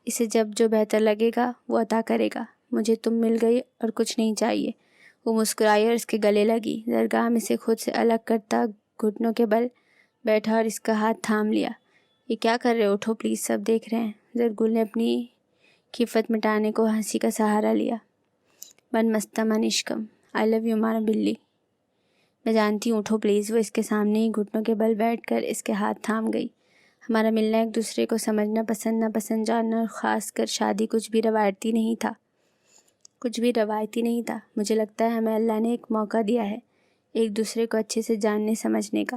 اسے جب جو بہتر لگے گا وہ عطا کرے گا. مجھے تم مل گئی اور کچھ نہیں چاہیے. وہ مسکرائی اور اس کے گلے لگی. زرگام اسے خود سے الگ کرتا گھٹنوں کے بل بیٹھا اور اس کا ہاتھ تھام لیا. یہ کیا کر رہے ہو؟ اٹھو پلیز، سب دیکھ رہے ہیں. زرگل نے اپنی خفت مٹانے کو ہنسی کا سہارا لیا. من مستم انشکم، آئی لو یو مانا بلی. میں جانتی ہوں، اٹھو پلیز. وہ اس کے سامنے ہی گھٹنوں کے بل بیٹھ کر اس کے ہاتھ تھام گئی. ہمارا ملنا ایک دوسرے کو سمجھنا، پسند نہ پسند جاننا، اور خاص کر شادی کچھ بھی روایتی نہیں تھا. مجھے لگتا ہے ہمیں اللہ نے ایک موقع دیا ہے ایک دوسرے کو اچھے سے جاننے سمجھنے کا.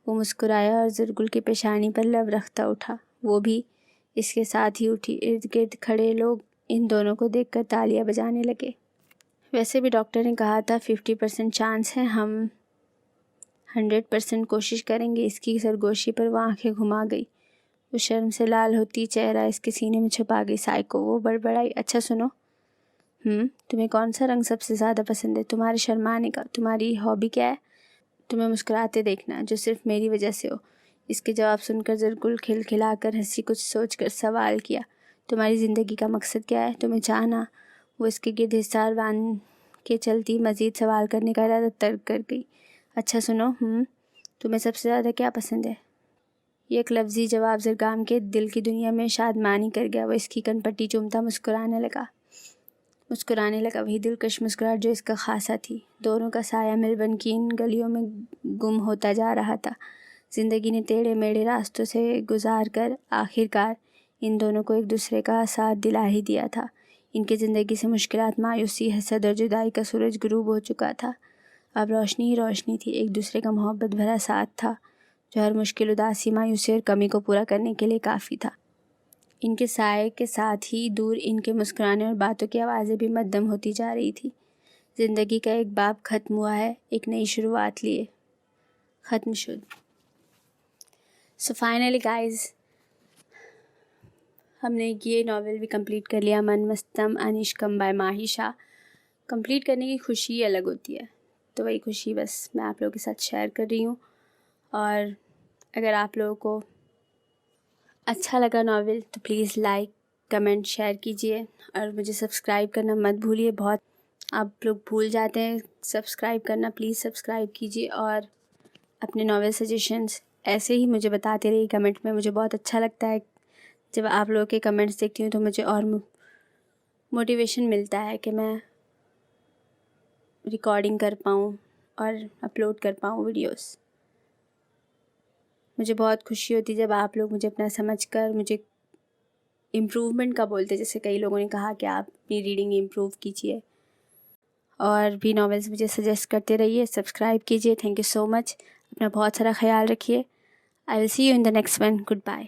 وہ مسکرایا اور زرگل کی پیشانی پر لب رکھتا اٹھا. وہ بھی اس کے ساتھ ہی اٹھی. ارد گرد کھڑے لوگ ان دونوں کو دیکھ کر تالیاں بجانے لگے. ویسے بھی ڈاکٹر نے کہا تھا 50% چانس ہے، ہم 100% کوشش کریں گے. اس کی سرگوشی پر وہ آنکھیں گھما گئی. وہ شرم سے لال ہوتی چہرہ اس کے سینے میں چھپا گئی. سائیکو، وہ بڑبڑائی. اچھا سنو، تمہیں کون سا رنگ سب سے زیادہ پسند ہے؟ تمہارے شرمانے کا. تمہاری ہابی کیا ہے؟ تمہیں مسکراتے دیکھنا، جو صرف میری وجہ سے ہو. اس کے جواب سن کر زرگل کھلکھلا کر ہنسی. کچھ سوچ کر سوال کیا، تمہاری زندگی کا مقصد کیا ہے؟ تمہیں چاہنا. وہ اس کے گرد حصار باندھ کے چلتی مزید سوال کرنے کا ارادہ ترک کر گئی. اچھا سنو، تمہیں سب سے زیادہ کیا پسند ہے؟ یہ ایک لفظی جواب زرگام کے دل کی دنیا میں شادمانی کر گیا. وہ اس کی کن پٹی چومتا مسکرانے لگا. وہی دلکش مسکراہٹ جو اس کا خاصا تھی. دونوں کا سایہ میلبرن کی ان گلیوں میں گم ہوتا جا رہا تھا. زندگی نے ٹیڑھے میڑھے راستوں سے گزار کر آخرکار ان دونوں کو ایک دوسرے کا ساتھ دلا ہی دیا تھا. ان کی زندگی سے مشکلات، مایوسی، حسد اور جدائی کا سورج غروب ہو چکا تھا. اب روشنی ہی روشنی تھی. ایک دوسرے کا محبت بھرا ساتھ تھا جو ہر مشکل، اداسی، مایوسی اور کمی کو پورا کرنے کے لیے کافی تھا. ان کے سائے کے ساتھ ہی دور ان کے مسکرانے اور باتوں کی آوازیں بھی مدھم ہوتی جا رہی تھی. زندگی کا ایک باب ختم ہوا ہے، ایک نئی شروعات لیے ختم شد. سو فائنلی گائز، ہم نے یہ ناول بھی کمپلیٹ کر لیا. من مستم انشکم بائی ماہیشا. کمپلیٹ کرنے کی خوشی الگ ہوتی ہے، تو وہی خوشی بس میں آپ لوگوں کے ساتھ شیئر کر رہی ہوں. اور اگر آپ لوگوں کو اچھا لگا ناول تو پلیز لائک، کمنٹ، شیئر کیجیے اور مجھے سبسکرائب کرنا مت بھولیے. بہت آپ لوگ بھول جاتے ہیں سبسکرائب کرنا. پلیز سبسکرائب کیجیے اور اپنے ناول سجیشنز ایسے ہی مجھے بتاتے رہیے کمنٹ میں. مجھے بہت اچھا لگتا ہے جب آپ لوگوں کے کمنٹس دیکھتی ہوں، تو مجھے اور موٹیویشن ملتا ہے کہ میں ریکارڈنگ کر پاؤں اور اپلوڈ کر پاؤں ویڈیوز. مجھے بہت خوشی ہوتی جب آپ لوگ مجھے اپنا سمجھ کر مجھے امپروومنٹ کا بولتے. جیسے کئی لوگوں نے کہا کہ آپ اپنی ریڈنگ امپروو کیجیے اور بھی ناولز مجھے سجیسٹ کرتے رہیے. سبسکرائب کیجیے. Thank you so much. اپنا بہت سارا خیال رکھیے. I will see you in the next one. Good bye.